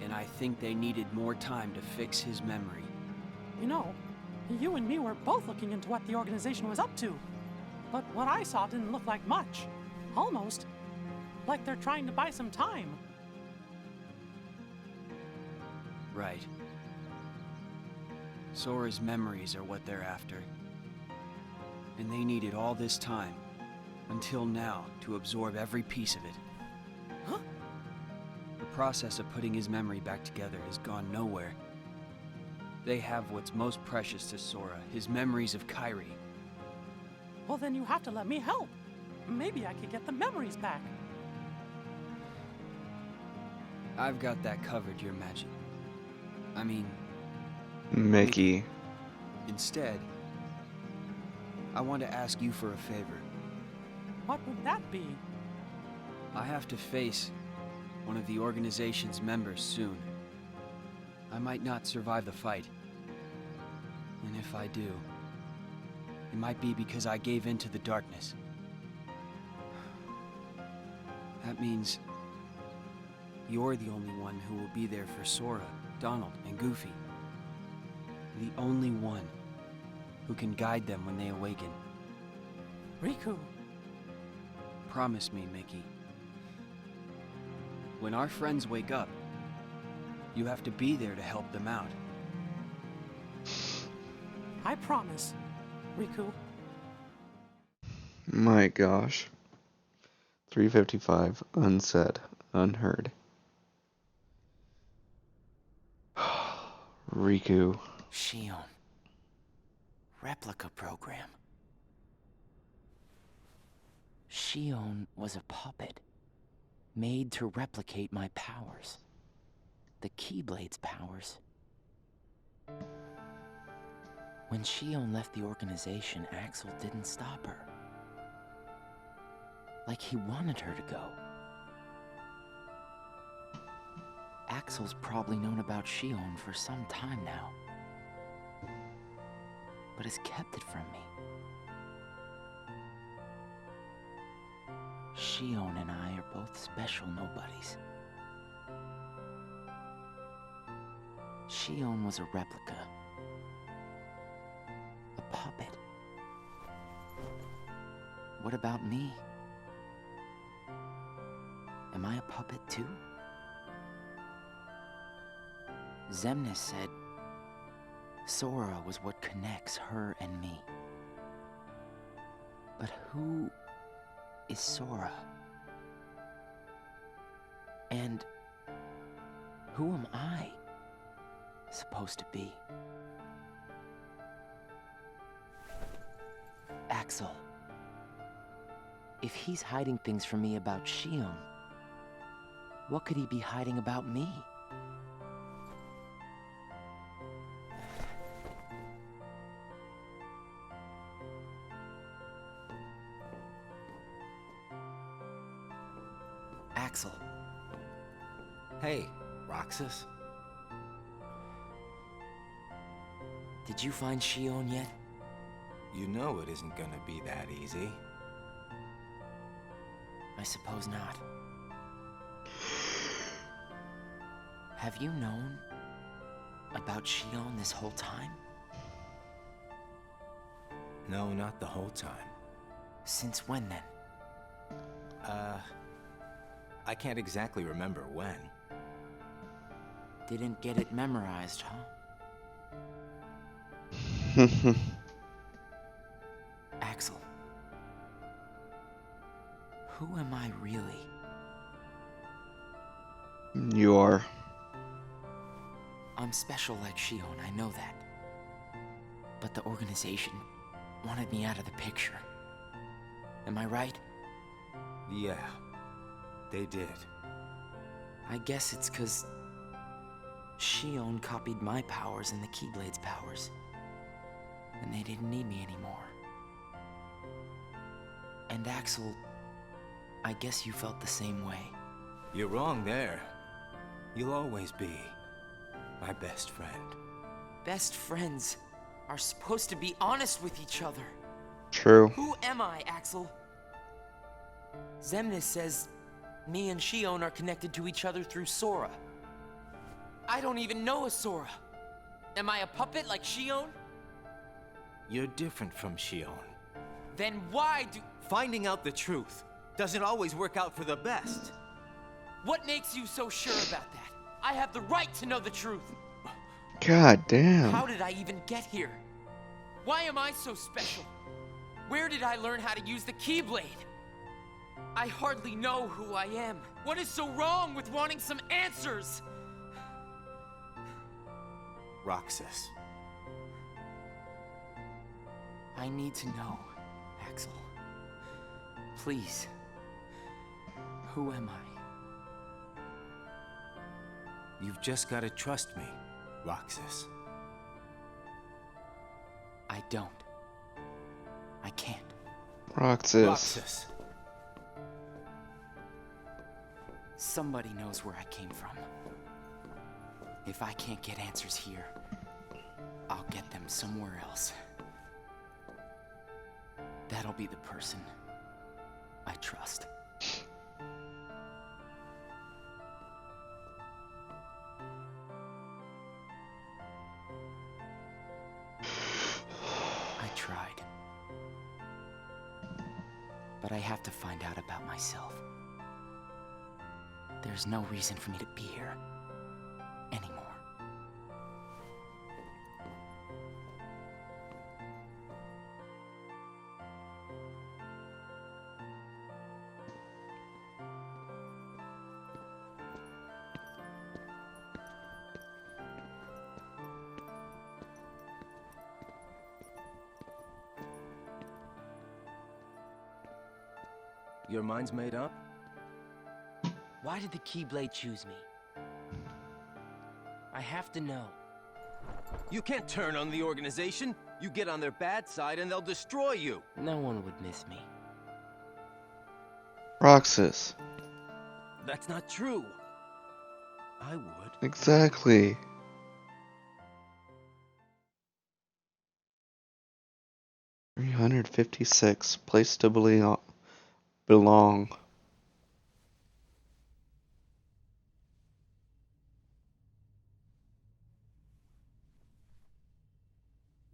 And I think they needed more time to fix his memory. You know, you and me were both looking into what the organization was up to. But what I saw didn't look like much. Almost like they're trying to buy some time. Right. Sora's memories are what they're after. And they needed all this time, until now, to absorb every piece of it. Huh? The process of putting his memory back together has gone nowhere. They have what's most precious to Sora, his memories of Kairi. Well, then you have to let me help. Maybe I could get the memories back. I've got that covered, Your Majesty. I mean... Mickey. Instead, I want to ask you for a favor. What would that be? I have to face one of the organization's members soon. I might not survive the fight. And if I do, it might be because I gave in to the darkness. That means you're the only one who will be there for Sora, Donald, and Goofy. The only one who can guide them when they awaken. Riku. Promise me, Mickey. When our friends wake up, you have to be there to help them out. I promise, Riku. My gosh. 355, unsaid, unheard. Riku. Shion. Replica program. Shion was a puppet, made to replicate my powers. The Keyblade's powers. When Shion left the organization, Axel didn't stop her. Like he wanted her to go. Axel's probably known about Shion for some time now, but has kept it from me. Shion and I are both special nobodies. Shion was a replica. A puppet. What about me? Am I a puppet too? Xemnas said Sora was what connects her and me. But who is Sora? And who am I supposed to be? Axel. If he's hiding things from me about Shion, what could he be hiding about me? Axel. Hey, Roxas. Did you find Shion yet? You know it isn't gonna be that easy. I suppose not. Have you known about Shion this whole time? No, not the whole time. Since when then? I can't exactly remember when. Didn't get it memorized, huh? Axel. Who am I really? You are. I'm special like Shion, I know that. But the organization wanted me out of the picture. Am I right? Yeah, they did. I guess it's 'cause Shion copied my powers and the Keyblade's powers. And they didn't need me anymore. And Axel, I guess you felt the same way. You're wrong there. You'll always be my best friend. Best friends are supposed to be honest with each other. True. Who am I, Axel? Xemnas says me and Shion are connected to each other through Sora. I don't even know a Sora. Am I a puppet like Shion? You're different from Shion. Then why do... Finding out the truth doesn't always work out for the best. What makes you so sure about that? I have the right to know the truth. God damn. How did I even get here? Why am I so special? Where did I learn how to use the Keyblade? I hardly know who I am. What is so wrong with wanting some answers? Roxas. I need to know, Axel. Please. Who am I? You've just gotta trust me, Roxas. I don't. I can't. Roxas. Roxas. Somebody knows where I came from. If I can't get answers here, I'll get them somewhere else. That'll be the person I trust. I tried. But I have to find out about myself. There's no reason for me to be here anymore. Your mind's made up? Why did the Keyblade choose me? I have to know. You can't turn on the organization. You get on their bad side and they'll destroy you. No one would miss me. Roxas. That's not true. I would. Exactly. $356. Place to belong.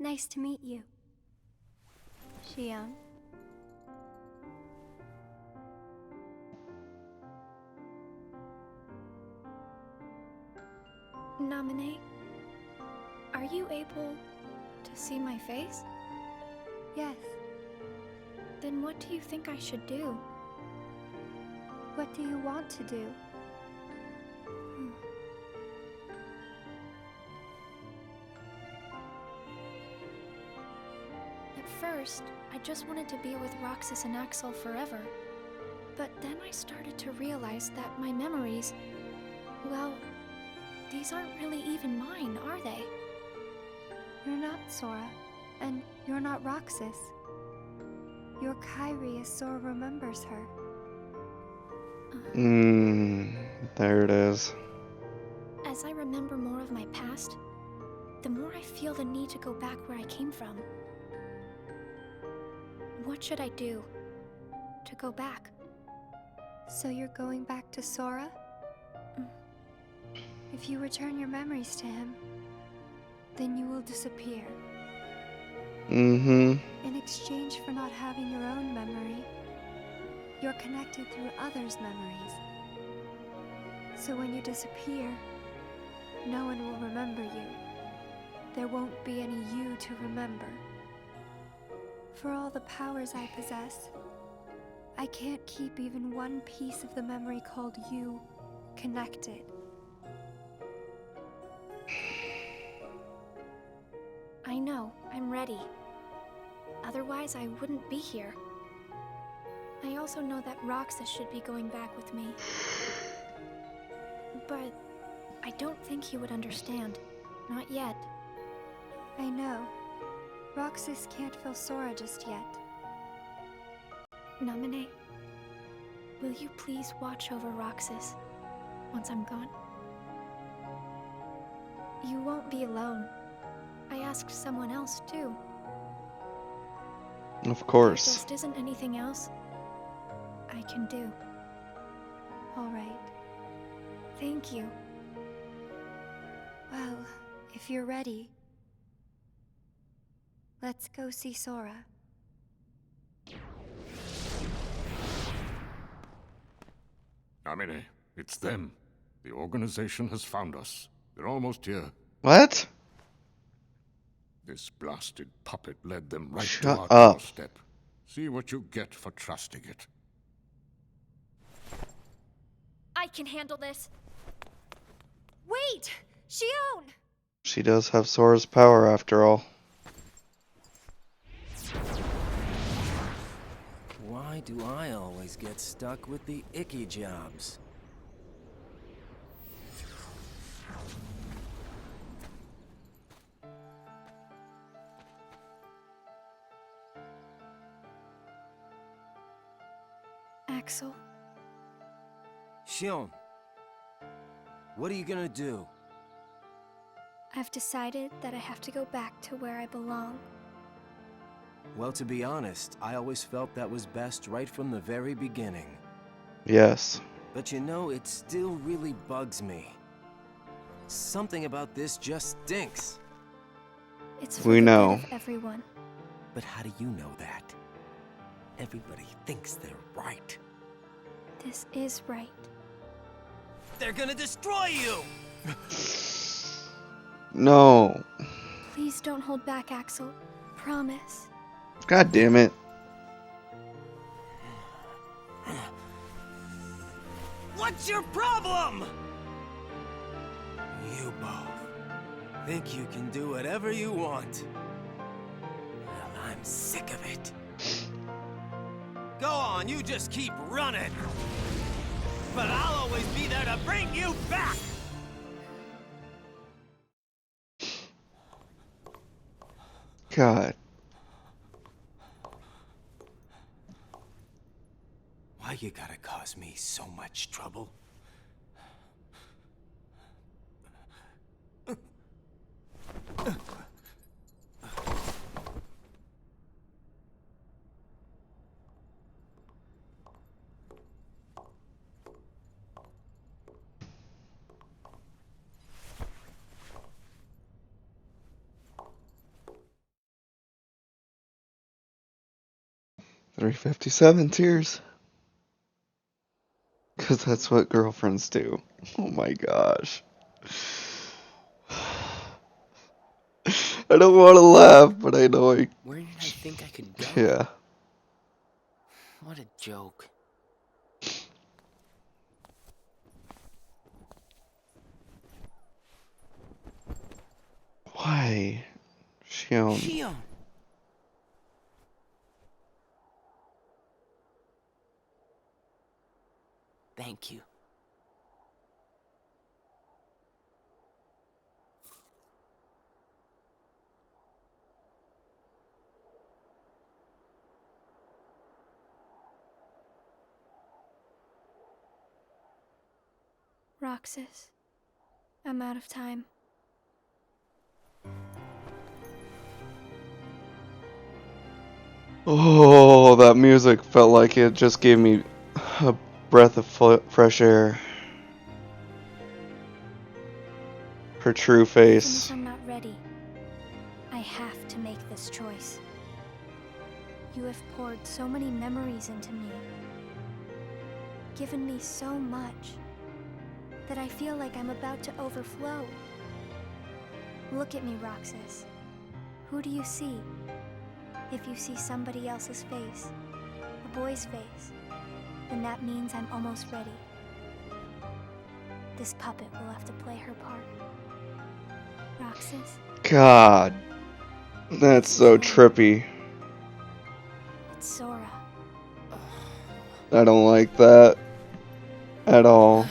Nice to meet you. Xion. Naminé, are you able to see my face? Yes. Then what do you think I should do? What do you want to do? At first, I just wanted to be with Roxas and Axel forever. But then I started to realize that my memories, well, these aren't really even mine, are they? You're not Sora, and you're not Roxas. You're Kairi as Sora remembers her. There it is. As I remember more of my past, the more I feel the need to go back where I came from. What should I do to go back? So you're going back to Sora? If you return your memories to him, then you will disappear. In exchange for not having your own memory, you're connected through others' memories. So when you disappear, no one will remember you. There won't be any you to remember. For all the powers I possess, I can't keep even one piece of the memory called you connected. I know, I'm ready. Otherwise, I wouldn't be here. I also know that Roxas should be going back with me. But I don't think he would understand. Not yet. I know. Roxas can't feel Sora just yet. Naminé, will you please watch over Roxas once I'm gone? You won't be alone. I asked someone else, too. Of course. There just isn't anything else I can do. All right. Thank you. Well, if you're ready, let's go see Sora. Naminé, it's them. The organization has found us. They're almost here. What? This blasted puppet led them right Shut to our up. doorstep. See what you get for trusting it. I can handle this. Wait! Xion! She does have Sora's power after all. Why do I always get stuck with the icky jobs? Axel, Xion, what are you gonna do? I've decided that I have to go back to where I belong. Well, to be honest, I always felt that was best right from the very beginning. Yes. But you know, it still really bugs me. Something about this just stinks. It's for We the know. Oh. good of everyone. But how do you know that? Everybody thinks they're right. This is right. They're gonna destroy you! No. Please don't hold back, Axel. Promise. God damn it. What's your problem? You both think you can do whatever you want. Well, I'm sick of it. Go on, you just keep running. But I'll always be there to bring you back! God. Why you gotta cause me so much trouble? 357 tears. Because that's what girlfriends do. Oh my gosh. I don't want to laugh, but I know I... Where did I think I could go? Yeah. What a joke. Why? Xion. Xion! Thank you. Roxas, I'm out of time. Oh, that music felt like it just gave me a breath of fresh air. Her true face. Even if I'm not ready, I have to make this choice. You have poured so many memories into me, given me so much, that I feel like I'm about to overflow. Look at me, Roxas. Who do you see? If you see somebody else's face, a boy's face, then that means I'm almost ready. This puppet will have to play her part. Roxas? God. That's so trippy. It's Sora. I don't like that at all.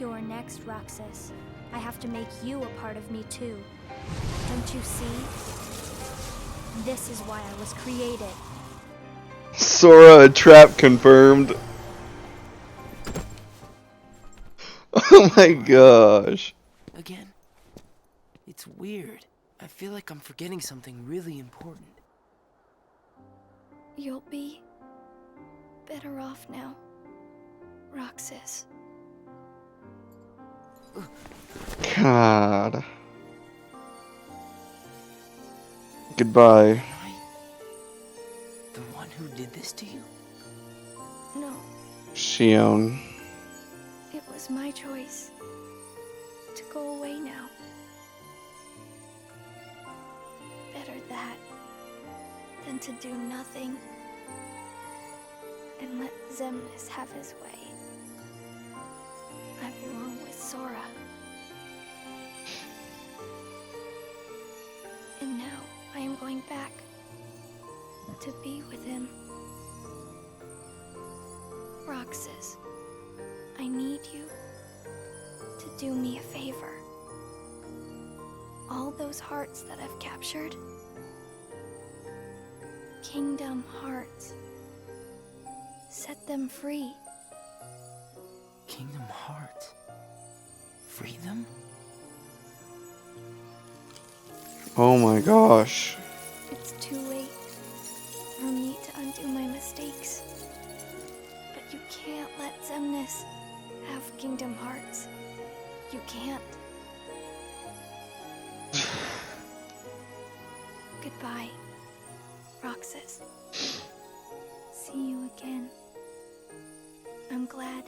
You're next, Roxas. I have to make you a part of me too. Don't you see? This is why I was created. Sora, a trap confirmed. Oh my gosh. Again? It's weird. I feel like I'm forgetting something really important. You'll be better off now, Roxas. God. Goodbye. The one who did this to you? No, Xion. it was my choice to go away now. Better that than to do nothing and let Xemnas have his way. I belong with Sora. And now I am going back to be with him. Roxas, I need you to do me a favor. All those hearts that I've captured, Kingdom Hearts, set them free. Kingdom Hearts? Free them? Oh my gosh. It's too late for me to undo my mistakes. But you can't let Xemnas have Kingdom Hearts. You can't. Goodbye, Roxas. See you again. I'm glad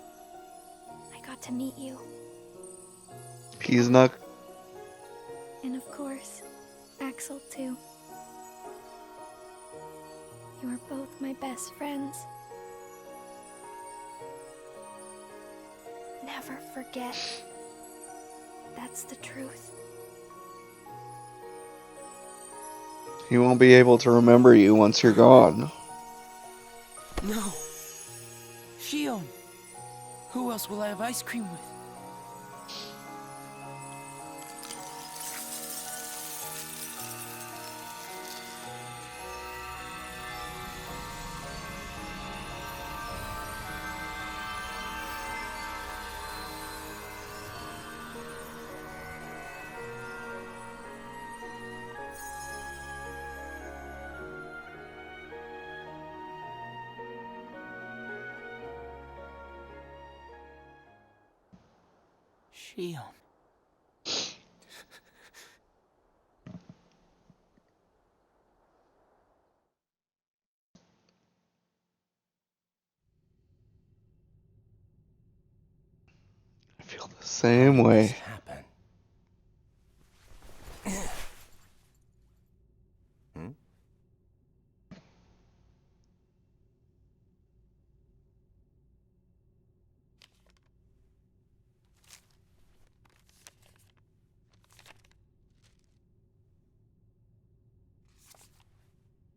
I got to meet you. Peasnuck. And of course, Axel too. You are both my best friends. Never forget. That's the truth. He won't be able to remember you once you're gone. No. Xion. Who else will I have ice cream with? Shion. I feel the same way.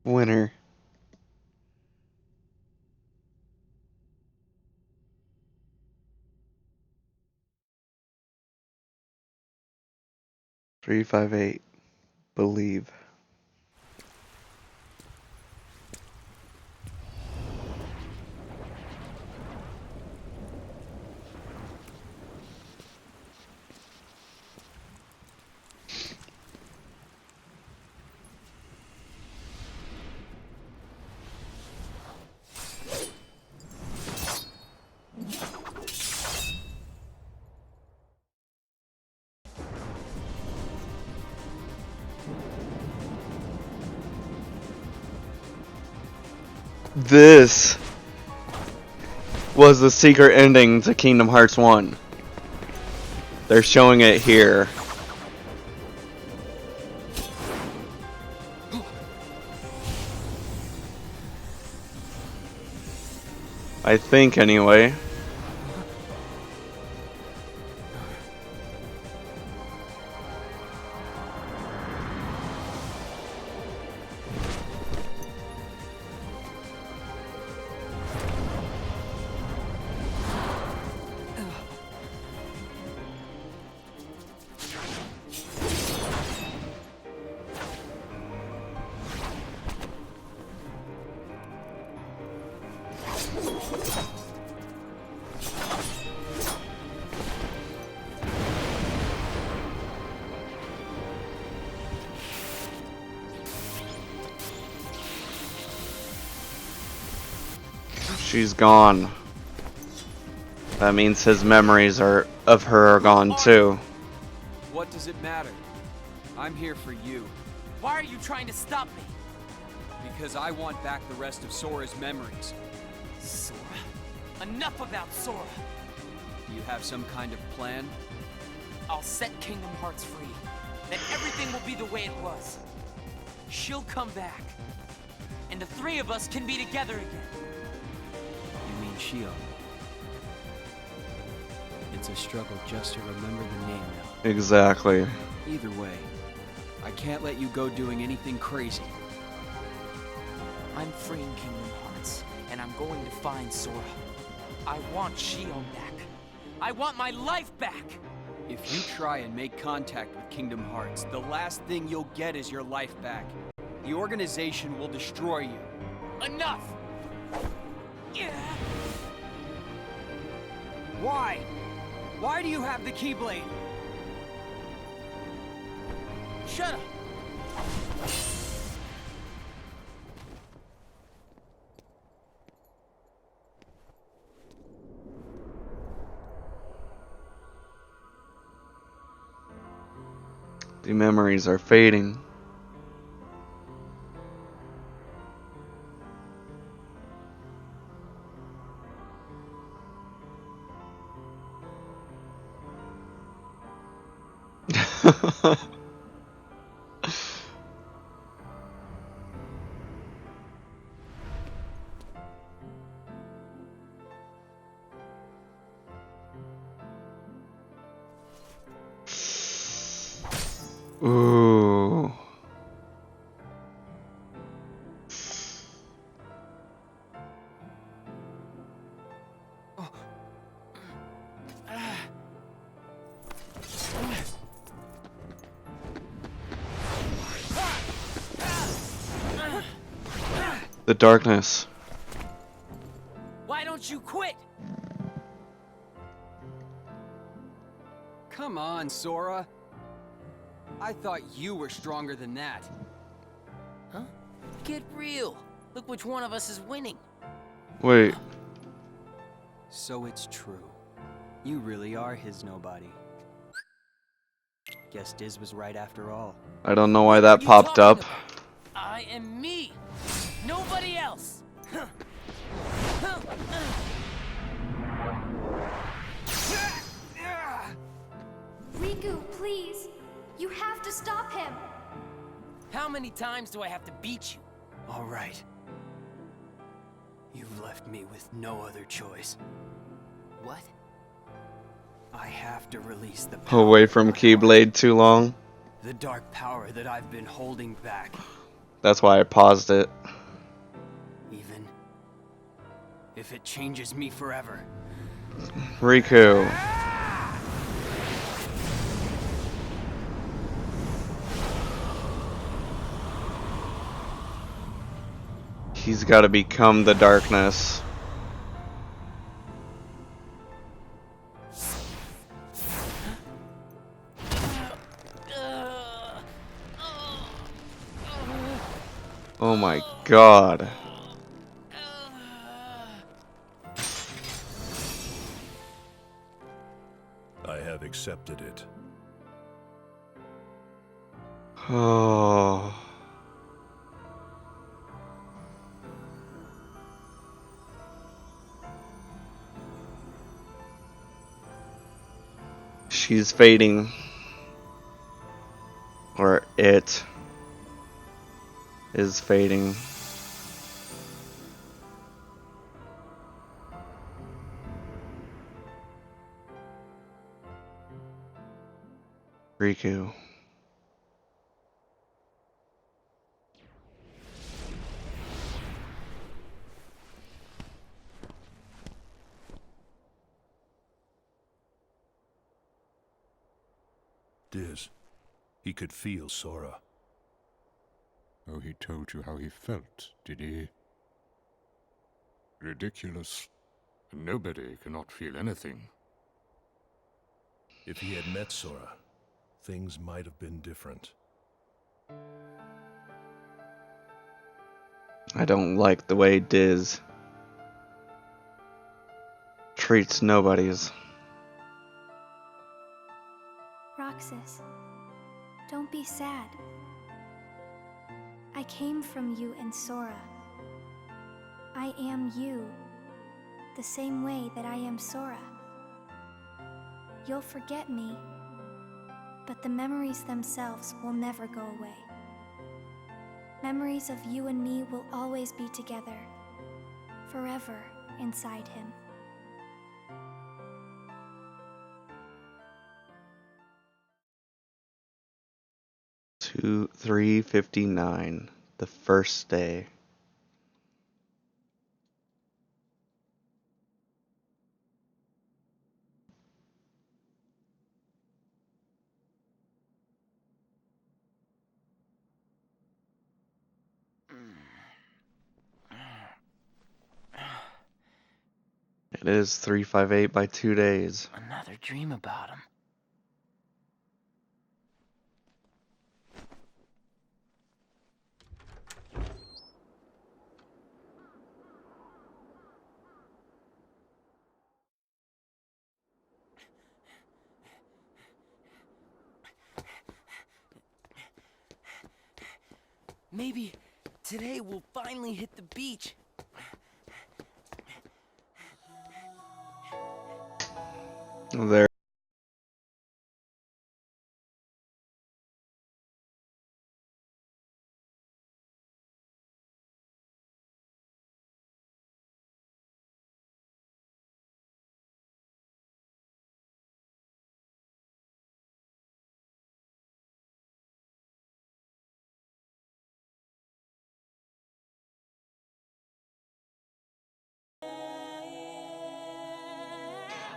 Winner. Three, 5, 8. Believe. This was the secret ending to Kingdom Hearts 1. They're showing it here. I think, anyway. She's gone. That means his memories of her are gone too. What does it matter? I'm here for you. Why are you trying to stop me? Because I want back the rest of Sora's memories. Sora? Enough about Sora! Do you have some kind of plan? I'll set Kingdom Hearts free. Then everything will be the way it was. She'll come back. And the three of us can be together again. You mean Shion? It's a struggle just to remember the name now. Exactly. Either way, I can't let you go doing anything crazy. I'm freeing Kingdom Hearts, and I'm going to find Sora. I want Shion back. I want my life back! If you try and make contact with Kingdom Hearts, the last thing you'll get is your life back. The organization will destroy you. Enough! Yeah. Why? Why do you have the Keyblade? Shut up! The memories are fading. Ooh. The darkness. Why don't you quit? Come on, Sora. I thought you were stronger than that. Huh? Get real. Look which one of us is winning. Wait. So it's true. You really are his nobody. Guess Diz was right after all. I don't know why that popped up. I am me. Nobody else. Riku, please! You have to stop him! How many times do I have to beat you? All right. You've left me with no other choice. What? I have to release the power. Away from Keyblade too long. The dark power that I've been holding back. That's why I paused it. Even if it changes me forever. Riku. He's got to become the darkness. Oh my god. I have accepted it. Oh. She's fading. Or it is fading. Riku. Diz, he could feel Sora. Oh, he told you how he felt, did he? Ridiculous. Nobody cannot feel anything. If he had met Sora, things might have been different. I don't like the way Diz treats nobodies. Roxas, don't be sad. I came from you and Sora. I am you, the same way that I am Sora. You'll forget me, but the memories themselves will never go away. Memories of you and me will always be together, forever inside him. 3:59, the first day. It is 358 by 2 days. Another dream about him. Maybe today we'll finally hit the beach. There.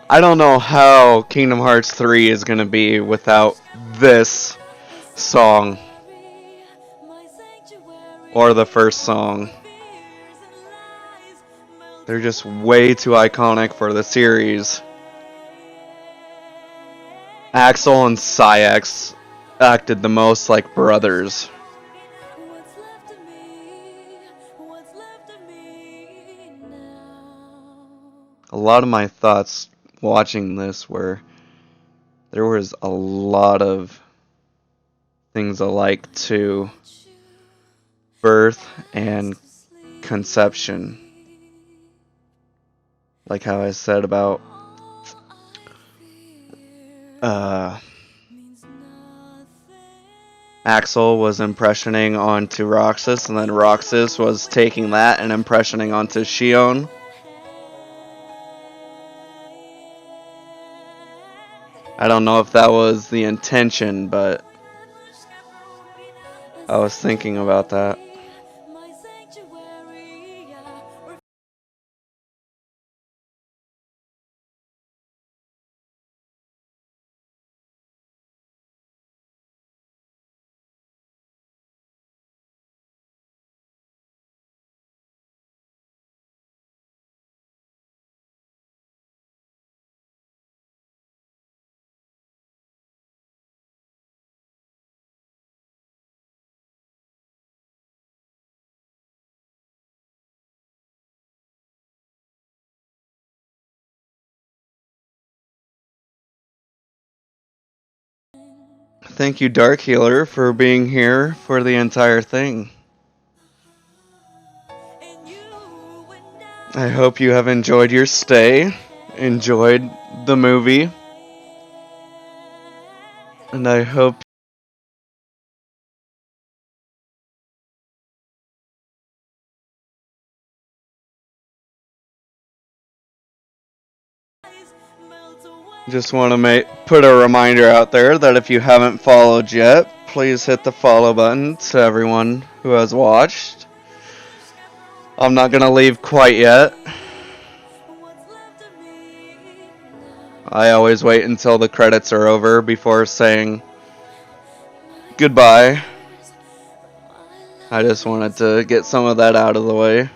I don't know how Kingdom Hearts 3 is going to be without this song. Or the first song. They're just way too iconic for the series. Axel and Saïx acted the most like brothers. A lot of my thoughts watching this were there was a lot of things alike to birth and conception. Like how I said about Axel was impressioning onto Roxas, and then Roxas was taking that and impressioning onto Xion. I don't know if that was the intention, but I was thinking about that. Thank you, Dark Healer, for being here for the entire thing. I hope you have enjoyed your stay, enjoyed the movie, and I hope just want to put a reminder out there that if you haven't followed yet, please hit the follow button to everyone who has watched. I'm not going to leave quite yet. I always wait until the credits are over before saying goodbye. I just wanted to get some of that out of the way.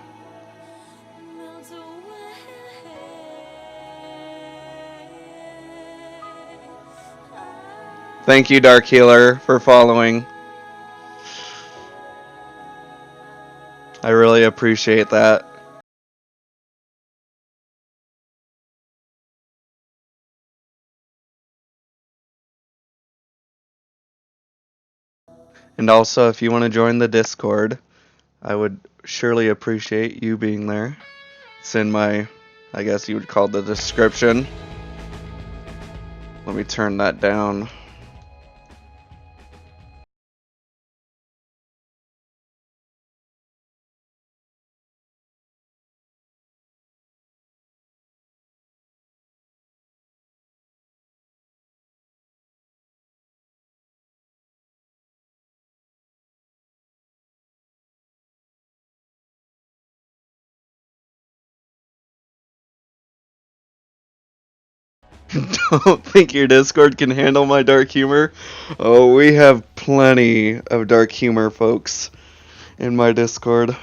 Thank you, Dark Healer, for following. I really appreciate that. And also, if you want to join the Discord, I would surely appreciate you being there. It's in my, I guess you would call the description. Let me turn that down. Don't think your Discord can handle my dark humor. Oh, we have plenty of dark humor folks in my Discord.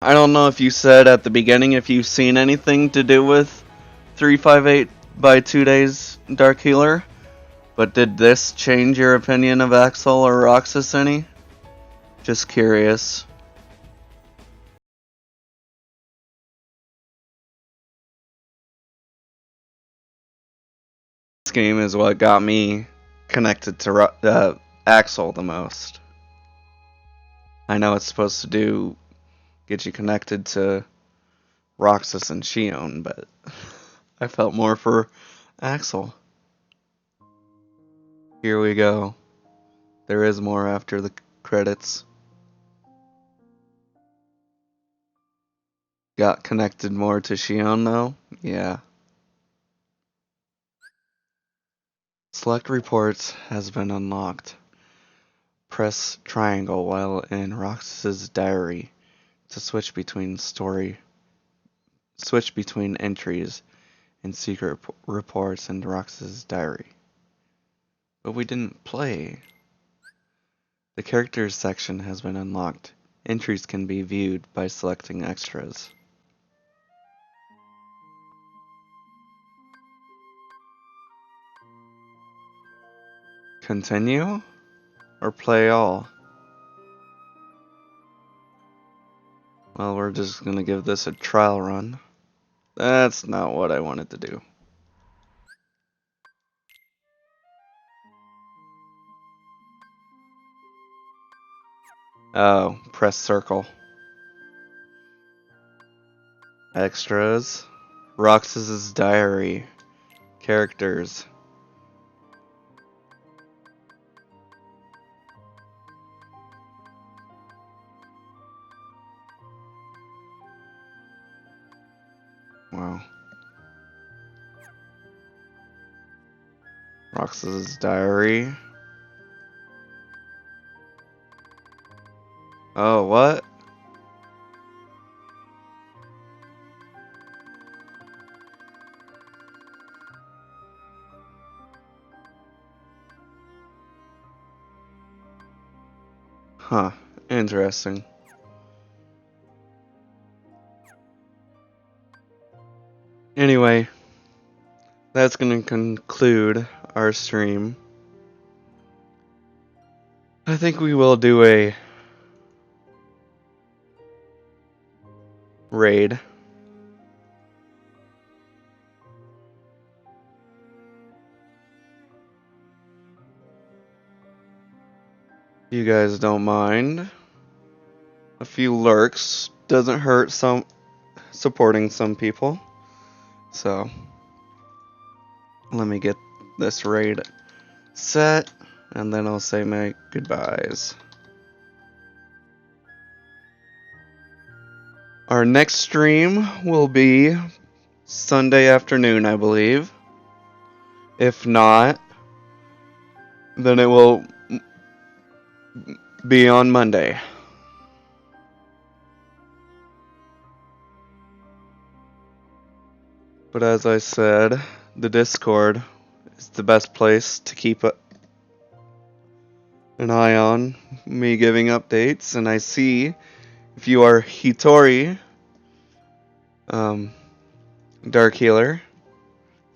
I don't know if you said at the beginning if you've seen anything to do with 358 by 2 days Dark Healer, but did this change your opinion of Axel or Roxas any? Just curious. This game is what got me connected to Axel the most. I know it's supposed to get you connected to Roxas and Xion, but I felt more for Axel. Here we go. There is more after the credits. got connected more to Shion though. Yeah. Select reports has been unlocked. Press triangle while in Roxas's diary to switch between entries and secret reports in Roxas's diary. But we didn't play. The characters section has been unlocked. Entries can be viewed by selecting extras. Continue or play all? Well, we're just gonna give this a trial run. That's not what I wanted to do. Oh, press circle. Extras. Roxas's diary. Characters. Wow. Roxas's diary. Oh, what? Huh. Interesting. Anyway, that's going to conclude our stream. I think we will do a raid. You guys don't mind. A few lurks doesn't hurt some supporting some people. So let me get this raid set and then I'll say my goodbyes. Our next stream will be Sunday afternoon, I believe. If not, then it will be on Monday. But as I said, the Discord is the best place to keep an eye on me giving updates. And I see if you are Hitori, Dark Healer,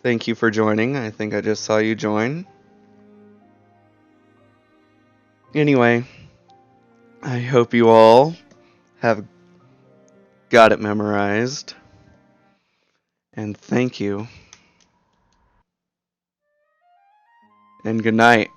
thank you for joining. I think I just saw you join. Anyway, I hope you all have got it memorized. And thank you. And good night.